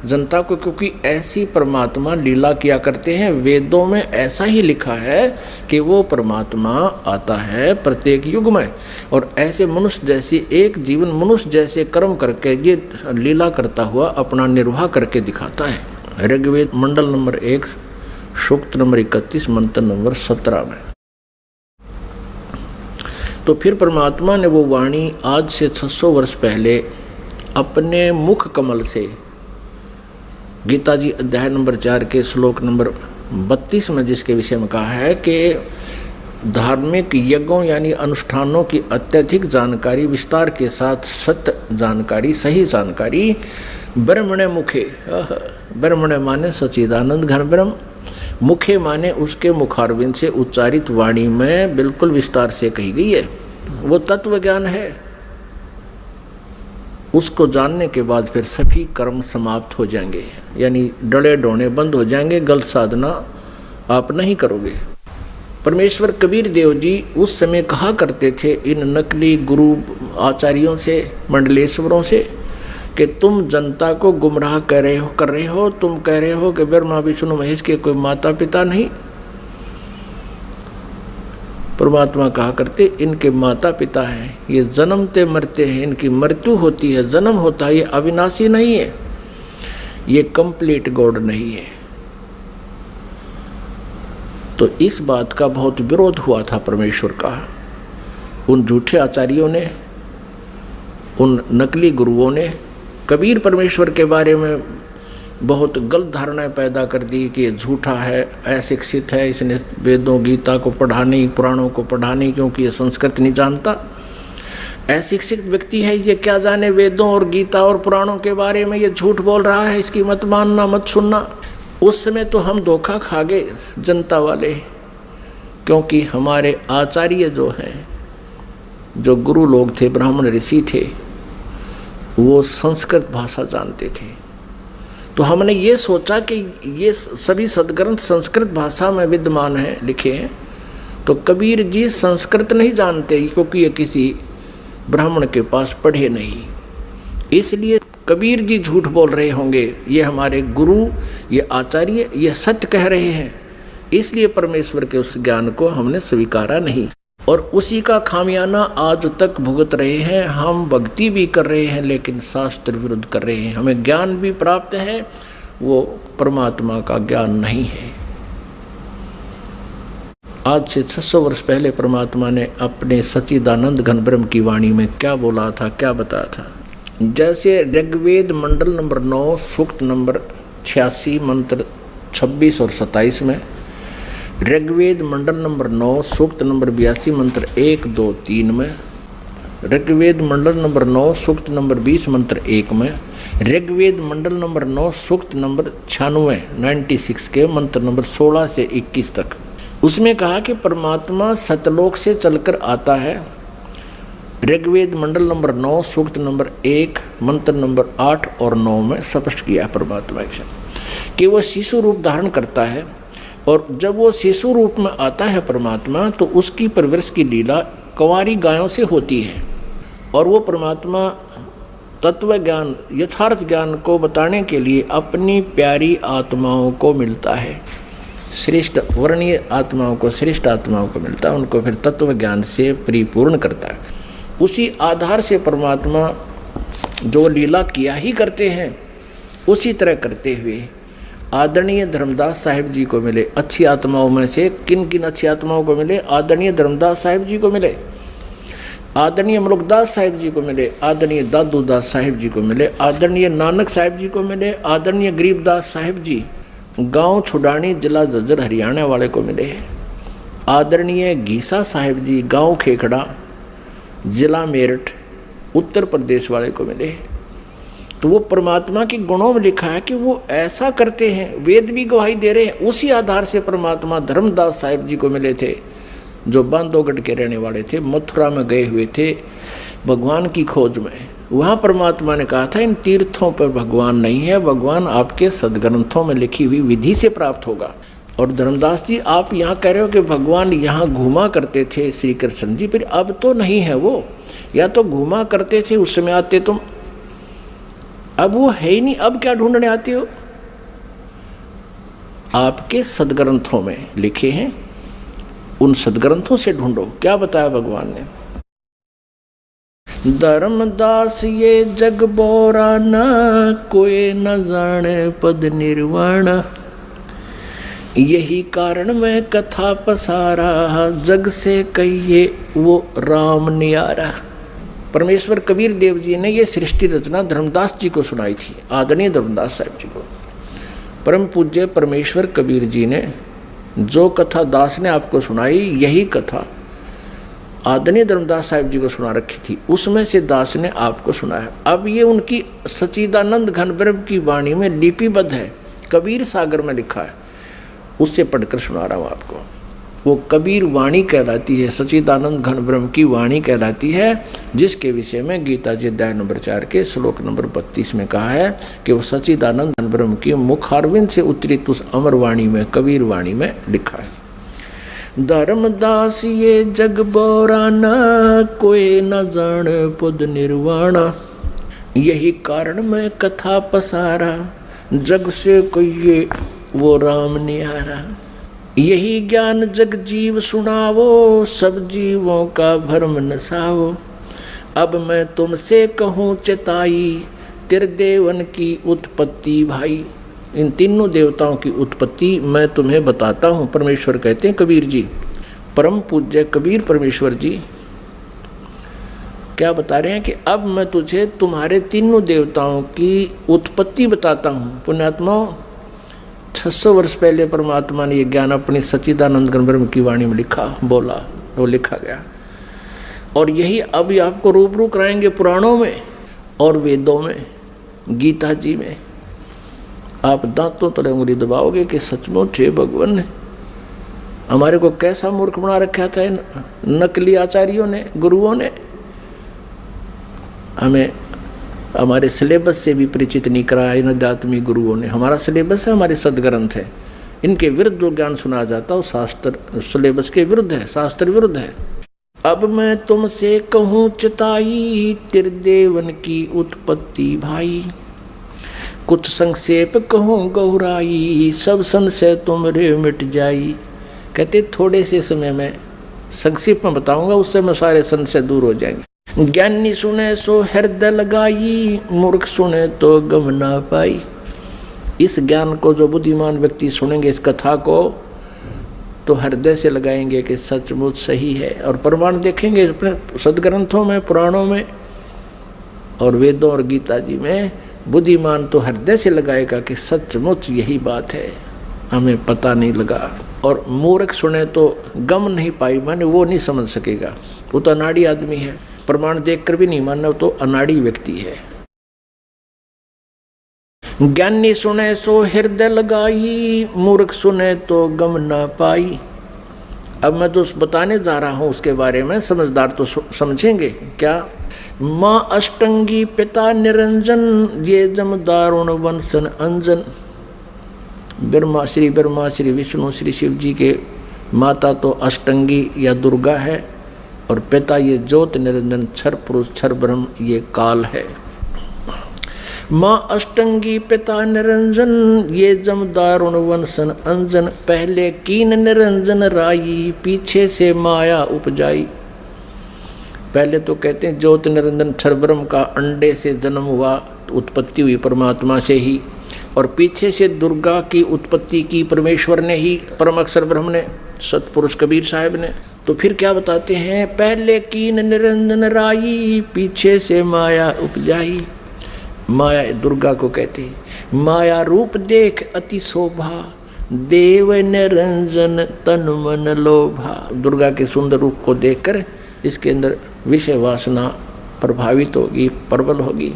जनता को, क्योंकि ऐसी परमात्मा लीला किया करते हैं। वेदों में ऐसा ही लिखा है कि वो परमात्मा आता है प्रत्येक युग में, और ऐसे मनुष्य जैसी एक जीवन मनुष्य जैसे कर्म करके ये लीला करता हुआ अपना निर्वाह करके दिखाता है। ऋग्वेद मंडल नंबर 1 सूक्त नंबर 31 मंत्र नंबर 17 में। तो फिर परमात्मा ने वो वाणी आज से 600 वर्ष पहले अपने मुख कमल से गीता जी अध्याय नंबर 4 के श्लोक नंबर 32 में जिसके विषय में कहा है कि धार्मिक यज्ञों यानी अनुष्ठानों की अत्यधिक जानकारी विस्तार के साथ सत्य जानकारी सही जानकारी ब्रह्मणे मुखे, ब्रह्मणे माने सच्चिदानंद घन ब्रह्म, मुखे माने उसके मुखारविंद से उच्चारित वाणी में बिल्कुल विस्तार से कही गई है। वो तत्व ज्ञान है। उसको जानने के बाद फिर सभी कर्म समाप्त हो जाएंगे, यानी डले डोने बंद हो जाएंगे, गलत साधना आप नहीं करोगे। परमेश्वर कबीर देव जी उस समय कहा करते थे इन नकली गुरु आचार्यों से, मंडलेश्वरों से, कि तुम जनता को गुमराह कर रहे हो, तुम कह रहे हो कि ब्रह्मा विष्णु महेश के कोई माता पिता नहीं। परमात्मा कहा करते इनके माता पिता हैं, ये जन्मते मरते हैं, इनकी मृत्यु होती है, जन्म होता है, ये अविनाशी नहीं है, ये कंप्लीट गॉड नहीं है। तो इस बात का बहुत विरोध हुआ था परमेश्वर का। उन झूठे आचार्यों ने, उन नकली गुरुओं ने कबीर परमेश्वर के बारे में बहुत गलत धारणाएं पैदा कर दी कि ये झूठा है, अशिक्षित है, इसने वेदों गीता को पढ़ा नहीं, पुराणों को पढ़ा नहीं, क्योंकि ये संस्कृत नहीं जानता। अशिक्षित व्यक्ति है, ये क्या जाने वेदों और गीता और पुराणों के बारे में, ये झूठ बोल रहा है, इसकी मत मानना मत सुनना। उस समय तो हम धोखा खा गए जनता वाले, क्योंकि हमारे आचार्य जो हैं, जो गुरु लोग थे, ब्राह्मण ऋषि थे, वो संस्कृत भाषा जानते थे। तो हमने ये सोचा कि ये सभी सदग्रंथ संस्कृत भाषा में विद्यमान हैं, लिखे हैं, तो कबीर जी संस्कृत नहीं जानते, क्योंकि ये किसी ब्राह्मण के पास पढ़े नहीं, इसलिए कबीर जी झूठ बोल रहे होंगे, ये हमारे गुरु, ये आचार्य, ये सत्य कह रहे हैं, इसलिए परमेश्वर के उस ज्ञान को हमने स्वीकारा नहीं, और उसी का खामियाना आज तक भुगत रहे हैं। हम भक्ति भी कर रहे हैं लेकिन शास्त्र विरुद्ध कर रहे हैं। हमें ज्ञान भी प्राप्त है, वो परमात्मा का ज्ञान नहीं है। आज से 600 वर्ष पहले परमात्मा ने अपने सच्चिदानंद घन ब्रह्म की वाणी में क्या बोला था, क्या बताया था। जैसे ऋग्वेद मंडल नंबर 9 सूक्त नंबर 86 मंत्र 26 और 27 में, ऋग्वेद मंडल नंबर 9 सूक्त नंबर 82 मंत्र 1, 2, 3 में, ऋग्वेद मंडल नंबर 9 सूक्त नंबर 20 मंत्र 1 में, ऋग्वेद मंडल नंबर 9 सूक्त नंबर 96 के मंत्र नंबर 16 से 21 तक, उसमें कहा कि परमात्मा सतलोक से चलकर आता है। ऋग्वेद मंडल नंबर 9 सूक्त नंबर 1 मंत्र नंबर 8 और 9 में स्पष्ट किया है परमात्मा कि वह शिशु रूप धारण करता है, और जब वो शिशु रूप में आता है परमात्मा, तो उसकी परवरिश की लीला कंवारी गायों से होती है, और वो परमात्मा तत्व ज्ञान, यथार्थ ज्ञान को बताने के लिए अपनी प्यारी आत्माओं को मिलता है, श्रेष्ठ वर्णीय आत्माओं को, श्रेष्ठ आत्माओं को मिलता है, उनको फिर तत्व ज्ञान से परिपूर्ण करता है। उसी आधार से परमात्मा जो लीला किया ही करते हैं, उसी तरह करते हुए आदरणीय धर्मदास साहिब जी को मिले। अच्छी आत्माओं में से किन किन अच्छी आत्माओं को मिले? आदरणीय धर्मदास साहिब जी को मिले, आदरणीय मलुकदास साहिब जी को मिले, आदरणीय दादूदास साहिब जी को मिले, आदरणीय नानक साहिब जी को मिले, आदरणीय गरीबदास साहिब जी गांव छुडानी जिला झज्जर हरियाणा वाले को मिले, आदरणीय घीसा साहिब जी गांव खेखड़ा जिला मेरठ उत्तर प्रदेश वाले को मिले। तो वो परमात्मा के गुणों में लिखा है कि वो ऐसा करते हैं, वेद भी गवाही दे रहे हैं। उसी आधार से परमात्मा धर्मदास साहिब जी को मिले थे, जो बांधवगढ़ के रहने वाले थे, मथुरा में गए हुए थे भगवान की खोज में। वहाँ परमात्मा ने कहा था इन तीर्थों पर भगवान नहीं है, भगवान आपके सदग्रंथों में लिखी हुई विधि से प्राप्त होगा। और धर्मदास जी आप यहाँ कह रहे हो कि भगवान यहाँ घूमा करते थे श्री कृष्ण जी, फिर अब तो नहीं है वो, या तो घूमा करते थे उस समय आते तुम, अब वो है ही नहीं, अब क्या ढूंढने आते हो? आपके सदग्रंथों में लिखे हैं, उन सदग्रंथों से ढूंढो। क्या बताया भगवान ने? धर्मदास ये जग बोरा न, कोई न जाने पद निर्वाण, यही कारण मैं कथा पसारा, जग से कहिए वो राम नियारा। परमेश्वर कबीर देव जी ने ये सृष्टि रचना धर्मदास जी को सुनाई थी, आदरणीय धर्मदास साहब जी को। परम पूज्य परमेश्वर कबीर जी ने जो कथा दास ने आपको सुनाई, यही कथा आदरणीय धर्मदास साहब जी को सुना रखी थी, उसमें से दास ने आपको सुनाया। अब ये उनकी सच्चिदानंद घन ब्रह्म की वाणी में लिपिबद्ध है, कबीर सागर में लिखा है, उससे पढ़कर सुना रहा हूँ आपको। वो कबीर वाणी कहलाती है, सच्चिदानंद घन ब्रह्म की वाणी कहलाती है, जिसके विषय में गीता जी अध्याय नंबर 4 के श्लोक नंबर 32 में कहा है कि वो सच्चिदानंद घन ब्रह्म की मुखारविंद से उतरित उस अमर वाणी में, कबीर वाणी में लिखा है। धर्मदास ये जग बोरा न, कोई न जान पद निर्वाण, यही कारण मैं कथा पसारा, जग से कहिए वो राम निहारा। यही ज्ञान जग जीव सुनावो, सब जीवों का भ्रम नसाओ, अब मैं तुमसे कहूँ चेताई, त्रिदेवन की उत्पत्ति भाई। इन तीनों देवताओं की उत्पत्ति मैं तुम्हें बताता हूँ, परमेश्वर कहते हैं कबीर जी। परम पूज्य कबीर परमेश्वर जी क्या बता रहे हैं कि अब मैं तुझे तुम्हारे तीनों देवताओं की उत्पत्ति बताता हूँ। पुण्यात्माओं, 600 वर्ष पहले परमात्मा ने ये ज्ञान अपनी सच्चिदानंद घन ब्रह्म की वाणी में लिखा, बोला, वो लिखा गया। और यही अब आपको रूबरू कराएंगे पुराणों में और वेदों में, गीता जी में। आप दांतों तले उंगली दबाओगे कि सचमुच हे भगवान ने हमारे को कैसा मूर्ख बना रखा था इन नकली आचार्यों ने, गुरुओं ने। हमें हमारे सिलेबस से भी परिचित नहीं कराया इन अध्यात्मिक गुरुओं ने। हमारा सिलेबस है, हमारे सदग्रंथ है, इनके विरुद्ध जो ज्ञान सुना जाता है वो शास्त्र सिलेबस के विरुद्ध है, शास्त्र विरुद्ध है। अब मैं तुमसे कहूँ चिताई, त्रिदेवन की उत्पत्ति भाई, कुछ संक्षेप कहूँ गौराई, सब संशय तुमरे मिट जाई। कहते थोड़े से समय में संक्षेप में बताऊंगा, उससे में सारे संशय दूर हो जाएंगे। ज्ञानी सुने सो हृदय लगाई, मूर्ख सुने तो गम ना पाई। इस ज्ञान को जो बुद्धिमान व्यक्ति सुनेंगे, इस कथा को, तो हृदय से लगाएंगे कि सचमुच सही है। और प्रमाण देखेंगे अपने सदग्रंथों में, पुराणों में और वेदों और गीता जी में। बुद्धिमान तो हृदय से लगाएगा कि सचमुच यही बात है, हमें पता नहीं लगा। और मूर्ख सुने तो गम नहीं पाई, माने वो नहीं समझ सकेगा, वो तो अनाड़ी आदमी है। प्रमाण देखकर भी नहीं मानना, तो अनाड़ी व्यक्ति है। ज्ञानी सुने सो हृदय लगाई, मूर्ख सुने तो गम ना पाई। अब मैं तो बताने जा रहा हूं उसके बारे में, समझदार तो समझेंगे क्या। माँ अष्टंगी पिता निरंजन, ये जमदारुण वंशन अंजन। ब्रह्मा श्री विष्णु श्री शिव जी के माता तो अष्टंगी या दुर्गा है, और पिता ये ज्योत निरंजन क्षर पुरुष क्षर ब्रह्म ये काल है। माँ अष्टंगी पिता निरंजन, ये जमदारुण वंशन अंजन। पहले कीन निरंजन राई, पीछे से माया उपजाई। पहले तो कहते हैं ज्योत निरंजन क्षर ब्रह्म का अंडे से जन्म हुआ, उत्पत्ति हुई परमात्मा से ही, और पीछे से दुर्गा की उत्पत्ति की परमेश्वर ने ही, परम अक्षर ब्रह्म ने, सतपुरुष कबीर साहब ने। तो फिर क्या बताते हैं, पहले कीन निरंजन राई, पीछे से माया उपजाई। माया दुर्गा को कहते हैं। माया रूप देख अति शोभा, देव निरंजन तन मन लोभा। दुर्गा के सुंदर रूप को देखकर इसके अंदर विषय वासना प्रभावित होगी, प्रबल होगी।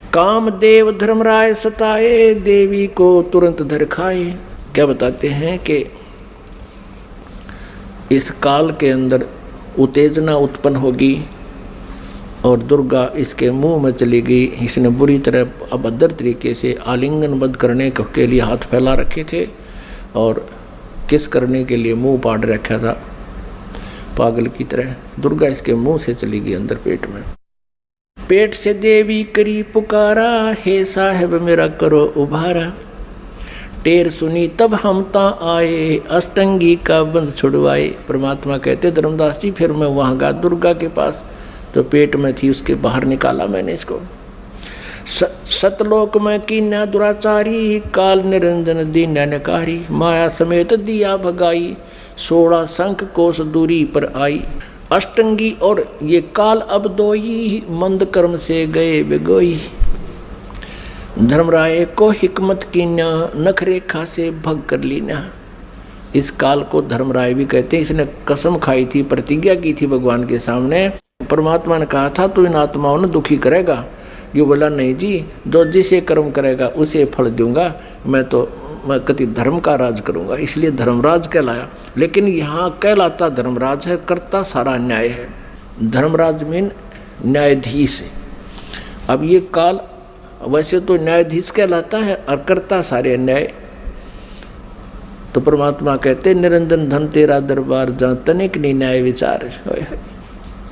कामदेव धर्मराय सताए, देवी को तुरंत धर खाए। क्या बताते हैं कि इस काल के अंदर उत्तेजना उत्पन्न होगी और दुर्गा इसके मुंह में चली गई। इसने बुरी तरह अभद्र तरीके से आलिंगनबद्ध करने के लिए हाथ फैला रखे थे और किस करने के लिए मुंह पाड़ रखा था। पागल की तरह। दुर्गा इसके मुंह से चली गई अंदर पेट में। पेट से देवी करी पुकारा, हे साहेब मेरा करो उभारा। टेर सुनी तब हम ता आए, अष्टंगी का बंध छुड़वाए। परमात्मा कहते धर्मदास जी फिर मैं वहाँ गया दुर्गा के पास, जो पेट में थी उसके बाहर निकाला मैंने इसको। सतलोक में कीन्या दुराचारी, काल निरंजन दीन नकारी। माया समेत दिया भगाई, 16 शंख कोस दूरी पर आई। अष्टंगी और ये काल अब दोई, मंद कर्म से गए बिगोई। धर्मराय को हिकमत कीन्या, नख रेखा से भग कर लीना। इस काल को धर्मराय भी कहते हैं। इसने कसम खाई थी, प्रतिज्ञा की थी भगवान के सामने। परमात्मा ने कहा था तू इन आत्माओं ने दुखी करेगा। ये बोला नहीं जी, जो जिसे कर्म करेगा उसे फल दूंगा। मैं कति धर्म का राज करूंगा, इसलिए धर्मराज कहलाया। लेकिन यहाँ कहलाता धर्मराज है, करता सारा न्याय है। धर्मराज मीन न्यायाधीश है। अब ये काल वैसे तो न्यायाधीश कहलाता है और करता सारे न्याय। तो परमात्मा कहते निरंजन धन तेरा दरबार, जहाँ तनिक नहीं न्याय विचार।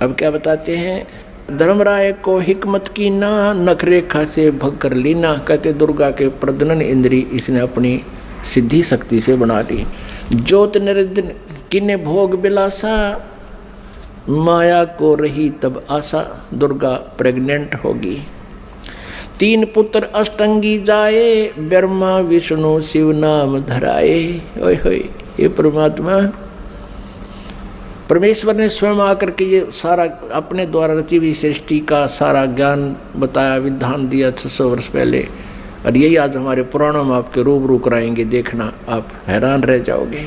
अब क्या बताते हैं, धर्मराय को हिकमत की ना, नख रेखा से भग कर लीना। कहते दुर्गा के प्रजनन इंद्री इसने अपनी सिद्धि शक्ति से बना ली। ज्योत निरंजन किन्ने भोग बिलासा, माया को रही तब आशा। दुर्गा प्रेग्नेंट होगी। 3 पुत्र अष्टंगी जाए, ब्रह्मा विष्णु शिव नाम धराए। ओए होए, ये परमात्मा परमेश्वर ने स्वयं आकर के ये सारा अपने द्वारा रची हुई सृष्टि का सारा ज्ञान बताया, विधान दिया 600 वर्ष पहले। और यही आज हमारे पुराणों में आपके रूबरू कराएंगे, देखना आप हैरान रह जाओगे।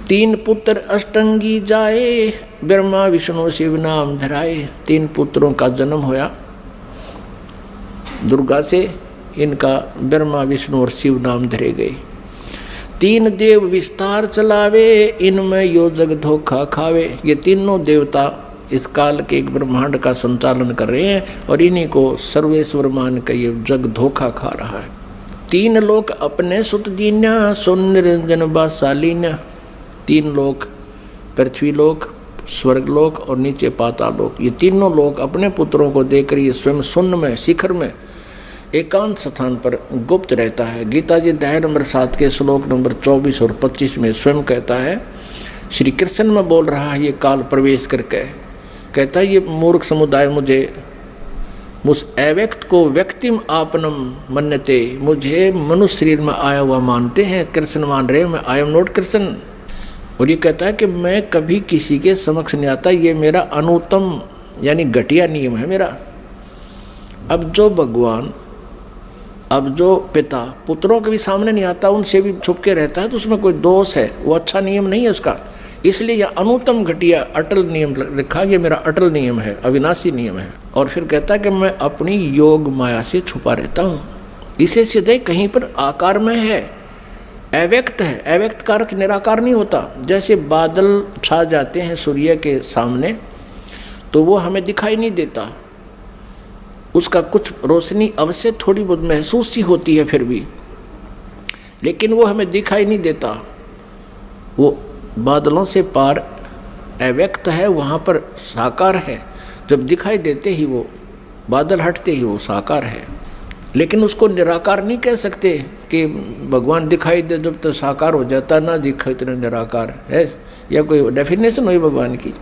3 पुत्र अष्टंगी जाए, ब्रह्मा विष्णु शिव नाम धराए। 3 पुत्रों का जन्म होया दुर्गा से, इनका ब्रह्मा विष्णु और शिव नाम धरे गए। 3 देव विस्तार चलावे, इनमें यो जग धोखा खावे। ये तीनों देवता इस काल के एक ब्रह्मांड का संचालन कर रहे हैं और इन्हीं को सर्वेश्वर मान कर ये जग धोखा खा रहा है। 3 लोक अपने सुत दीन्या, सुन निरंजन बासालीन्या। 3 लोक, पृथ्वी लोक, स्वर्ग लोक और नीचे पाताल लोक, ये तीनों लोक अपने पुत्रों को देकर ये स्वयं शून्य में, शिखर में, एकांत स्थान पर गुप्त रहता है। गीता जी अध्याय नंबर 7 के श्लोक नंबर 24 और 25 में स्वयं कहता है, श्री कृष्ण में बोल रहा है ये काल प्रवेश करके, कहता है ये मूर्ख समुदाय मुझे मुझ अव्यक्त को व्यक्तिम आपनम मन्यते, मुझे मनुष्य शरीर में आया हुआ मानते हैं, कृष्ण मान रहे हैं, मैं आई एम नॉट कृष्ण। और ये कहता है कि मैं कभी किसी के समक्ष नहीं आता, ये मेरा अनुत्तम यानी घटिया नियम है मेरा। अब जो भगवान, अब जो पिता पुत्रों के भी सामने नहीं आता, उनसे भी छुप के रहता है, तो उसमें कोई दोष है, वो अच्छा नियम नहीं है उसका। इसलिए यह अनुत्तम घटिया अटल नियम लिखा, ये मेरा अटल नियम है, अविनाशी नियम है। और फिर कहता है कि मैं अपनी योग माया से छुपा रहता हूँ। इसे सीधे कहीं पर आकार में है, अव्यक्त है। अव्यक्त का अर्थ निराकार नहीं होता। जैसे बादल छा जाते हैं सूर्य के सामने तो वो हमें दिखाई नहीं देता, उसका कुछ रोशनी अवश्य थोड़ी बहुत महसूस सी होती है फिर भी, लेकिन वो हमें दिखाई नहीं देता। वो बादलों से पार अव्यक्त है, वहाँ पर साकार है। जब दिखाई देते ही वो बादल हटते ही वो साकार है। लेकिन उसको निराकार नहीं कह सकते कि भगवान दिखाई दे जब तो साकार हो जाता, ना दिखाई तो निराकार है, या कोई डेफिनेशन हुई भगवान की।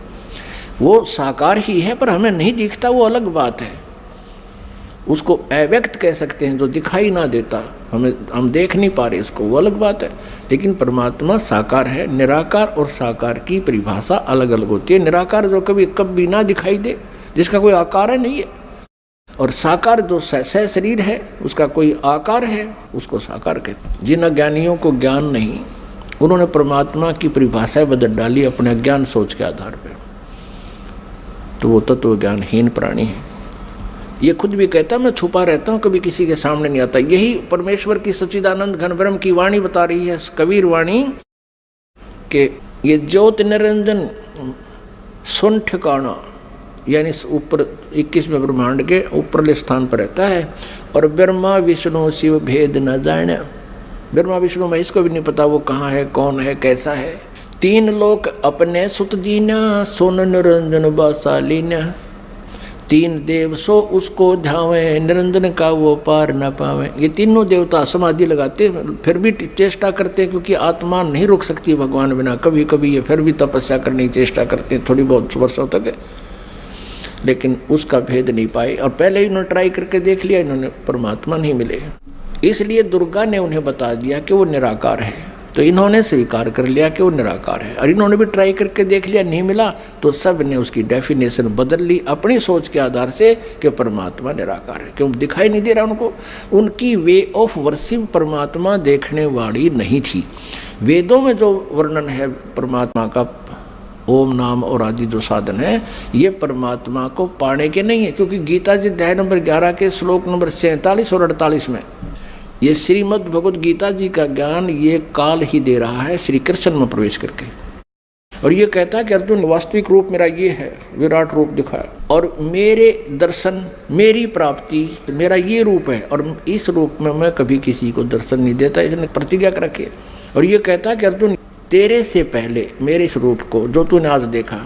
वो साकार ही है पर हमें नहीं दिखता, वो अलग बात है। उसको अव्यक्त कह सकते हैं, जो दिखाई ना देता, हम देख नहीं पा रहे उसको, वो अलग बात है। लेकिन परमात्मा साकार है। निराकार और साकार की परिभाषा अलग अलग होती है। निराकार जो कभी ना दिखाई दे, जिसका कोई आकार नहीं है, और साकार जो सह शरीर है, उसका कोई आकार है, उसको साकार कहते हैं। जिन अज्ञानियों को ज्ञान नहीं, उन्होंने परमात्मा की परिभाषा बदल डाली अपने अज्ञान सोच के आधार पर, तो वो तत्व ज्ञानहीन प्राणी है। ये खुद भी कहता मैं छुपा रहता हूँ, कभी किसी के सामने नहीं आता। यही परमेश्वर की सच्चिदानंद घन ब्रह्म की वाणी बता रही है, कबीर वाणी, कि ये ज्योत निरंजन सुन ठिकाना, यानी ऊपर 21वें ब्रह्मांड के ऊपरले स्थान पर रहता है। और ब्रह्मा विष्णु शिव भेद न जाने, ब्रह्मा विष्णु महेश को भी नहीं पता वो कहाँ है, कौन है, कैसा है। तीन लोक अपने सुत दीना, सोन निरंजन बासालीना। तीन देव सो उसको ध्यावे, निरंजन का वो पार न पावे। ये तीनों देवता समाधि लगाते फिर भी चेष्टा करते हैं, क्योंकि आत्मा नहीं रुक सकती भगवान बिना। कभी कभी ये फिर भी तपस्या करने की चेष्टा करते हैं थोड़ी बहुत वर्षों तक, लेकिन उसका भेद नहीं पाए। और पहले ही उन्होंने ट्राई करके देख लिया, इन्होंने परमात्मा नहीं मिले। इसलिए दुर्गा ने उन्हें बता दिया कि वो निराकार है, तो इन्होंने स्वीकार कर लिया कि वो निराकार है। और इन्होंने भी ट्राई करके देख लिया, नहीं मिला, तो सब ने उसकी डेफिनेशन बदल ली अपनी सोच के आधार से कि परमात्मा निराकार है। क्यों दिखाई नहीं दे रहा उनको? उनकी वे ऑफ वर्शिप परमात्मा देखने वाली नहीं थी। वेदों में जो वर्णन है परमात्मा का, ओम नाम और आदि जो साधन है, ये परमात्मा को पाने के नहीं है। क्योंकि गीता जी अध्याय नंबर 11 के श्लोक नंबर 47 और 48 में ये श्रीमद् भगवद गीता जी का ज्ञान ये काल ही दे रहा है श्री कृष्ण में प्रवेश करके। और ये कहता है कि अर्जुन वास्तविक रूप मेरा ये है, विराट रूप दिखाया, और मेरे दर्शन, मेरी प्राप्ति, मेरा ये रूप है, और इस रूप में मैं कभी किसी को दर्शन नहीं देता, इसने प्रतिज्ञा कर रखी है। और ये कहता है कि अर्जुन तेरे से पहले मेरे इस रूप को जो तूने आज देखा,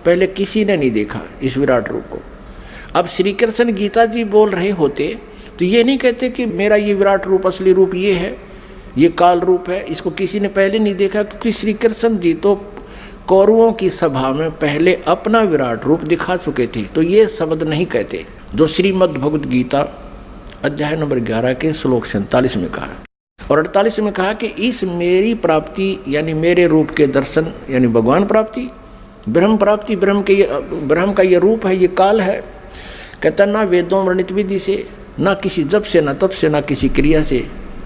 पहले किसी ने नहीं देखा इस विराट रूप को। अब श्री कृष्ण गीता जी बोल रहे होते तो ये नहीं कहते कि मेरा ये विराट रूप, असली रूप ये है, ये काल रूप है, इसको किसी ने पहले नहीं देखा। क्योंकि श्री कृष्ण जी तो कौरवों की सभा में पहले अपना विराट रूप दिखा चुके थे, तो ये शब्द नहीं कहते जो श्रीमद् भगवद गीता अध्याय नंबर 11 के श्लोक 47 में कहा और 48 में कहा कि इस मेरी प्राप्ति यानी मेरे रूप के दर्शन यानी भगवान प्राप्ति, ब्रह्म प्राप्ति, ब्रह्म का ये रूप है, ये काल है। कहता ना वेदों वर्णित विधि से, ना किसी जप से, ना तप से, ना किसी क्रिया से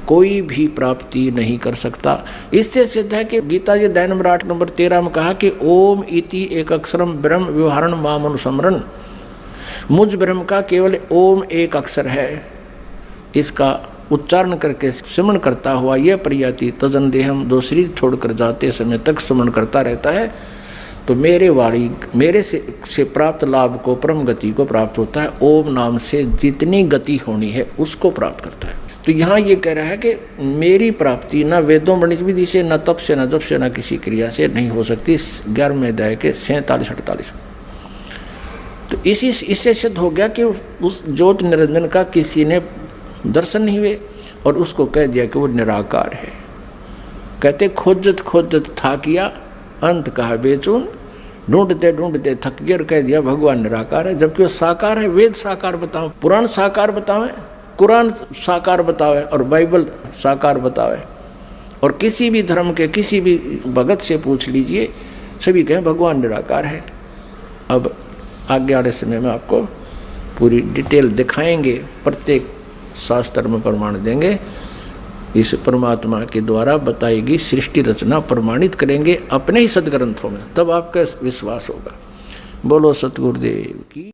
कोई भी प्राप्ति नहीं कर सकता। इससे सिद्ध है कि गीता जी अध्याय नंबर 8 नंबर 13 में कहा कि ओम इति एक अक्षरम ब्रह्म व्यवहारण माम अनुसमरण। मुझ ब्रह्म का केवल ओम एक अक्षर है, इसका उच्चारण करके स्मरण करता हुआ यह प्रयाति तजन देहम, दो शरीर छोड़कर जाते समय तक स्मरण करता रहता है, तो मेरे से प्राप्त लाभ को, परम गति को प्राप्त होता है। ओम नाम से जितनी गति होनी है उसको प्राप्त करता है। तो यहाँ ये कह रहा है कि मेरी प्राप्ति ना वेदों वर्णित विधि से, ना तप से, ना जप से, ना किसी क्रिया से नहीं हो सकती। 11वें अध्याय के 47-48। तो इससे सिद्ध हो गया कि उस ज्योत निरंजन का किसी ने दर्शन नहीं हुए और उसको कह दिया कि वो निराकार है। कहते खोजत खोजत था किया, अंत कहा बेचून, ढूंढते ढूंढते थक गया, कह दिया भगवान निराकार है। जबकि वो साकार है। वेद साकार बताओ, पुराण साकार बतावे, कुरान साकार बतावे और बाइबल साकार बतावे, और किसी भी धर्म के किसी भी भगत से पूछ लीजिए, सभी कहें भगवान निराकार है। अब आगे वाले समय में आपको पूरी डिटेल दिखाएंगे, प्रत्येक शास्त्र में प्रमाण देंगे। इस परमात्मा के द्वारा बताई गई सृष्टि रचना प्रमाणित करेंगे अपने ही सदग्रंथों में, तब आपका विश्वास होगा। बोलो सतगुरुदेव की।